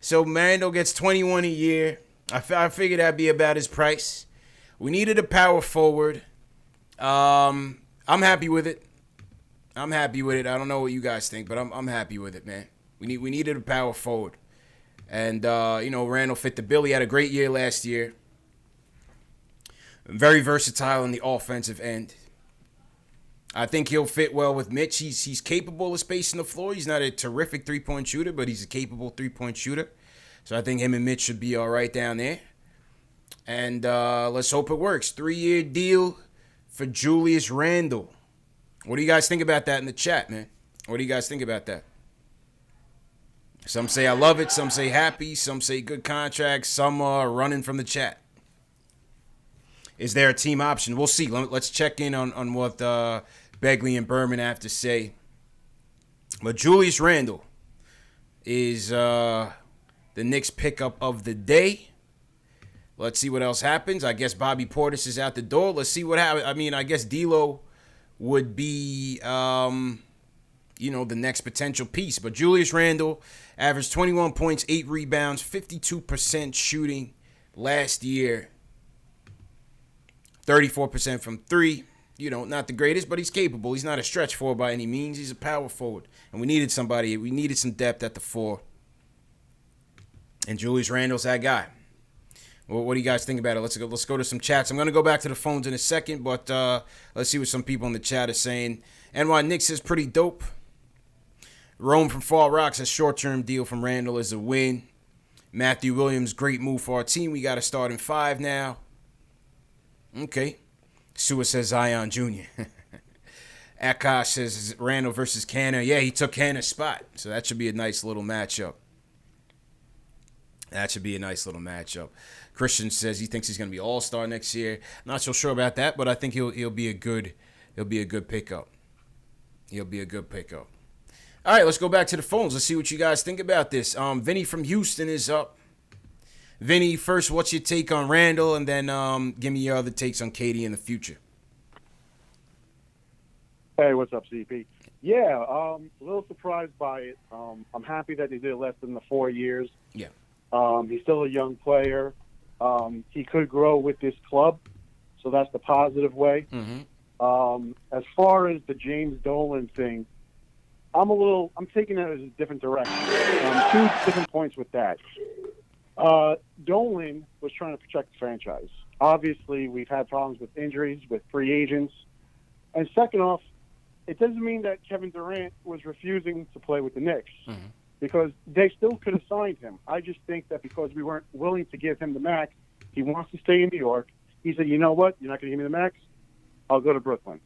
So Randle gets 21 a year. I figured that'd be about his price. We needed a power forward. I'm happy with it. I don't know what you guys think, but I'm happy with it, man. We needed a power forward. And Randle fit the bill. He had a great year last year. Very versatile on the offensive end. I think he'll fit well with Mitch. He's capable of spacing the floor. He's not a terrific three-point shooter, but he's a capable three-point shooter. So I think him and Mitch should be all right down there. And let's hope it works. 3-year deal for Julius Randle. What do you guys think about that in the chat, man? What do you guys think about that? Some say I love it. Some say happy. Some say good contract. Some are running from the chat. Is there a team option? We'll see. Let's check in on what Begley and Berman have to say. But Julius Randle is the Knicks pickup of the day. Let's see what else happens. I guess Bobby Portis is out the door. Let's see what happens. I mean, I guess D'Lo would be, the next potential piece. But Julius Randle averaged 21 points, 8 rebounds, 52% shooting last year. 34% from 3. Not the greatest, but he's capable. He's not a stretch forward by any means. He's a power forward. And we needed somebody. We needed some depth at the 4. And Julius Randle's that guy. Well, what do you guys think about it? Let's go to some chats. I'm going to go back to the phones in a second, but let's see what some people in the chat are saying. NY Knicks is pretty dope. Rome from Fall Rock says short-term deal from Randle is a win. Matthew Williams, great move for our team. We got to start in 5 now. Okay. Sua says Zion Jr. Akash says Randle versus Canner. Yeah, he took Canner's spot. So that should be a nice little matchup. Christian says he thinks he's going to be all-star next year. Not so sure about that, but I think he'll be a good pickup. All right, let's go back to the phones. Let's see what you guys think about this. Vinny from Houston is up. Vinny, first, what's your take on Randle? And then give me your other takes on KD in the future.
Hey, what's up, CP? Yeah, a little surprised by it. I'm happy that he did less than the 4 years.
Yeah.
He's still a young player. He could grow with this club, so that's the positive way.
Mm-hmm.
As far as the James Dolan thing, I'm taking it as a different direction. 2 different points with that. Dolan was trying to protect the franchise. Obviously, we've had problems with injuries, with free agents. And second off, it doesn't mean that Kevin Durant was refusing to play with the Knicks, because they still could have signed him. I just think that because we weren't willing to give him the max, he wants to stay in New York. He said, you know what? You're not going to give me the max? I'll go to Brooklyn.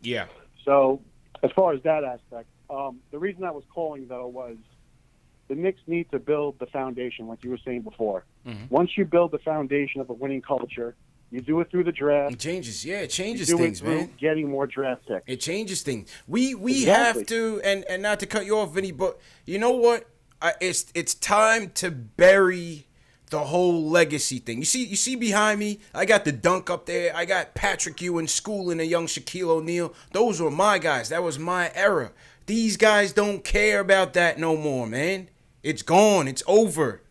Yeah.
So as far as that aspect, the reason I was calling, though, was the Knicks need to build the foundation, like you were saying before.
Mm-hmm.
Once you build the foundation of a winning culture, you do it through the draft.
It changes
you do
things,
it through
man.
Getting more draft picks.
It changes things. We
Exactly.
have to, and not to cut you off, Vinny, but you know what? It's time to bury the whole legacy thing. You see behind me, I got the dunk up there. I got Patrick Ewing schooling a young Shaquille O'Neal. Those were my guys. That was my era. These guys don't care about that no more, man. It's gone. It's over.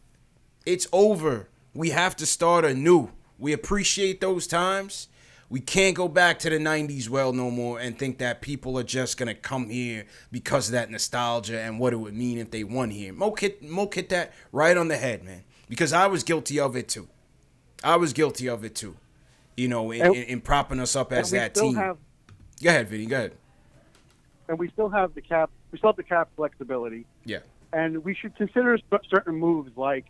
It's over. We have to start anew. We appreciate those times. We can't go back to the 90s well no more and think that people are just going to come here because of that nostalgia and what it would mean if they won here. Moke hit that right on the head, man, because I was guilty of it too. In propping us up as that team. Go ahead, Vinny. Go ahead.
And we still have the cap. We still have the cap flexibility.
Yeah.
And we should consider certain moves, like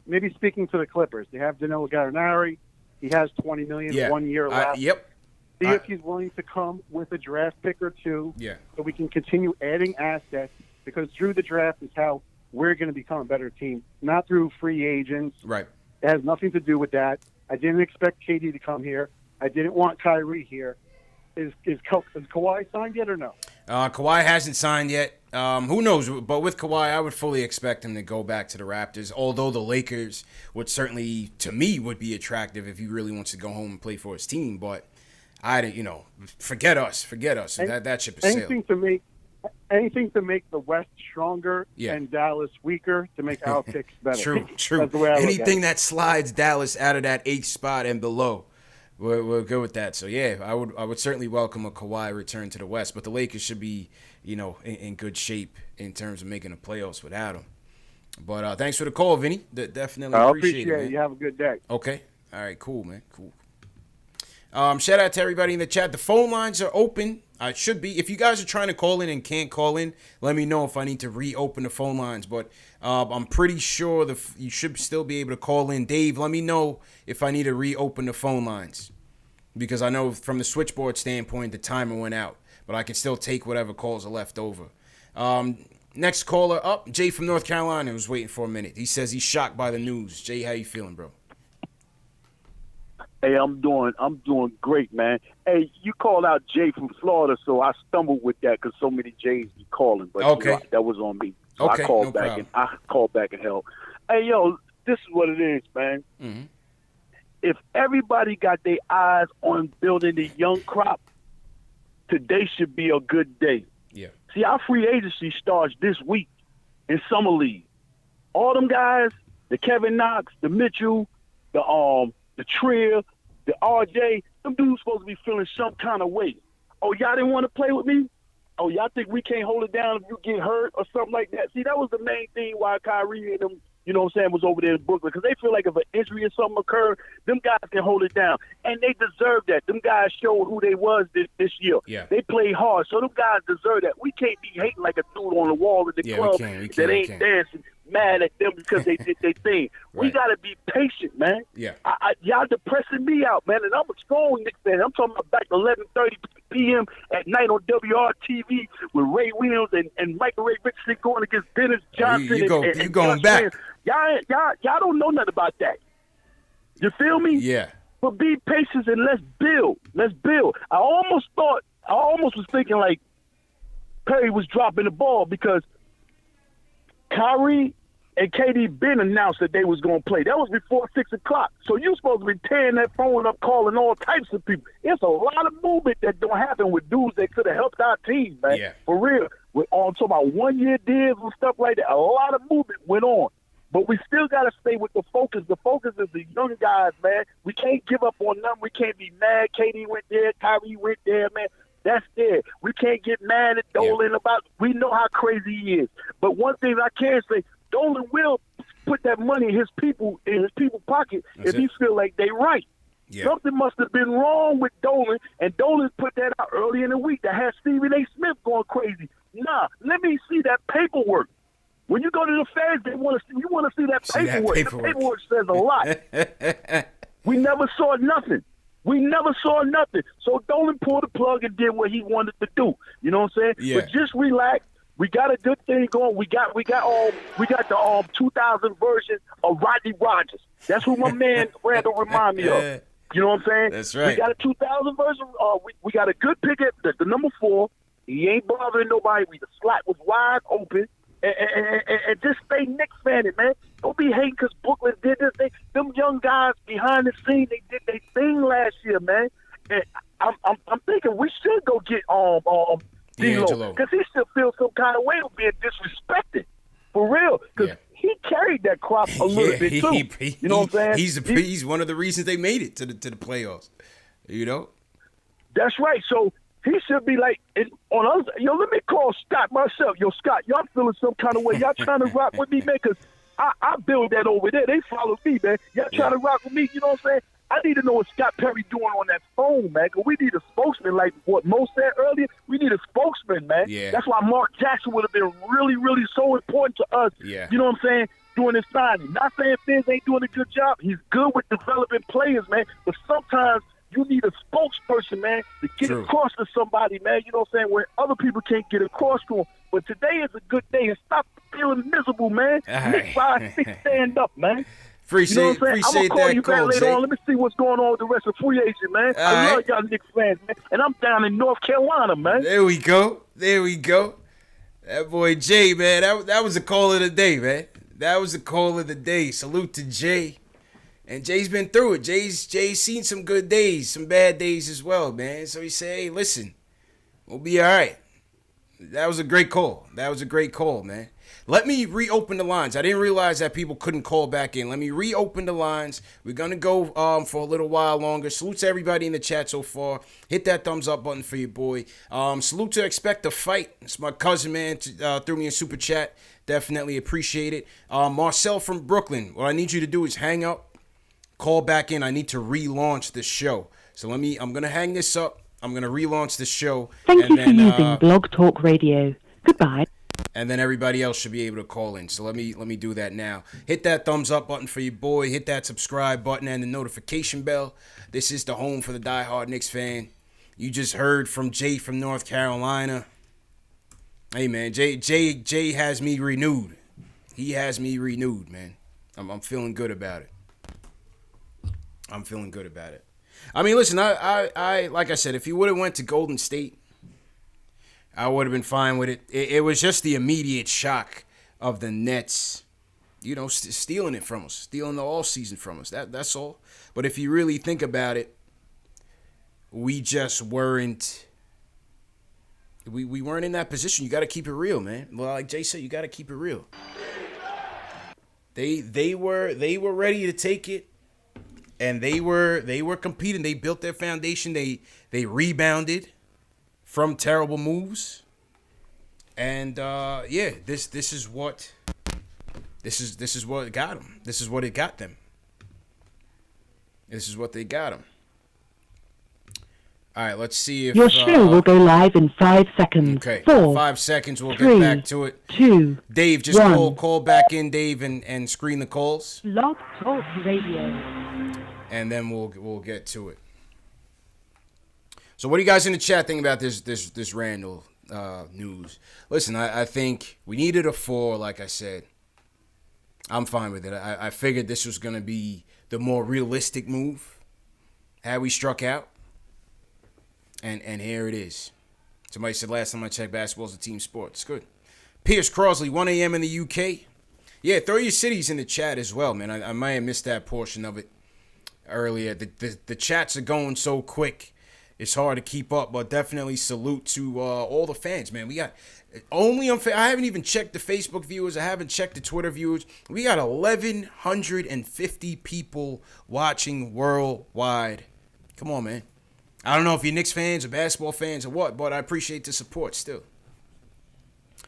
maybe speaking to the Clippers. They have Danilo Gallinari. He has $20 million 1 year left.
Yep.
See if he's willing to come with a draft pick or two.
Yeah.
So we can continue adding assets, because through the draft is how we're going to become a better team, not through free agents.
Right.
It has nothing to do with that. I didn't expect KD to come here. I didn't want Kyrie here. Is Kawhi signed yet or no?
Kawhi hasn't signed yet. Who knows? But with Kawhi, I would fully expect him to go back to the Raptors, although the Lakers would certainly, to me, would be attractive if he really wants to go home and play for his team. But forget us. That ship has sailed.
Anything to make the West stronger and Dallas weaker to make our picks better.
True.
That's the way I look at
Anything
it.
that slides Dallas out of that 8th spot and below, we're good with that. So yeah, I would certainly welcome a Kawhi return to the West, but the Lakers should be, in good shape in terms of making the playoffs without him. But thanks for the call, Vinny. Definitely appreciate it, man.
You have a good day.
Okay. All right. Cool, man. Cool. Shout out to everybody in the chat. The phone lines are open. It should be. If you guys are trying to call in and can't call in, let me know if I need to reopen the phone lines. But I'm pretty sure you should still be able to call in. Dave, let me know if I need to reopen the phone lines, because I know from the switchboard standpoint, the timer went out. But I can still take whatever calls are left over. Next caller up, Jay from North Carolina, who's waiting for a minute. He says he's shocked by the news. Jay, how you feeling, bro?
Hey, I'm doing great, man. Hey, you called out Jay from Florida, so I stumbled with that because so many Jays be calling. But
okay,
that was on me. So
okay,
I called back and helped. Hey, yo, this is what it is, man.
Mm-hmm.
If everybody got their eyes on building the young crop, today should be a good day.
Yeah.
See, our free agency starts this week in Summer League. All them guys, the Kevin Knox, the Mitchell, the Trier, the RJ, them dudes supposed to be feeling some kind of way. Oh, y'all didn't want to play with me? Oh, y'all think we can't hold it down if you get hurt or something like that? See, that was the main thing why Kyrie and them, was over there in Brooklyn, because they feel like if an injury or something occurred, them guys can hold it down. And they deserve that. Them guys showed who they was this year.
Yeah.
They played hard, so them guys deserve that. We can't be hating like a dude on the wall in the club that ain't dancing, mad at them because they did their thing. Right. We got to be patient, man.
Yeah.
Y'all depressing me out, man, and I'm a strong Knicks fan. I'm talking about back 11:30 p.m. at night on WRTV with Ray Williams and Michael Ray Richardson going against Dennis Johnson.
You going back.
Rand. Y'all don't know nothing about that. You feel me?
Yeah.
But be patient and let's build. Let's build. I almost was thinking like Perry was dropping the ball because Kyrie and KD been announced that they was going to play. That was before 6 o'clock. So you supposed to be tearing that phone up, calling all types of people. It's a lot of movement that don't happen with dudes that could have helped our team, man.
Yeah.
For real. We're on talking about 1 year deals and stuff like that. A lot of movement went on. But we still got to stay with the focus. The focus is the young guys, man. We can't give up on them. We can't be mad. KD went there. Kyrie went there, man. That's there. We can't get mad at Dolan about – we know how crazy he is. But one thing I can say, Dolan will put that money in his people pocket if he feel like they right. Yeah. Something must have been wrong with Dolan, and Dolan put that out early in the week that had Stephen A. Smith going crazy. Nah, let me see that paperwork. When you go to the feds, you want to see that paperwork. The paperwork says a lot. We never saw nothing. So Dolan pulled the plug and did what he wanted to do. You know what I'm saying?
Yeah.
But just relax. We got a good thing going. We got the 2000 version of Rodney Rogers. That's who my man Randle remind me of. You know what I'm saying?
That's right.
We got a 2000 version. We got a good pick at the number 4. He ain't bothering nobody. The slot was wide open. And just stay Knicks fan it, man. Don't be hating because Brooklyn did this. Them young guys behind the scenes, they did their thing last year, man. And I'm thinking we should go get D'Lo, because he still feels some kind of way of being disrespected, for real. Because he carried that crop a little bit too. You know what I'm saying?
He's one of the reasons they made it to the playoffs. You know.
That's right. So he should be like on other. Yo, let me call Scott myself. Yo, Scott, y'all feeling some kind of way? Y'all trying to rock with me, man? Because I build that over there. They follow me, man. Y'all trying to rock with me? You know what I'm saying? I need to know what Scott Perry doing on that phone, man, because we need a spokesman, like what Mo said earlier. We need a spokesman, man.
Yeah.
That's why Mark Jackson would have been really, really so important to us.
Yeah.
You know what I'm saying? Doing this signing. Not saying Fizz ain't doing a good job. He's good with developing players, man. But sometimes You need a spokesperson, man, to get across to somebody, man. You know what I'm saying? Where other people can't get across to them. But today is a good day, and stop feeling miserable, man. Knicks 5-6, stand up, man.
Appreciate
I'm gonna call you back later on. Let me see what's going on with the rest of free agent, man. I love y'all Knicks fans, man. And I'm down in North Carolina, man.
There we go. That boy Jay, man. That was a call of the day, man. That was a call of the day. Salute to Jay. And Jay's been through it. Jay's seen some good days, some bad days as well, man. So he said, hey, listen, we'll be all right. That was a great call. Man. Let me reopen the lines. I didn't realize that people couldn't call back in. Let me reopen the lines. We're going to go for a little while longer. Salute to everybody in the chat so far. Hit that thumbs up button for your boy. Salute to Expect a Fight. It's my cousin, man. Threw me a super chat. Definitely appreciate it. Marcel from Brooklyn. What I need you to do is hang up. Call back in. I need to relaunch the show. So I'm going to hang this up. I'm going to relaunch the show.
Thank you for using Blog Talk Radio. Goodbye.
And then everybody else should be able to call in. So let me do that now. Hit that thumbs up button for your boy. Hit that subscribe button and the notification bell. This is the home for the diehard Knicks fan. You just heard from Jay from North Carolina. Hey, man, Jay has me renewed. He has me renewed, man. I'm feeling good about it. I mean, listen, I like I said, if he would have went to Golden State, I would have been fine with it. It was just the immediate shock of the Nets, stealing it from us, stealing the offseason from us. That's all. But if you really think about it, we just weren't. We weren't in that position. You got to keep it real, man. Well, like Jay said, you got to keep it real. They were ready to take it. And they were competing. They built their foundation. They rebounded from terrible moves. And this is what got them. This is what it got them. This is what they got them. All right, let's see if
your show will go live in 5 seconds.
Okay,
4,
5 seconds. We'll
3,
get back to it.
2,
Dave, just
1.
call back in, Dave, and screen the calls.
Blog Talk Radio.
And then we'll get to it. So what do you guys in the chat think about this Randle news? Listen, I think we needed a 4, like I said. I'm fine with it. I figured this was going to be the more realistic move had we struck out. And here it is. Somebody said last time I checked, basketball's a team sport. It's good. Pierce Crosley, 1 a.m. in the UK. Yeah, throw your cities in the chat as well, man. I might have missed that portion of it earlier. The chats are going so quick, it's hard to keep up, but definitely salute to all the fans, man. We got I haven't even checked the Facebook viewers. I haven't checked the Twitter viewers. We got 1,150 people watching worldwide. Come on, man. I don't know if you're Knicks fans or basketball fans or what, but I appreciate the support still.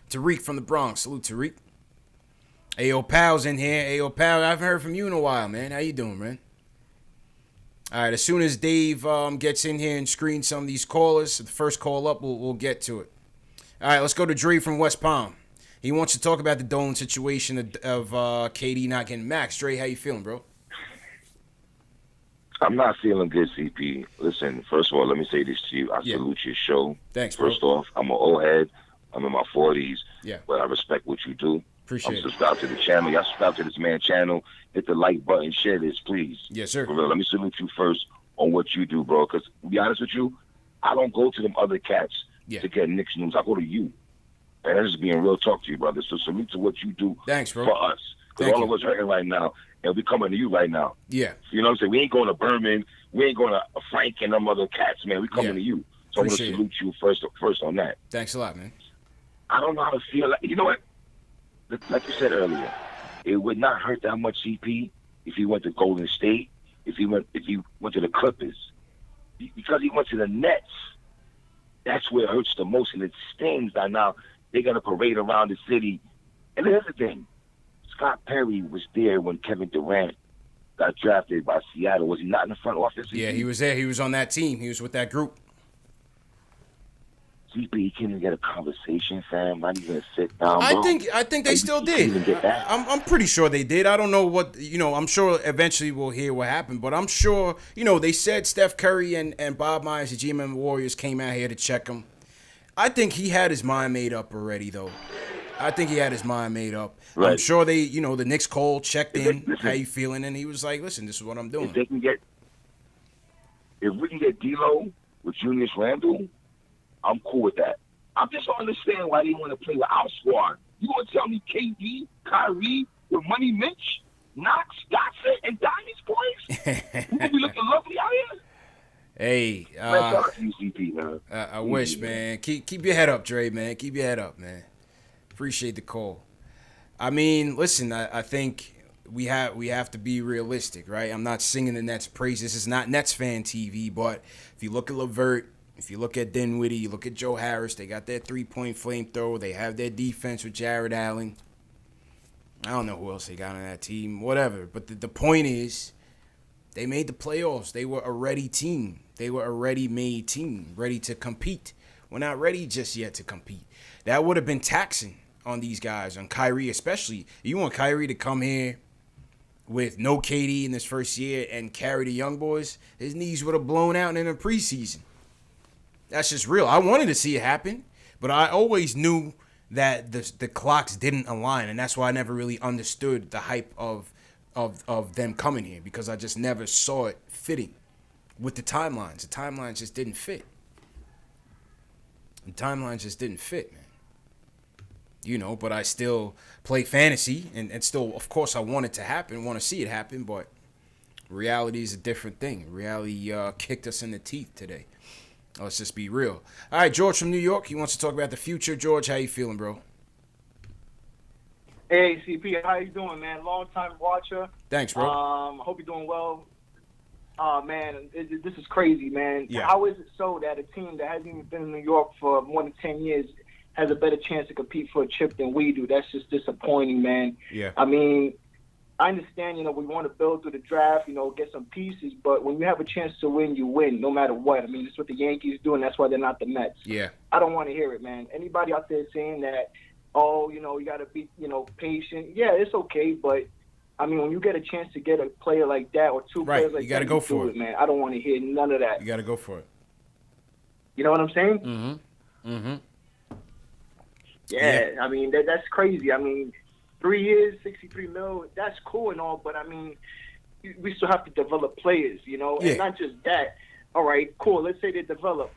Tariq from the Bronx. Salute, Tariq. Ayo Pal's in here. Ayo Pal, I haven't heard from you in a while, man. How you doing, man? All right, as soon as Dave gets in here and screens some of these callers, the first call up, we'll get to it. All right, let's go to Dre from West Palm. He wants to talk about the Dolan situation of KD not getting max. Dre, how you feeling, bro?
I'm not feeling good, CP. Listen, first of all, let me say this to you. I salute your show.
Thanks, bro.
First off, I'm an old head. I'm in my 40s.
Yeah.
But I respect what you do.
Appreciate
I'm subscribed to the channel. Y'all subscribe to this man's channel. Hit the like button. Share this, please.
Yes, sir.
For real, let me salute you first on what you do, bro. Because to be honest with you, I don't go to them other cats to get Knicks news. I go to you. And I'm just being real talk to you, brother. So salute to what you do for us. Because all of us are here right now. And we coming to you right now.
Yeah.
You know what I'm saying? We ain't going to Berman. We ain't going to Frank and them other cats, man. We coming to you. So I'm going to salute you first on that.
Thanks a lot, man.
I don't know how to feel. Like, you know what? Like you said earlier, it would not hurt that much, CP, if he went to Golden State, if he went to the Clippers. Because he went to the Nets, that's where it hurts the most, and it stings that now they're going to parade around the city. And here's the thing. Scott Perry was there when Kevin Durant got drafted by Seattle. Was he not in the front office?
Yeah, he was there. He was on that team. He was with that group.
CP, you can't even get a conversation, fam. Not even sit down, bro.
I think they still did. I'm pretty sure they did. I don't know what, I'm sure eventually we'll hear what happened, but I'm sure, they said Steph Curry and Bob Myers, the GM of the Warriors, came out here to check him. I think he had his mind made up already, though. I think he had his mind made up. Right. I'm sure they, the Knicks called, checked in, how you feeling, and he was like, listen, this is what I'm doing.
If we can get D'Lo with Julius Randle, I'm cool with that. I just don't understand why they want to play with our squad. You want to tell me KD, Kyrie, with Money Mitch, Knox, Dotson, and Diamond's boys? We gonna be looking lovely out here?
Hey, I wish, man. Keep your head up, Dre, man. Keep your head up, man. Appreciate the call. I mean, listen, I think we have to be realistic, right? I'm not singing the Nets' praise. This is not Nets fan TV, but if you look at LeVert, if you look at Dinwiddie, you look at Joe Harris, they got their three-point flamethrower. They have their defense with Jared Allen. I don't know who else they got on that team, whatever. But the point is, they made the playoffs. They were a ready team. They were a ready-made team, ready to compete. We're not ready just yet to compete. That would have been taxing on these guys, on Kyrie especially. You want Kyrie to come here with no KD in this first year and carry the young boys? His knees would have blown out in the preseason. That's just real. I wanted to see it happen, but I always knew that the clocks didn't align, and that's why I never really understood the hype of them coming here, because I just never saw it fitting with the timelines. The timelines just didn't fit. The timelines just didn't fit, man. But I still play fantasy, and still, of course, I want it to happen, want to see it happen, but reality is a different thing. Reality kicked us in the teeth today. Let's just be real. All right, George from New York. He wants to talk about the future. George, how you feeling, bro?
Hey, CP, how you doing, man? Long time watcher.
Thanks, bro.
Hope you're doing well. Man, this is crazy, man.
Yeah.
How is it so that a team that hasn't even been in New York for more than 10 years has a better chance to compete for a chip than we do? That's just disappointing, man.
Yeah.
I mean, I understand, we want to build through the draft, get some pieces, but when you have a chance to win, you win, no matter what. I mean, it's what the Yankees do, and that's why they're not the Mets.
Yeah.
I don't want to hear it, man. Anybody out there saying that, you got to be, patient, yeah, it's okay, but, I mean, when you get a chance to get a player like that or two players like that, you got to
go for it,
man. I don't want to hear none of that.
You got to go for it.
You know what I'm saying?
Mm-hmm. Mm-hmm.
Yeah, I mean, that's crazy. I mean, 3 years, $63 million, that's cool and all, but I mean, we still have to develop players, and not just that. All right, cool, let's say they develop.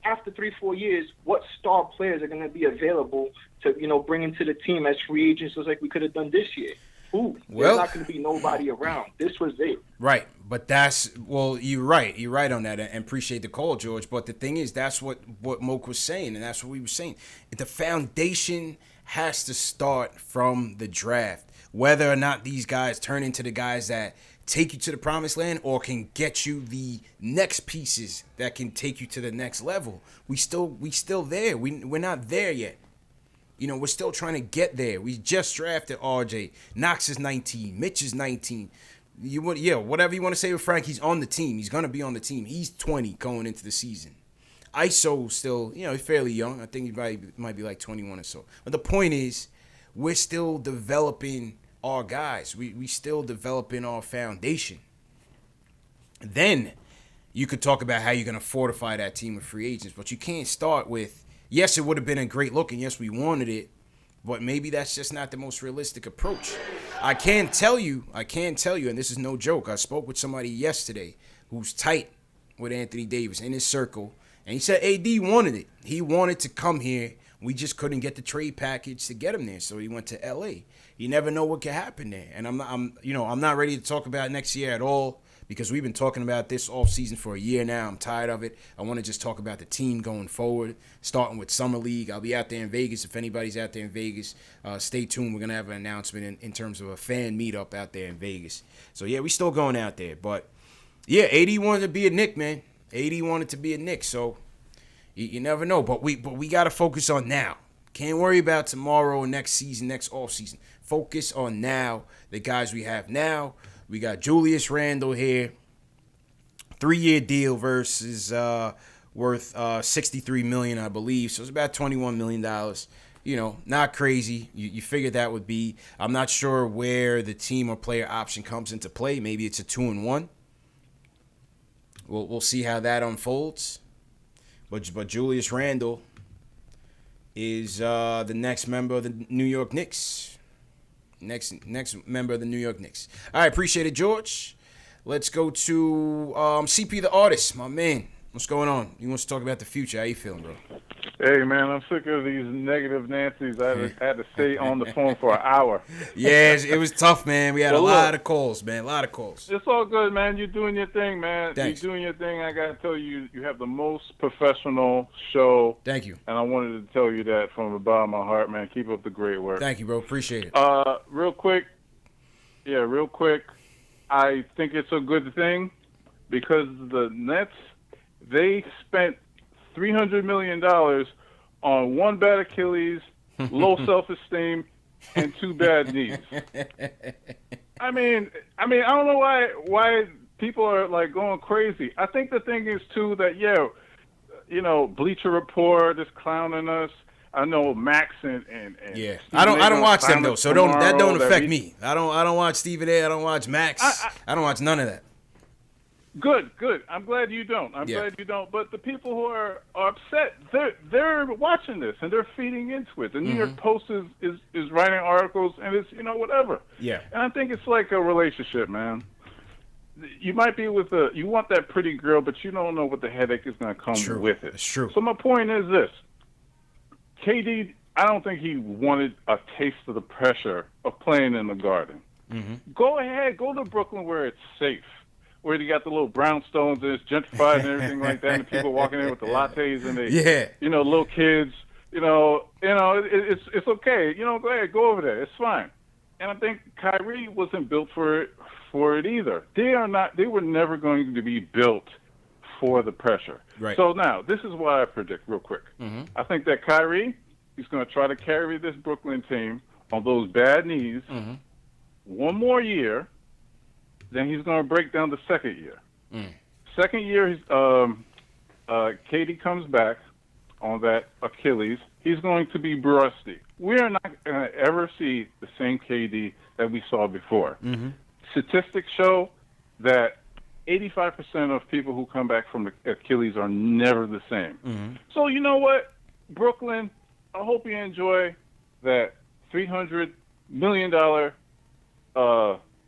After 3-4 years, what star players are going to be available to, bring into the team as free agents, just like we could have done this year? Who? There's not going to be nobody around. This was it.
Right, but you're right. You're right on that, and appreciate the call, George. But the thing is, that's what Moke was saying, and that's what we were saying. The foundation has to start from the draft. Whether or not these guys turn into the guys that take you to the promised land or can get you the next pieces that can take you to the next level. We still there. We're not there yet. We're still trying to get there. We just drafted RJ. Knox is 19. Mitch is 19. Whatever you want to say with Frank, he's on the team. He's gonna be on the team. He's 20 going into the season. ISO still, he's fairly young. I think he might be like 21 or so. But the point is, we're still developing our guys. We still developing our foundation. Then you could talk about how you're going to fortify that team with free agents. But you can't start with, yes, it would have been a great look, and yes, we wanted it, but maybe that's just not the most realistic approach. I can tell you, and this is no joke, I spoke with somebody yesterday who's tight with Anthony Davis in his circle, and he said AD wanted it. He wanted to come here. We just couldn't get the trade package to get him there, so he went to LA. You never know what could happen there. And I'm not ready to talk about next year at all, because we've been talking about this offseason for a year now. I'm tired of it. I want to just talk about the team going forward, starting with Summer League. I'll be out there in Vegas. If anybody's out there in Vegas, stay tuned. We're going to have an announcement in terms of a fan meetup out there in Vegas. So, yeah, we still going out there. But, yeah, AD wanted to be a Knick, man. AD wanted to be a Knick, so you never know. But we got to focus on now. Can't worry about tomorrow, next season, next offseason. Focus on now, the guys we have now. We got Julius Randle here, 3-year deal versus worth $63 million, I believe. So it's about $21 million. You know, not crazy. You figured that would be. I'm not sure where the team or player option comes into play. Maybe it's a 2-1. We'll see how that unfolds. But Julius Randle is the next member of the New York Knicks. Next member of the New York Knicks. All right, appreciate it, George. Let's go to CP the artist, my man. What's going on? You want to talk about the future? How you feeling, bro?
Hey, man, I'm sick of these negative Nancy's. I had to stay on the phone for an hour.
Yeah, it was tough, man. We had a lot of calls, man. A lot of calls.
It's all good, man. You're doing your thing, man.
Thanks.
You're doing your thing. I got to tell you, you have the most professional show.
Thank you.
And I wanted to tell you that from the bottom of my heart, man. Keep up the great work.
Thank you, bro. Appreciate it.
Real quick. I think it's a good thing because the Nets, they spent $300 million on one bad Achilles, low self-esteem, and two bad knees. I mean, I don't know why people are like going crazy. I think the thing is too that Bleacher Report is clowning us. I know Max and
yeah. I don't watch them though, so that don't affect me. I don't watch Stephen A. I don't watch Max. I don't watch none of that.
Good. I'm glad you don't. Glad you don't. But the people who are upset, they're watching this and they're feeding into it. The New York Post is writing articles and it's whatever.
Yeah.
And I think it's like a relationship, man. You might be you want that pretty girl, but you don't know what the headache is going to come with it.
It's true.
So my point is this: KD, I don't think he wanted a taste of the pressure of playing in the Garden.
Mm-hmm.
Go ahead, go to Brooklyn where it's safe. Where you got the little brownstones and it's gentrified and everything like that, and people walking in with the lattes and little kids, it's okay. Go ahead, go over there. It's fine. And I think Kyrie wasn't built for it either. They were never going to be built for the pressure.
Right.
So now, this is what I predict real quick.
Mm-hmm.
I think that Kyrie, he's going to try to carry this Brooklyn team on those bad knees one more year. Then he's going to break down the second year. Second year, KD comes back on that Achilles. He's going to be rusty. We are not going to ever see the same KD that we saw before.
Mm-hmm.
Statistics show that 85% of people who come back from the Achilles are never the same.
Mm-hmm.
So you know what, Brooklyn, I hope you enjoy that $300 million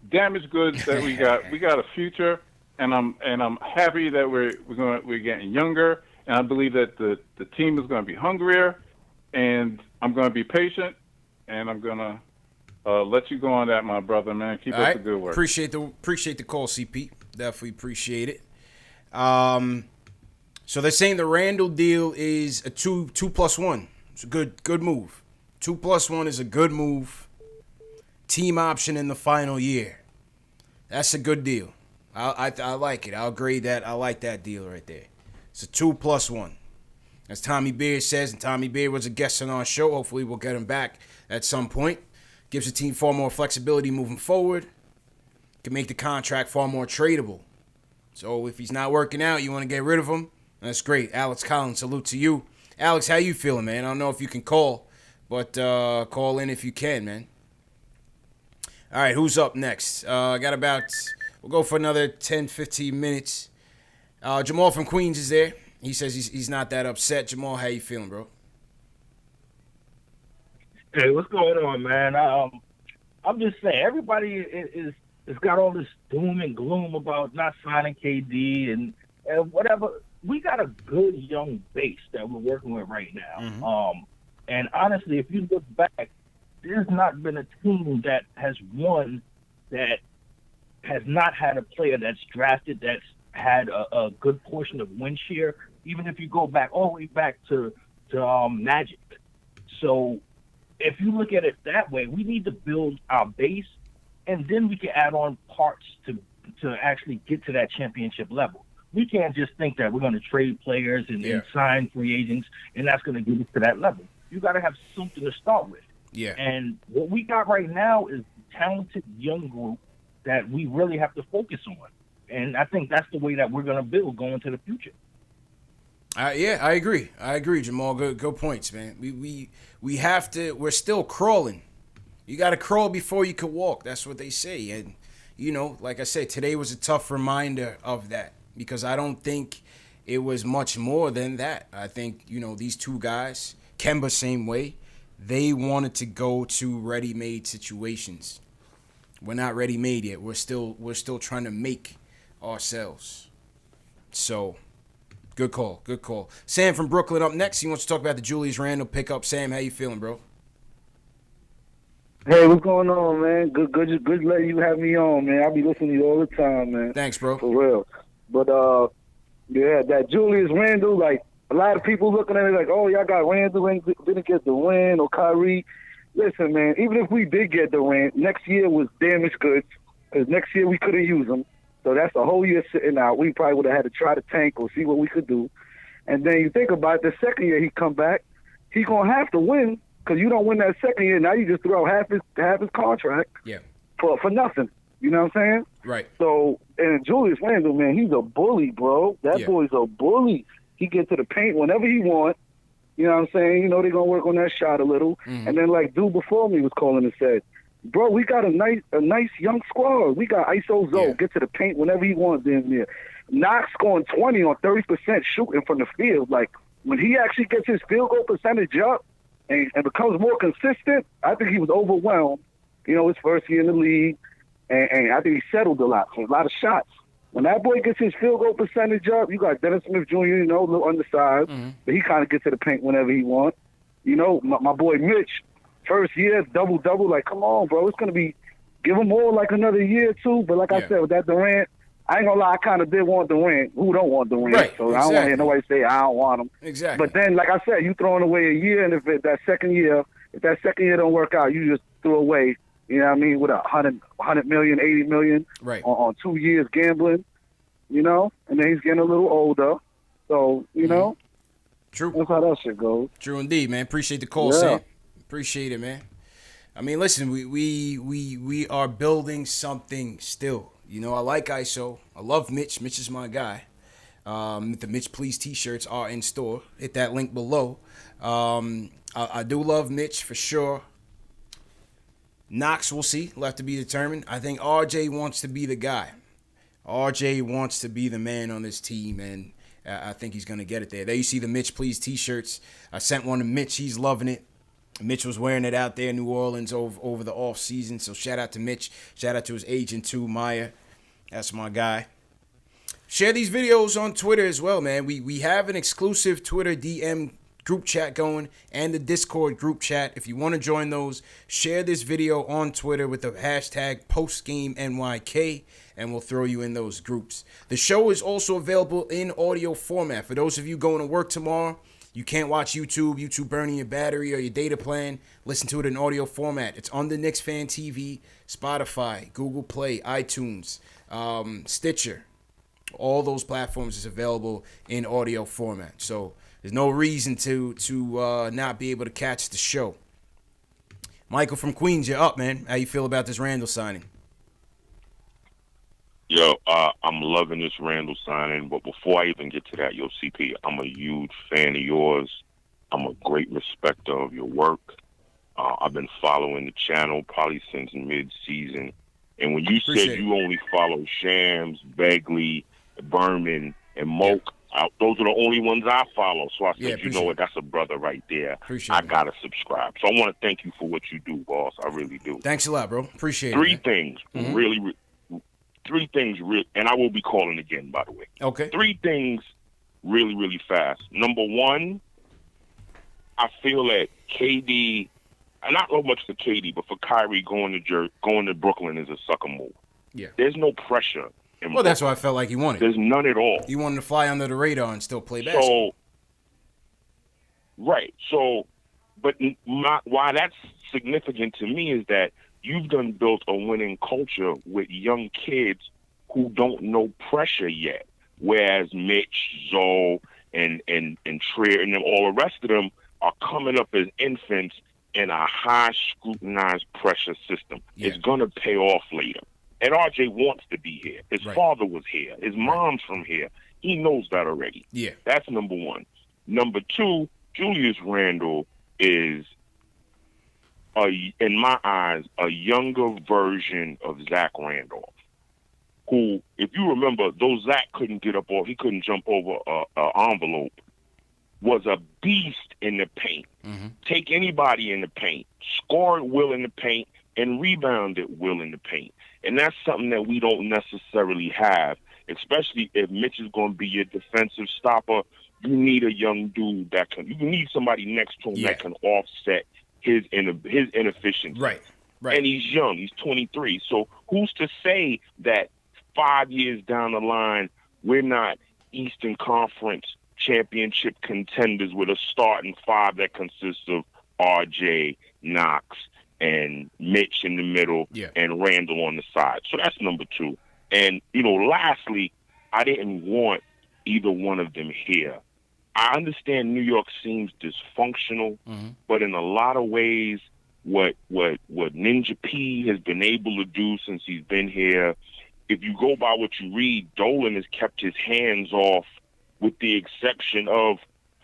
damaged goods that we got. We got a future, and I'm happy that we're getting younger, and I believe that the team is going to be hungrier, and I'm going to be patient, and I'm going to let you go on that, my brother, man. Keep up the good work.
Appreciate the call, CP. Definitely appreciate it. So they're saying the Randle deal is a 2+1. It's a good move. 2+1 is a good move. Team option in the final year. That's a good deal. I like it. I'll grade that. I like that deal right there. It's a 2+1. As Tommy Beard says, and Tommy Beard was a guest on our show. Hopefully we'll get him back at some point. Gives the team far more flexibility moving forward. Can make the contract far more tradable. So if he's not working out, you want to get rid of him, that's great. Alex Collins, salute to you. Alex, how you feeling, man? I don't know if you can call, but call in if you can, man. All right, who's up next? We'll go for another 10, 15 minutes. Jamal from Queens is there. He says he's not that upset. Jamal, how you feeling, bro?
Hey, what's going on, man? I'm just saying, everybody is got all this doom and gloom about not signing KD and whatever. We got a good young base that we're working with right now.
Mm-hmm.
And honestly, if you look back, there's not been a team that has won that has not had a player that's drafted that's had a good portion of win share, even if you go back all the way back to Magic. So if you look at it that way, we need to build our base, and then we can add on parts to actually get to that championship level. We can't just think that we're going to trade players and sign free agents, and that's going to get us to that level. You got to have something to start with.
Yeah.
And what we got right now is a talented young group that we really have to focus on. And I think that's the way that we're going to build going into the future.
Yeah, I agree. Jamal. Good points, man. We have to. We're still crawling. You got to crawl before you can walk. That's what they say. And like I said, today was a tough reminder of that because I don't think it was much more than that. I think these two guys, Kemba same way, they wanted to go to ready-made situations. We're not ready-made yet. We're still trying to make ourselves. So. Good call. Sam from Brooklyn up next. He wants to talk about the Julius Randle pickup. Sam, how you feeling, bro?
Hey, what's going on, man? Good letting you have me on, man. I'll be listening to you all the time, man.
Thanks, bro.
For real. But, yeah, that Julius Randle, like, a lot of people looking at it like, oh, y'all got Randle and didn't get Durant or Kyrie. Listen, man, even if we did get Durant, next year was damaged goods because next year we couldn't use them. So that's a whole year sitting out. We probably would have had to try to tank or see what we could do. And then you think about it, the second year he come back, he's going to have to win because you don't win that second year. Now you just throw out half his contract for nothing. You know what I'm saying?
Right.
So, and Julius Randle, man, he's a bully, bro. That boy's a bully. He get to the paint whenever he wants. You know what I'm saying? They're going to work on that shot a little. Mm-hmm. And then like dude before me was calling and said, bro, we got a nice young squad. We got ISO Zoe. Get to the paint whenever he wants damn near. Knox scoring 20 on 30% shooting from the field. Like, when he actually gets his field goal percentage up and becomes more consistent, I think he was overwhelmed. His first year in the league. And I think he settled a lot of shots. When that boy gets his field goal percentage up, you got Dennis Smith Jr., a little undersized. Mm-hmm. But he kind of gets to the paint whenever he wants. My boy Mitch, first year, double-double. Like, come on, bro. It's going to be – give him more like another year or two. But like I said, with that Durant, I ain't going to lie, I kind of did want Durant. Who don't want Durant?
Right,
so I don't want to hear nobody say I don't want him.
Exactly.
But then, like I said, you throwing away a year, and if that second year don't work out, you just threw away, you know what I mean, with $100 million, $80 million on 2 years gambling, and then he's getting a little older. So,
True.
That's how that shit goes.
True indeed, man. Appreciate the call, Sam. Appreciate it, man. I mean, listen, we are building something still. I like ISO. I love Mitch. Mitch is my guy. The Mitch Please t-shirts are in store. Hit that link below. I do love Mitch for sure. Knox, we'll see. Will have to be determined. I think RJ wants to be the guy. RJ wants to be the man on this team, and I think he's going to get it there. There you see the Mitch Please t-shirts. I sent one to Mitch. He's loving it. Mitch was wearing it out there in New Orleans over the off season. So shout out to Mitch. Shout out to his agent too, Maya. That's my guy. Share these videos on Twitter as well, man. We have an exclusive Twitter DM group chat going and the Discord group chat. If you want to join those, share this video on Twitter with the hashtag PostGameNYK, and we'll throw you in those groups. The show is also available in audio format. For those of you going to work tomorrow, you can't watch YouTube burning your battery or your data plan. Listen to it in audio format. It's on the KnicksFanTV, Spotify, Google Play, iTunes, Stitcher. All those platforms is available in audio format. So there's no reason to not be able to catch the show. Michael from Queens, you're up, man. How you feel about this Randle signing?
Yo, I'm loving this Randle signing, but before I even get to that, yo, CP, I'm a huge fan of yours. I'm a great respecter of your work. I've been following the channel probably since mid-season. And when you said you only follow Shams, Begley, Berman, and Moke, those are the only ones I follow. So I said, you know what, that's a brother right there. I got to subscribe. So I want to thank you for what you do, boss. I really do.
Thanks a lot, bro. Appreciate it.
Three things, and I will be calling again, by the way.
Okay.
Three things really, really fast. Number one, I feel that KD, and not so much for KD, but for Kyrie going to Brooklyn is a sucker move.
Yeah.
There's no pressure.
Well, that's what I felt like he wanted.
There's none at all.
He wanted to fly under the radar and still play basketball.
But why that's significant to me is that you've done built a winning culture with young kids who don't know pressure yet, whereas Mitch, Zoe, and Trier and all the rest of them are coming up as infants in a high scrutinized pressure system. Yeah. It's going to pay off later. And RJ wants to be here. His father was here. His mom's from here. He knows that already.
Yeah.
That's number one. Number two, Julius Randle is, in my eyes, a younger version of Zach Randolph, who, if you remember, though Zach couldn't get up or he couldn't jump over an envelope, was a beast in the paint.
Mm-hmm.
Take anybody in the paint, score at will in the paint, and rebound at will in the paint. And that's something that we don't necessarily have, especially if Mitch is going to be your defensive stopper. You need a young dude that can. You need somebody next to him that can offset his inefficiency.
Right.
And he's young. He's 23. So who's to say that 5 years down the line we're not Eastern Conference championship contenders with a starting five that consists of RJ, Knox, and Mitch in the middle, and Randall on the side. So that's number two. And, lastly, I didn't want either one of them here. I understand New York seems dysfunctional, but in a lot of ways, what Ninja P has been able to do since he's been here, if you go by what you read, Dolan has kept his hands off with the exception of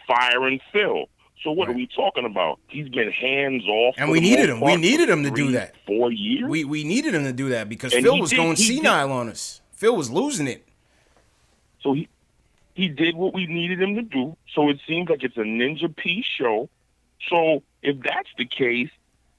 Fire and Phil. So what are we talking about? He's been hands off.
And we needed him. We needed him to do that.
4 years?
We needed him to do that because
And
Phil
he
was
did-
going
he
senile on us. Phil was losing it.
So he did what we needed him to do. So it seems like it's a Ninja P show. So if that's the case,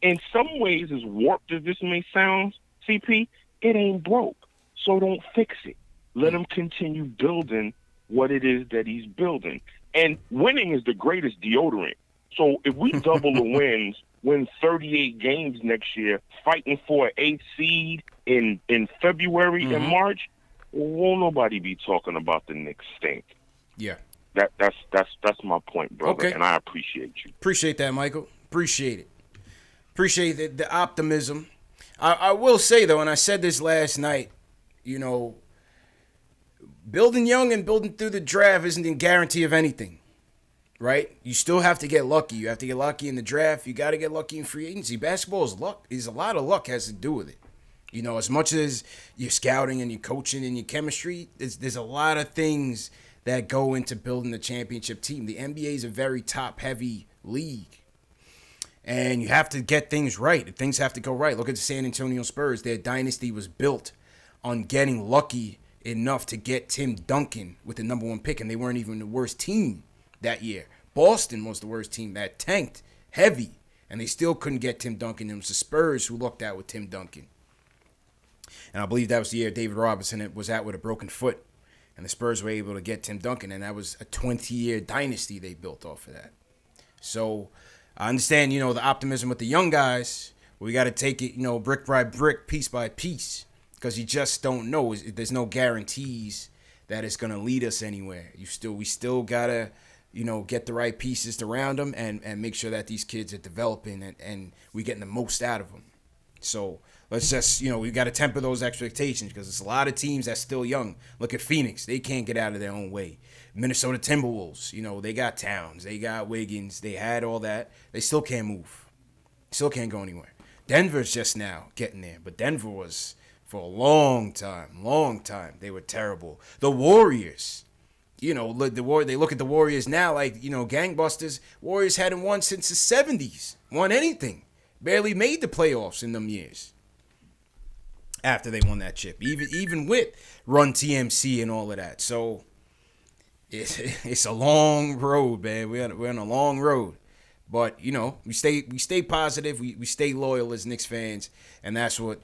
in some ways, as warped as this may sound, CP, it ain't broke. So don't fix it. Let him continue building what it is that he's building. And winning is the greatest deodorant. So if we double the wins, win 38 games next year, fighting for an 8th seed in February and March, won't nobody be talking about the Knicks stink.
Yeah.
That's my point, brother.
Okay.
And I appreciate you.
Appreciate that, Michael. Appreciate it. Appreciate the optimism. I will say, though, and I said this last night, building young and building through the draft isn't a guarantee of anything, right? You still have to get lucky. You have to get lucky in the draft. You got to get lucky in free agency. Basketball is luck. A lot of luck has to do with it. As much as your scouting and your coaching and your chemistry, there's a lot of things that go into building the championship team. The NBA is a very top-heavy league. And you have to get things right. Things have to go right. Look at the San Antonio Spurs. Their dynasty was built on getting lucky enough to get Tim Duncan with the number 1 pick, and they weren't even the worst team that year. Boston was the worst team that tanked heavy, and they still couldn't get Tim Duncan. It was the Spurs who lucked out with Tim Duncan. And I believe that was the year David Robinson was out with a broken foot, and the Spurs were able to get Tim Duncan, and that was a 20-year dynasty they built off of that. So I understand, the optimism with the young guys. We got to take it, brick by brick, piece by piece, because you just don't know. There's no guarantees that it's going to lead us anywhere. We still got to, get the right pieces around them and make sure that these kids are developing and we're getting the most out of them. So let's just, we got to temper those expectations because there's a lot of teams that's still young. Look at Phoenix. They can't get out of their own way. Minnesota Timberwolves, they got Towns. They got Wiggins. They had all that. They still can't move. Still can't go anywhere. Denver's just now getting there, but Denver was for a long time. They were terrible. The Warriors, they look at the Warriors now like, gangbusters. Warriors hadn't won since the 70s. Won anything. Barely made the playoffs in them years. After they won that chip. Even with Run TMC and all of that. So it's a long road, man. We're on a long road. But, we stay positive. We stay loyal as Knicks fans. And that's what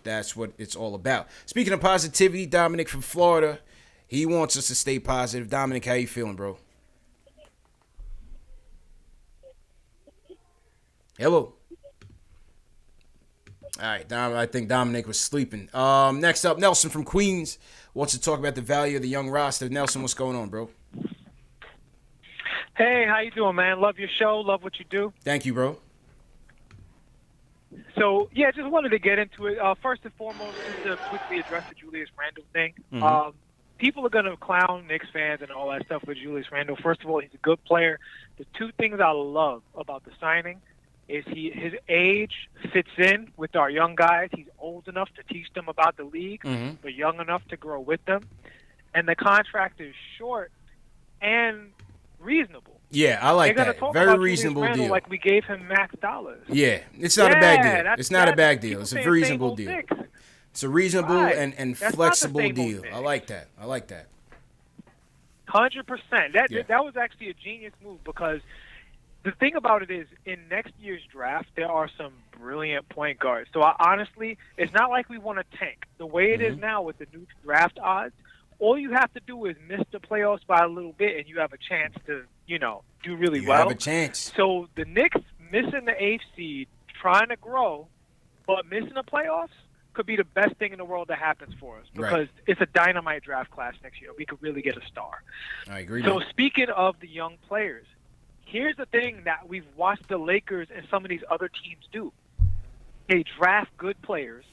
it's all about. Speaking of positivity, Dominic from Florida, he wants us to stay positive. Dominic, how you feeling, bro? Hello. All right, I think Dominic was sleeping. Next up, Nelson from Queens wants to talk about the value of the young roster. Nelson, what's going on, bro?
Hey, how you doing, man? Love your show. Love what you do.
Thank you, bro.
So, yeah, just wanted to get into it. First and foremost, just to quickly address the Julius Randle thing.
Mm-hmm.
People are going to clown Knicks fans and all that stuff with Julius Randle. First of all, he's a good player. The two things I love about the signing is his age fits in with our young guys. He's old enough to teach them about the league, but young enough to grow with them. And the contract is short and reasonable.
Yeah, I like
They're gonna
that.
talk
Very
about Julius
reasonable
Randle
deal.
like we gave him max dollars.
Yeah, it's not a bad deal.
that's-
It's not a
that's-
bad deal.
people
It's a
saying
reasonable
same old
deal.
Knicks.
It's a reasonable
Right.
and
That's not the
flexible
same old
deal.
thing.
I like that. I like that.
100%. That
Yeah.
that was actually a genius move because the thing about it is, in next year's draft, there are some brilliant point guards. So honestly, it's not like we want to tank. The way it is now with the new draft odds, all you have to do is miss the playoffs by a little bit, and you have a chance to, do really well.
You have a chance.
So the Knicks missing the 8th seed, trying to grow, but missing the playoffs could be the best thing in the world that happens for us because it's a dynamite draft class next year. We could really get a star.
I agree.
So speaking of the young players, here's the thing that we've watched the Lakers and some of these other teams do. They draft good players,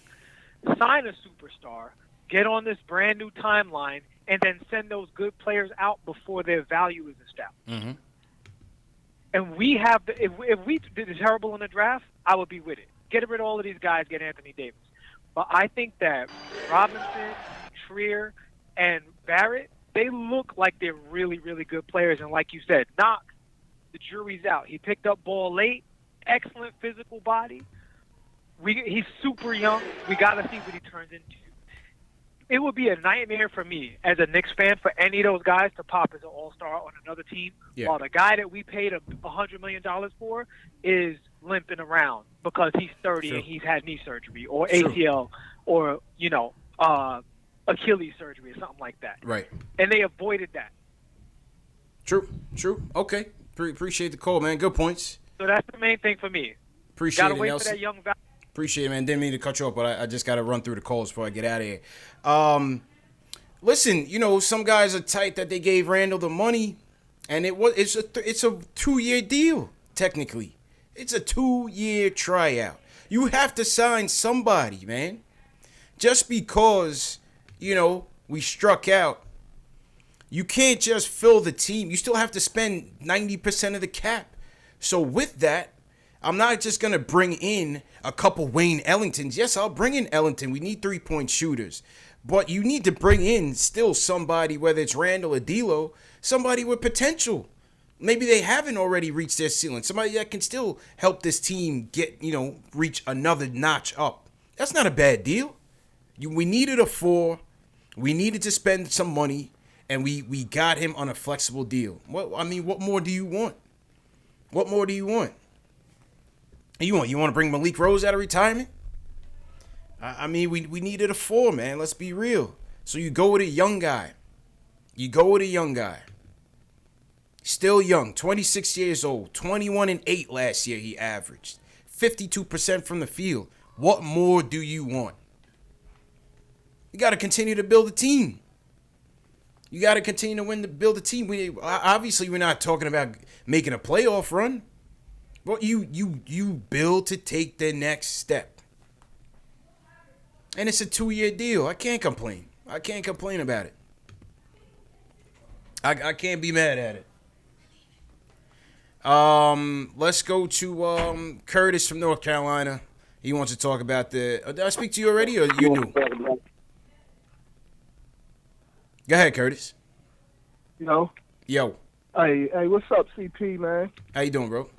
sign a superstar, get on this brand new timeline, and then send those good players out before their value is established.
Mm-hmm.
And we have, if we did terrible in the draft, I would be with it. Get rid of all of these guys, get Anthony Davis. But I think that Robinson, Trier, and Barrett, they look like they're really, really good players. And like you said, Knox, the jury's out. He picked up ball late, excellent physical body. He's super young. We got to see what he turns into. It would be a nightmare for me as a Knicks fan for any of those guys to pop as an all-star on another team, while the guy that we paid $100 million for is limping around because he's 30 and he's had knee surgery or ACL or, Achilles surgery or something like that.
Right.
And they avoided that.
True. Okay. Appreciate the call, man. Good points.
So that's the main thing for me.
Appreciate
Gotta
it,
wait
Nelson.
for that young value.
Appreciate it, man. Didn't mean to cut you off, but I just got to run through the calls before I get out of here. Listen, some guys are tight that they gave Randle the money, and it's a 2-year deal, technically. It's a 2-year tryout. You have to sign somebody, man. Just because, we struck out, you can't just fill the team. You still have to spend 90% of the cap. So with that, I'm not just going to bring in a couple Wayne Ellingtons. Yes, I'll bring in Ellington. We need 3-point shooters. But you need to bring in still somebody, whether it's Randle or D'Lo, somebody with potential. Maybe they haven't already reached their ceiling. Somebody that can still help this team get, reach another notch up. That's not a bad deal. We needed a 4. We needed to spend some money, and we got him on a flexible deal. What more do you want? What more do you want? You want to bring Malik Rose out of retirement? We needed a 4, man. Let's be real. So you go with a young guy. Still young, 26 years old, 21-8 last year he averaged. 52% from the field. What more do you want? You got to continue to build a team. You got to continue to build a team. Obviously, we're not talking about making a playoff run. But you build to take the next step. And it's a 2-year deal. I can't complain. I can't complain about it. I can't be mad at it. Let's go to Curtis from North Carolina. He wants to talk about did I speak to you already, or you knew? Go ahead, Curtis.
Yo. Hey, what's up, CP, man?
How you doing, bro?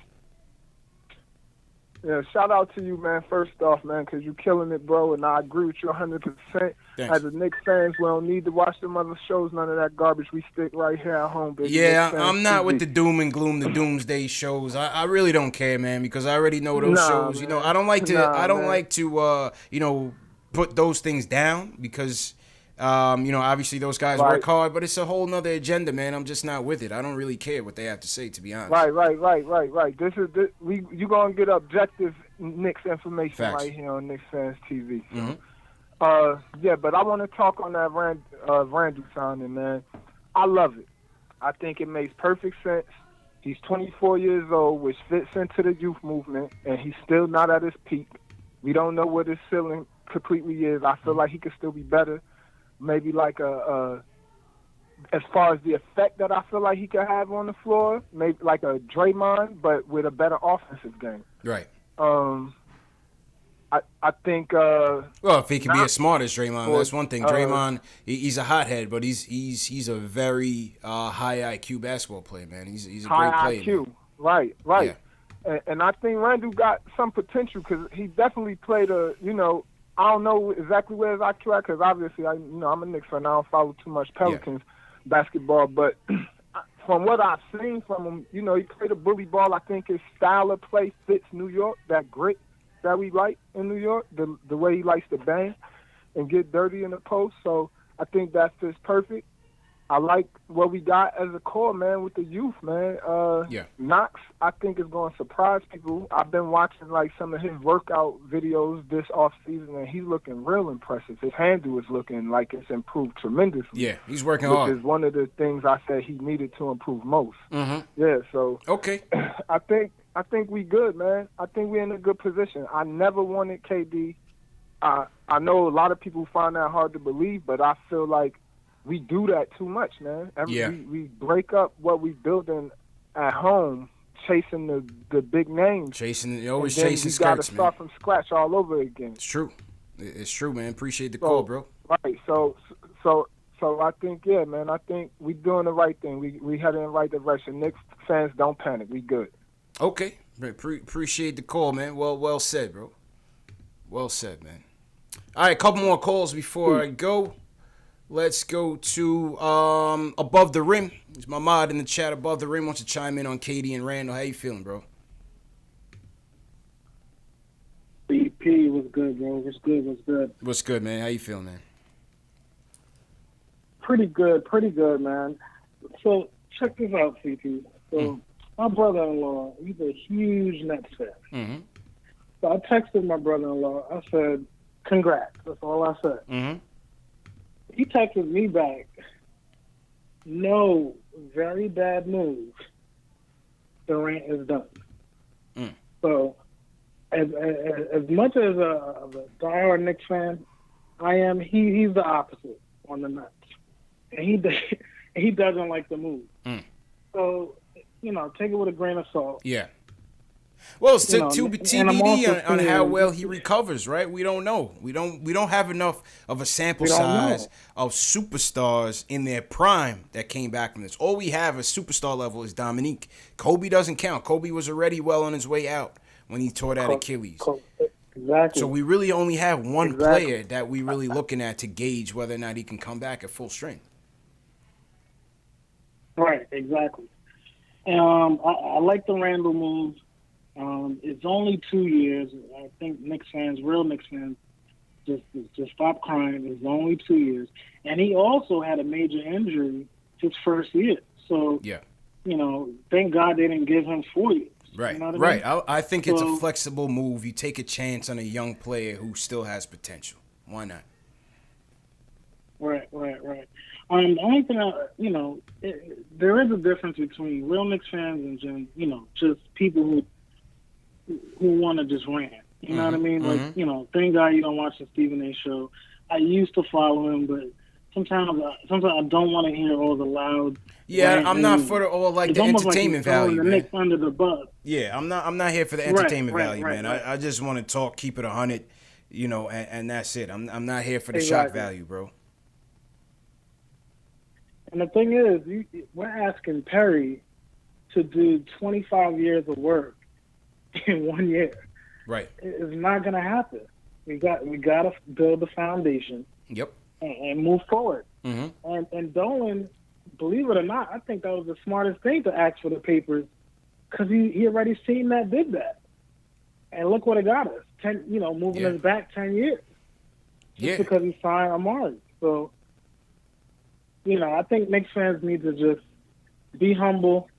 Yeah, shout out to you, man, first off, man, because you're killing it, bro, and I agree with you 100%.
Thanks.
As a Knicks fans, we don't need to watch them other shows, none of that garbage. We stick right here at home, baby.
Yeah, I'm not with the doom and gloom, the doomsday shows. I really don't care, man, because I already know those shows. Man. I don't like to put those things down because obviously those guys work hard, but it's a whole nother agenda, man. I'm just not with it. I don't really care what they have to say, to be honest.
Right. You're going to get objective Knicks information right here on Knicks Fans TV. So.
Mm-hmm.
But I want to talk on that Randle signing, man. I love it. I think it makes perfect sense. He's 24 years old, which fits into the youth movement, and he's still not at his peak. We don't know what his ceiling completely is. I feel like he could still be better. Maybe like as far as the effect that I feel like he could have on the floor, maybe like a Draymond, but with a better offensive game.
Right.
I think.
Well, if he can be as smart as Draymond, that's one thing. Draymond, he's a hothead, but he's a very high IQ basketball player, man. He's a great player.
High IQ,
man.
right.
Yeah.
And I think Randle got some potential because he definitely played a. I don't know exactly where his IQ at because obviously I'm a Knicks fan. I don't follow too much Pelicans basketball, but from what I've seen from him, he played a bully ball. I think his style of play fits New York, that grit that we like in New York, the way he likes to bang and get dirty in the post. So I think that fits perfect. I like what we got as a core, man, with the youth, man. Knox, I think, is going to surprise people. I've been watching, some of his workout videos this offseason, and he's looking real impressive. His handle is looking like it's improved tremendously.
Yeah, he's working hard.
Which is one of the things I said he needed to improve most.
Mm-hmm.
Yeah, so.
Okay.
I think we good, man. I think we're in a good position. I never wanted KD. I know a lot of people find that hard to believe, but I feel like we do that too much, man. We break up what we building at home, chasing the big names.
Always chasing skirts, man.
We got to start from scratch all over again.
It's true. It's true, man. Appreciate the call, bro.
Right. So I think, man. I think we doing the right thing. We heading in the right direction. Knicks fans, don't panic. We good.
Okay. Appreciate the call, man. Well said, bro. Well said, man. All right, a couple more calls before I go. Let's go to Above the Rim. There's my mod in the chat. Above the Rim wants to chime in on KD and Randle. How you feeling, bro?
BP, what's good, bro? What's good?
What's good, man? How you feeling, man?
Pretty good, man. So check this out, CP. So my brother-in-law, he's a huge Nets fan.
Mm-hmm.
So I texted my brother-in-law. I said, congrats. That's all I said.
Mm-hmm.
He texted me back, no, very bad move. Durant is done. So as much as a diehard Knicks fan I am, he's the opposite on the Nets. And he doesn't like the move. So, take it with a grain of salt.
Yeah. Well, it's TBD on how well he recovers, right? We don't know. We don't have enough of a sample size of superstars in their prime that came back from this. All we have at superstar level is Dominique. Kobe doesn't count. Kobe was already well on his way out when he tore that Achilles.
Exactly.
So we really only have one player that we really looking at to gauge whether or not he can come back at full strength.
Right, exactly. I like the Randle move. It's only 2 years. I think real Knicks fans, just stop crying. It's only 2 years. And he also had a major injury his first year. So, thank God they didn't give him 4 years.
Right,
you know what I mean?
I think it's a flexible move. You take a chance on a young player who still has potential. Why not?
Right. The only thing, there is a difference between real Knicks fans and, just people who want to just rant. You know what I mean? Like, thank God you don't watch the Stephen A. show. I used to follow him, but sometimes I don't want to hear all the loud.
Yeah, I'm not for the entertainment value,
the
man.
Knicks under the bus.
Yeah, I'm not here for the entertainment value, man. I just want to talk, keep it 100, and that's it. I'm not here for the shock value, bro.
And the thing is, we're asking Perry to do 25 years of work in 1 year.
Right.
It's not going to happen. We got to build the foundation.
Yep.
And move forward.
Mm-hmm.
And Dolan, believe it or not, I think that was the smartest thing to ask for the papers because he already seen that did that. And look what it got us. Moving us back 10 years. Just because he signed Amari. So, I think Knicks fans need to just be humble,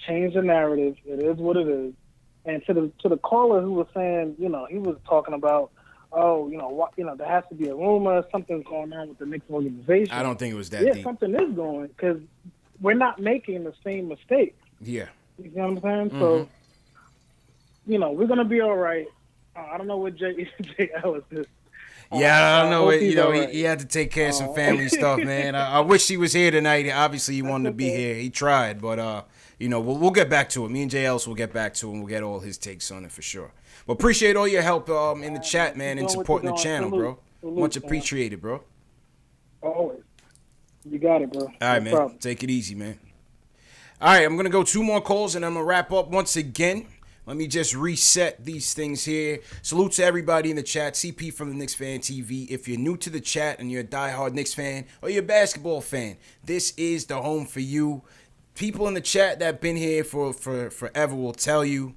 change the narrative. It is what it is. And to the caller who was saying, he was talking about, there has to be a rumor, something's going on with the Knicks organization.
I don't think it was that deep.
Something is going because we're not making the same mistake.
Yeah.
You know what I'm saying? So, we're gonna be all right. I don't know what Jay Ellis is.
Yeah, I don't know. He had to take care of some family stuff, man. I wish he was here tonight. Obviously, he wanted to be here. He tried, but we'll get back to it. Me and Jay Ellis will get back to him. We'll get all his takes on it for sure. Well, appreciate all your help in the chat, man, and
doing what
supporting
you're
the
doing.
channel,
Salute.
bro.
Salute,
Much
man.
appreciated, bro.
Always. You got it, bro.
All right, man.
Problem.
Take it easy, man. All right, I'm going to go 2 more calls, and I'm going to wrap up once again. Let me just reset these things here. Salute to everybody in the chat. CP from the Knicks Fan TV. If you're new to the chat and you're a diehard Knicks fan or you're a basketball fan, this is the home for you. People in the chat that have been here for forever will tell you,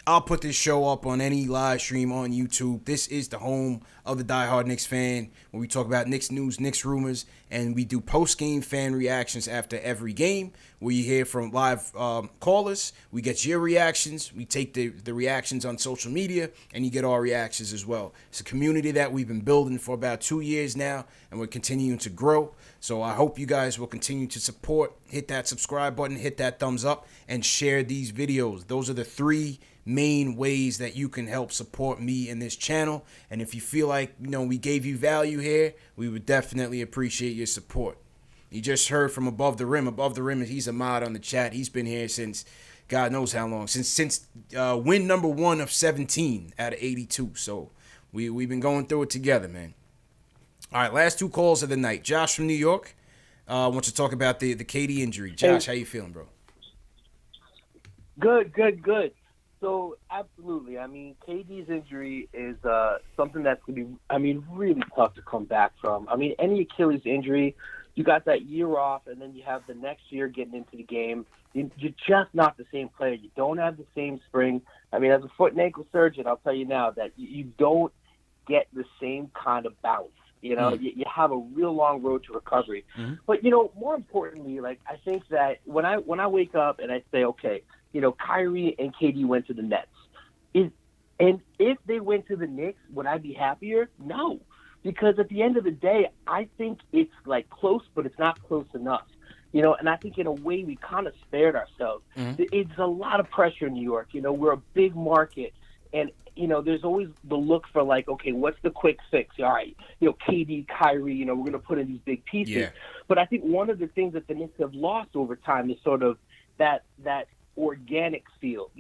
I'll put this show up on any live stream on YouTube. This is the home of the diehard Knicks fan, where we talk about Knicks news, Knicks rumors, and we do post-game fan reactions after every game, where you hear from live callers. We get your reactions. We take the reactions on social media, and you get our reactions as well. It's a community that we've been building for about 2 years now, and we're continuing to grow. So I hope you guys will continue to support. Hit that subscribe button, hit that thumbs up, and share these videos. Those are the 3 main ways that you can help support me in this channel. And if you feel like, we gave you value here, we would definitely appreciate your support. You just heard from Above the Rim. Above the Rim, he's a mod on the chat. He's been here since God knows how long. Since win number 1 of 17 out of 82. So we've been going through it together, man. All right, last 2 calls of the night. Josh from New York wants to talk about the KD injury. Josh, how you feeling, bro?
Good. So, absolutely. I mean, KD's injury is something that's going to be, really tough to come back from. I mean, any Achilles injury, you got that year off, and then you have the next year getting into the game. You're just not the same player. You don't have the same spring. I mean, as a foot and ankle surgeon, I'll tell you now that you don't get the same kind of bounce. You have a real long road to recovery. Mm-hmm. But, more importantly, I think that when I wake up and I say, okay, Kyrie and KD went to the Nets. And if they went to the Knicks, would I be happier? No. Because at the end of the day, I think it's close, but it's not close enough. And I think in a way we kind of spared ourselves. Mm-hmm. It's a lot of pressure in New York. We're a big market. And, there's always the look for okay, what's the quick fix? All right, KD, Kyrie, we're going to put in these big pieces. Yeah. But I think one of the things that the Knicks have lost over time is sort of that organic feel,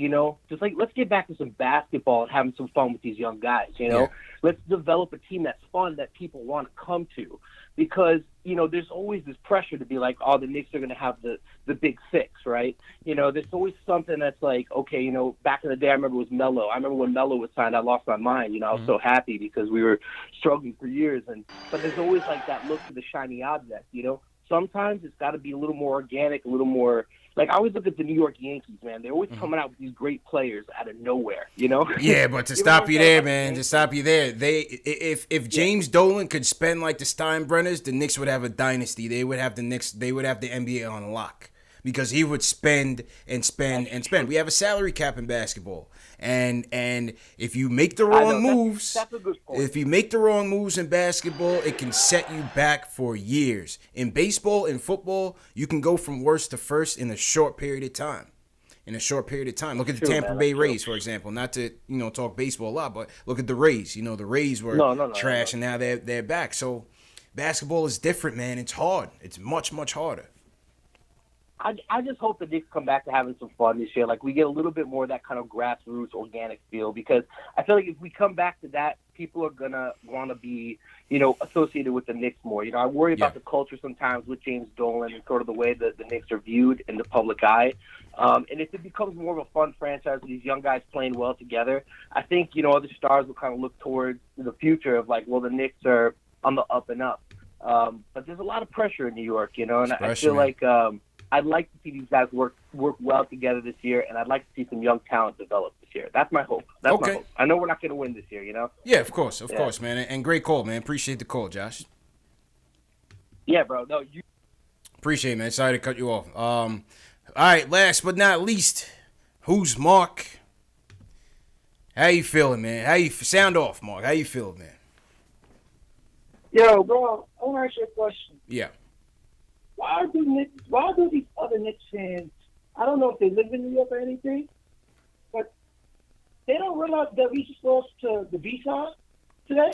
just let's get back to some basketball and having some fun with these young guys, Yeah. Let's develop a team that's fun that people want to come to, because, there's always this pressure to be the Knicks are going to have the big fix, right? There's always something that's okay, back in the day, I remember it was Melo. I remember when Melo was signed, I lost my mind, I was so happy because we were struggling for years. But there's always that look to the shiny object, Sometimes it's got to be a little more organic, a little more, I always look at the New York Yankees, man. They're always coming out with these great players out of nowhere,
Yeah, but to stop you there, man, to stop you there, if James Dolan could spend like the Steinbrenners, the Knicks would have a dynasty. They would have the NBA on lock. Because he would spend and spend and spend. We have a salary cap in basketball. And if you make the wrong moves,
that's a good point.
If you make the wrong moves in basketball, it can set you back for years. In baseball and football, you can go from worst to first in a short period of time. Look at the Tampa Bay Rays, for example. Not to, talk baseball a lot, but look at the Rays. The Rays were trash, and now they're back. So basketball is different, man. It's hard. It's much, much harder.
I just hope the Knicks come back to having some fun this year. We get a little bit more of that kind of grassroots, organic feel, because I feel like if we come back to that, people are going to want to be, associated with the Knicks more. I worry about the culture sometimes with James Dolan and sort of the way that the Knicks are viewed in the public eye. And if it becomes more of a fun franchise with these young guys playing well together, I think, other stars will kind of look towards the future of the Knicks are on the up and up. But there's a lot of pressure in New York, and I feel like I'd like to see these guys work well together this year, and I'd like to see some young talent develop this year. That's my hope. My hope. I know we're not going to win this year,
Yeah, of course, man. And great call, man. Appreciate the call, Josh.
Yeah, bro. No, you.
Appreciate it, man. Sorry to cut you off. All right, last but not least, who's Mark? How you feeling, man? Sound off, Mark? How you feeling, man?
Yo, bro, I want to ask you a question.
Yeah.
Why do these other Knicks fans, I don't know if they live in New York or anything, but they don't realize that we just lost to the B-side today?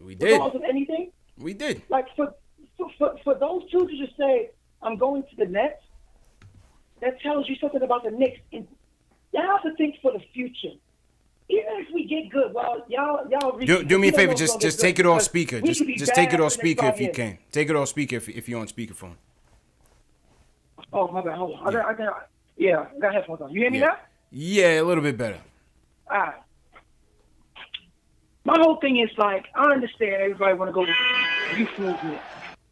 We did.
Because of anything?
We did.
For those two to just say, I'm going to the Nets, that tells you something about the Knicks. And you have to think for the future. even if we get good, well, y'all.
Do me a favor,
just
just take it off speaker. Just take it off speaker if you can. Take it off speaker if you're on speakerphone.
Oh, my bad. Hold on. I got headphones on. You hear me now?
Yeah, a little bit better.
All right. My whole thing is like, I understand everybody want to go to the youth movement.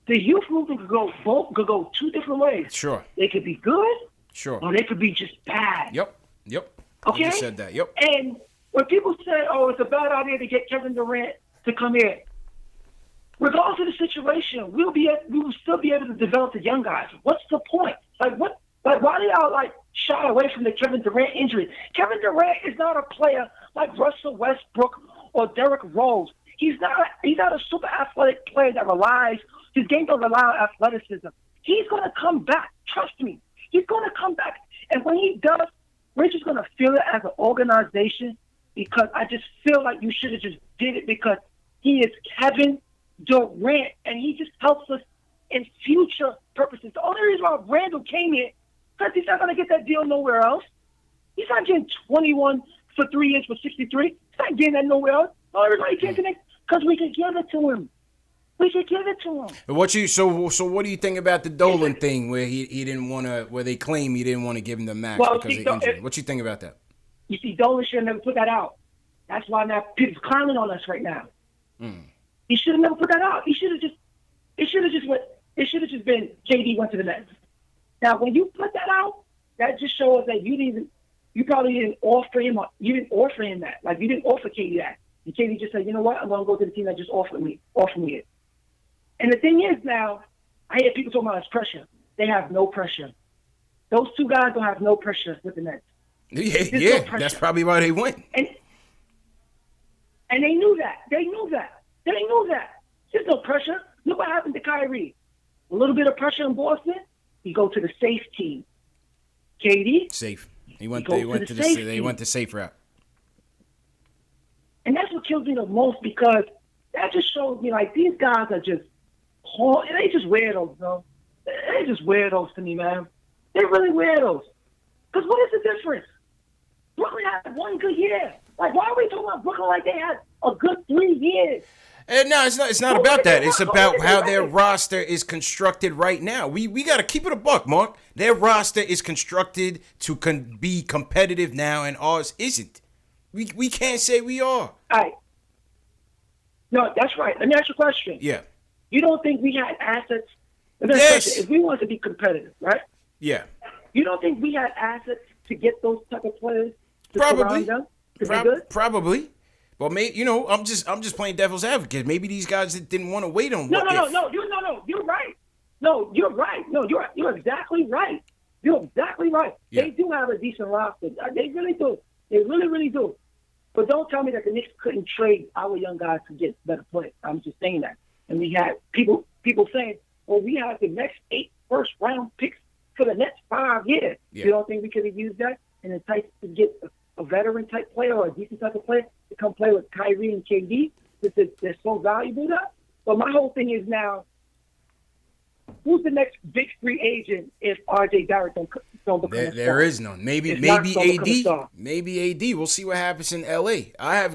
The youth movement could go two different ways.
Sure.
They could be good.
Sure.
Or they could be just bad.
Yep.
Okay.
You just said that. Yep.
And when people say, "Oh, it's a bad idea to get Kevin Durant to come here," regardless of the situation, we will still be able to develop the young guys. What's the point? Like what? Like why do y'all like shy away from the Kevin Durant injury? Kevin Durant is not a player like Russell Westbrook or Derrick Rose. He's not a super athletic player that relies. His game don't rely on athleticism. He's gonna come back. Trust me. He's gonna come back. And when he does, we're just gonna feel it as an organization, because I just feel like you should have just did it because he is Kevin Durant and he just helps us in future purposes. The only reason why Randle came here, because he's not gonna get that deal nowhere else. He's not getting 21 for 3 years for 63. He's not getting that nowhere else. The only reason why he came to Knicks, because we can give it to him. We should give it to him.
So what do you think about the Dolan thing where he didn't want to, where they claim he didn't want to give him the max because of injury? What you think about that?
You see, Dolan should have never put that out. That's why now people's clowning on us right now. He should have never put that out. It should have just been KD went to the Nets. Now when you put that out, that just shows that you probably didn't offer him that. Like you didn't offer KD that. And KD just said, you know what, I'm gonna go to the team that just offered me it. And the thing is now, I hear people talking about this pressure. They have no pressure. Those two guys don't have no pressure with the Nets.
Yeah, no, that's probably why they went.
And they knew that. They knew that. There's no pressure. Look what happened to Kyrie. A little bit of pressure in Boston, he go to the safe team. KD?
Safe. They went the safe route.
And that's what kills me the most, because that just shows me like these guys are just they just weirdos, bro. They just weirdos to me, man. They're really weirdos. Because what is the difference? Brooklyn had one good year. Like, why are we talking about Brooklyn like they had a good 3 years?
No, it's not about that. It's about how their roster is constructed right now. We got to keep it a buck, Mark. Their roster is constructed to be competitive now, and ours isn't. We can't say we are.
All right. No, that's right. Let me ask you a question.
Yeah.
You don't think we had assets?
Yes.
If we wanted to be competitive, right?
Yeah.
You don't think we had assets to get those type of players to
Probably.
surround them to be good?
Probably. Well, I'm just playing devil's advocate. Maybe these guys didn't want to wait on.
No. You're right. No, you're right. No, you're exactly right. You're exactly right. Yeah. They do have a decent roster. They really do. They really, really do. But don't tell me that the Knicks couldn't trade our young guys to get better players. I'm just saying that. And we had people saying, well, we have the next 8 first-round picks for the next 5 years. Yeah. You don't think we could have used that and entice to get a veteran-type player or a decent type of player to come play with Kyrie and KD? They're so valuable to us. But my whole thing is now, who's the next big free agent if RJ Barrett don't become a star?
There is none. Maybe AD. Maybe AD. We'll see what happens in LA. I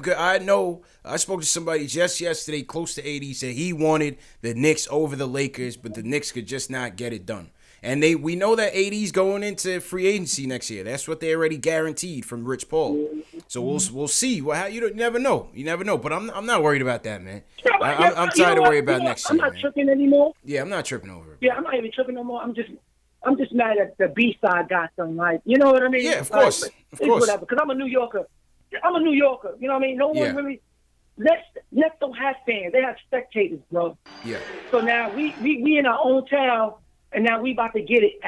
spoke to somebody just yesterday close to AD. He said he wanted the Knicks over the Lakers, but the Knicks could just not get it done. And we know that AD's going into free agency next year. That's what they already guaranteed from Rich Paul. So we'll see. Well, you never know. You never know. But I'm not worried about that, man. I'm tired of worrying about next year.
I'm not tripping anymore.
Yeah, I'm not tripping over it.
Yeah, I'm not even tripping no more. I'm just mad at the B-side got some, like, you know what I mean?
Yeah, of course.
Of course. Whatever, because I'm a New Yorker. You know what I mean? No one really. Nets don't have fans. They have spectators, bro.
Yeah.
So now we in our own town, and now we about to get it.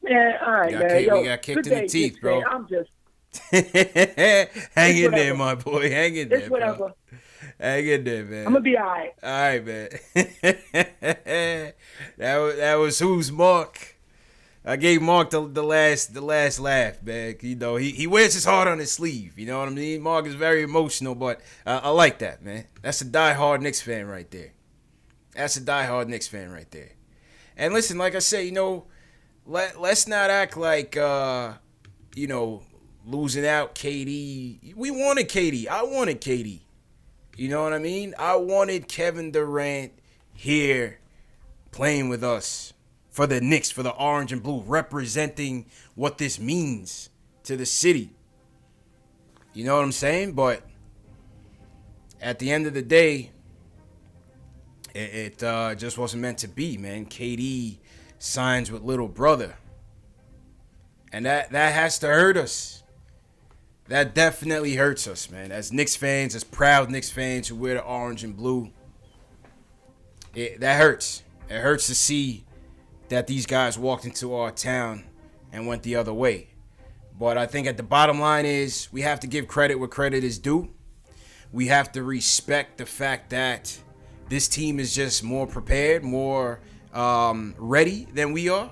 Man, all right, man.
We got kicked in the teeth, bro.
I'm just.
Hang in there, my boy. Hang in there,
whatever.
bro. Hang in there, man.
I'm gonna be all right.
All right, man. that was who's Mark. I gave Mark the last laugh, man. You know, he wears his heart on his sleeve. You know what I mean? Mark is very emotional, but I like that, man. That's a diehard Knicks fan right there. And listen, like I say, let's not act like, losing out KD. We wanted KD. I wanted KD. You know what I mean? I wanted Kevin Durant here playing with us for the Knicks, for the orange and blue, representing what this means to the city. You know what I'm saying? But at the end of the day, it just wasn't meant to be, man. KD signs with little brother. And that has to hurt us. That definitely hurts us, man. As Knicks fans, as proud Knicks fans who wear the orange and blue, that hurts. It hurts to see that these guys walked into our town and went the other way. But I think at the bottom line is we have to give credit where credit is due. We have to respect the fact that this team is just more prepared, more ready than we are.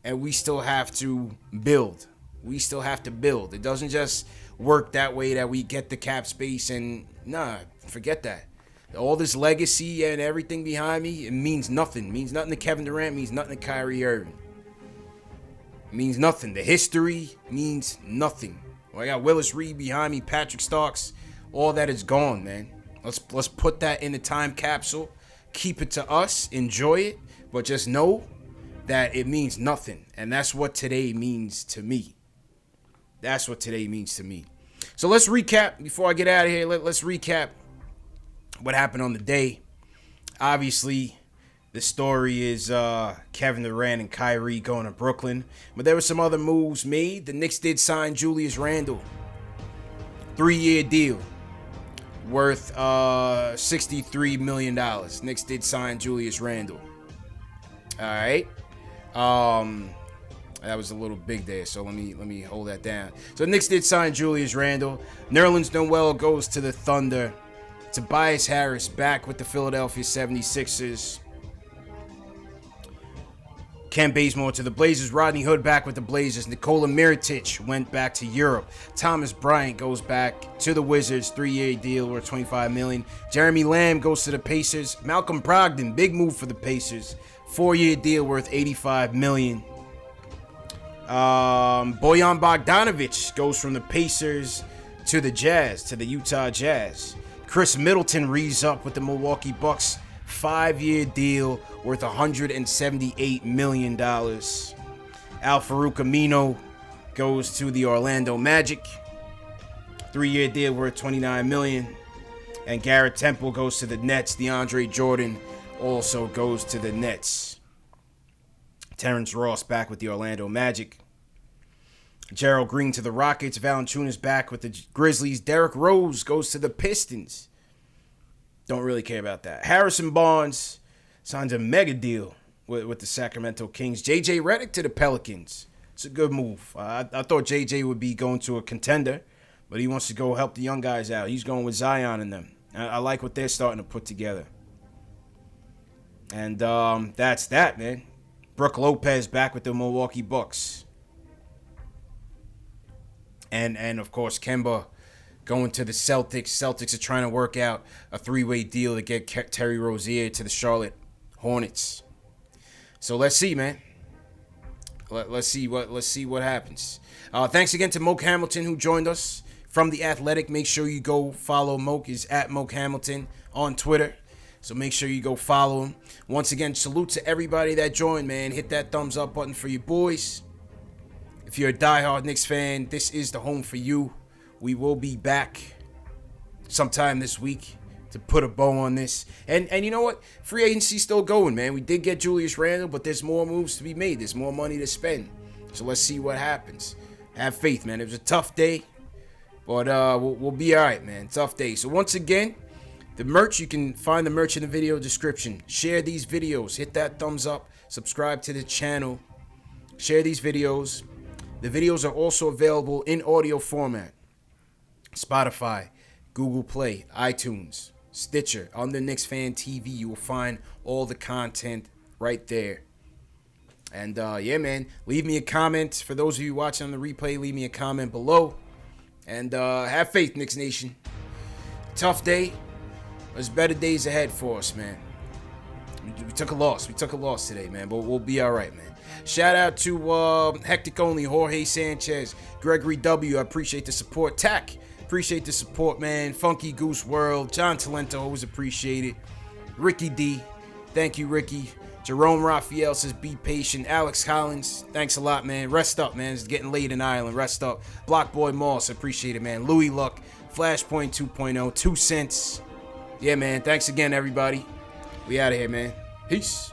And we still have to build. We still have to build. It doesn't just work that way that we get the cap space and forget that. All this legacy and everything behind me, it means nothing. It means nothing to Kevin Durant. It means nothing to Kyrie Irving. It means nothing. The history means nothing. Well, I got Willis Reed behind me, Patrick Starks. All that is gone, man. Let's put that in the time capsule. Keep it to us. Enjoy it. But just know that it means nothing. And that's what today means to me. That's what today means to me. So let's recap. Before I get out of here, let's recap what happened on the day. Obviously, the story is Kevin Durant and Kyrie going to Brooklyn. But there were some other moves made. The Knicks did sign Julius Randle. 3-year deal worth $63 million. Knicks did sign Julius Randle. All right. That was a little big there, so let me hold that down. So the Knicks did sign Julius Randle. Nerlens Noel goes to the Thunder. Tobias Harris back with the Philadelphia 76ers. Kent Bazemore to the Blazers. Rodney Hood back with the Blazers. Nikola Mirotic went back to Europe. Thomas Bryant goes back to the Wizards. 3-year deal worth $25 million. Jeremy Lamb goes to the Pacers. Malcolm Brogdon, big move for the Pacers. 4-year deal worth $85 million. Bojan Bogdanovic goes from the Pacers to the Jazz, to the Utah Jazz. Chris Middleton re-ups up with the Milwaukee Bucks. 5-year deal worth $178 million. Al Farouk Amino goes to the Orlando Magic. 3-year deal worth $29 million. And Garrett Temple goes to the Nets. DeAndre Jordan also goes to the Nets. Terrence Ross back with the Orlando Magic. Gerald Green to the Rockets. Valanciunas back with the Grizzlies. Derrick Rose goes to the Pistons. Don't really care about that. Harrison Barnes signs a mega deal with the Sacramento Kings. J.J. Redick to the Pelicans. It's a good move. I thought J.J. would be going to a contender, but he wants to go help the young guys out. He's going with Zion and them. I like what they're starting to put together. And that's that, man. Brook Lopez back with the Milwaukee Bucks. And of course, Kemba going to the Celtics. Celtics are trying to work out a 3-way deal to get Terry Rozier to the Charlotte Hornets. So let's see, man. Let's see what happens. Thanks again to Moke Hamilton who joined us from The Athletic. Make sure you go follow Moke. Is at Moke Hamilton on Twitter. So make sure you go follow him. Once again, salute to everybody that joined, man. Hit that thumbs up button for your boys. If you're a diehard Knicks fan, this is the home for you. We will be back sometime this week to put a bow on this. And you know what? Free agency's still going, man. We did get Julius Randle, but there's more moves to be made. There's more money to spend. So let's see what happens. Have faith, man. It was a tough day, but we'll be all right, man. Tough day. So once again, the merch, you can find the merch in the video description. Share these videos. Hit that thumbs up. Subscribe to the channel. Share these videos. The videos are also available in audio format. Spotify, Google Play, iTunes, Stitcher, under KnicksFanTV. You will find all the content right there. And yeah, man, leave me a comment. For those of you watching on the replay, leave me a comment below. And have faith, Knicks Nation. Tough day. There's better days ahead for us, man. We took a loss. We took a loss today, man, but we'll be all right, man. Shout out to Hectic Only, Jorge Sanchez, Gregory W. I appreciate the support. Tack, appreciate the support, man. Funky Goose World, John Talento, always appreciate it. Ricky D, thank you, Ricky. Jerome Raphael says, be patient. Alex Collins, thanks a lot, man. Rest up, man. It's getting late in Ireland. Rest up. Block Boy Moss, appreciate it, man. Louis Luck, Flashpoint 2.0, 2 cents. Yeah, man. Thanks again, everybody. We out of here, man. Peace.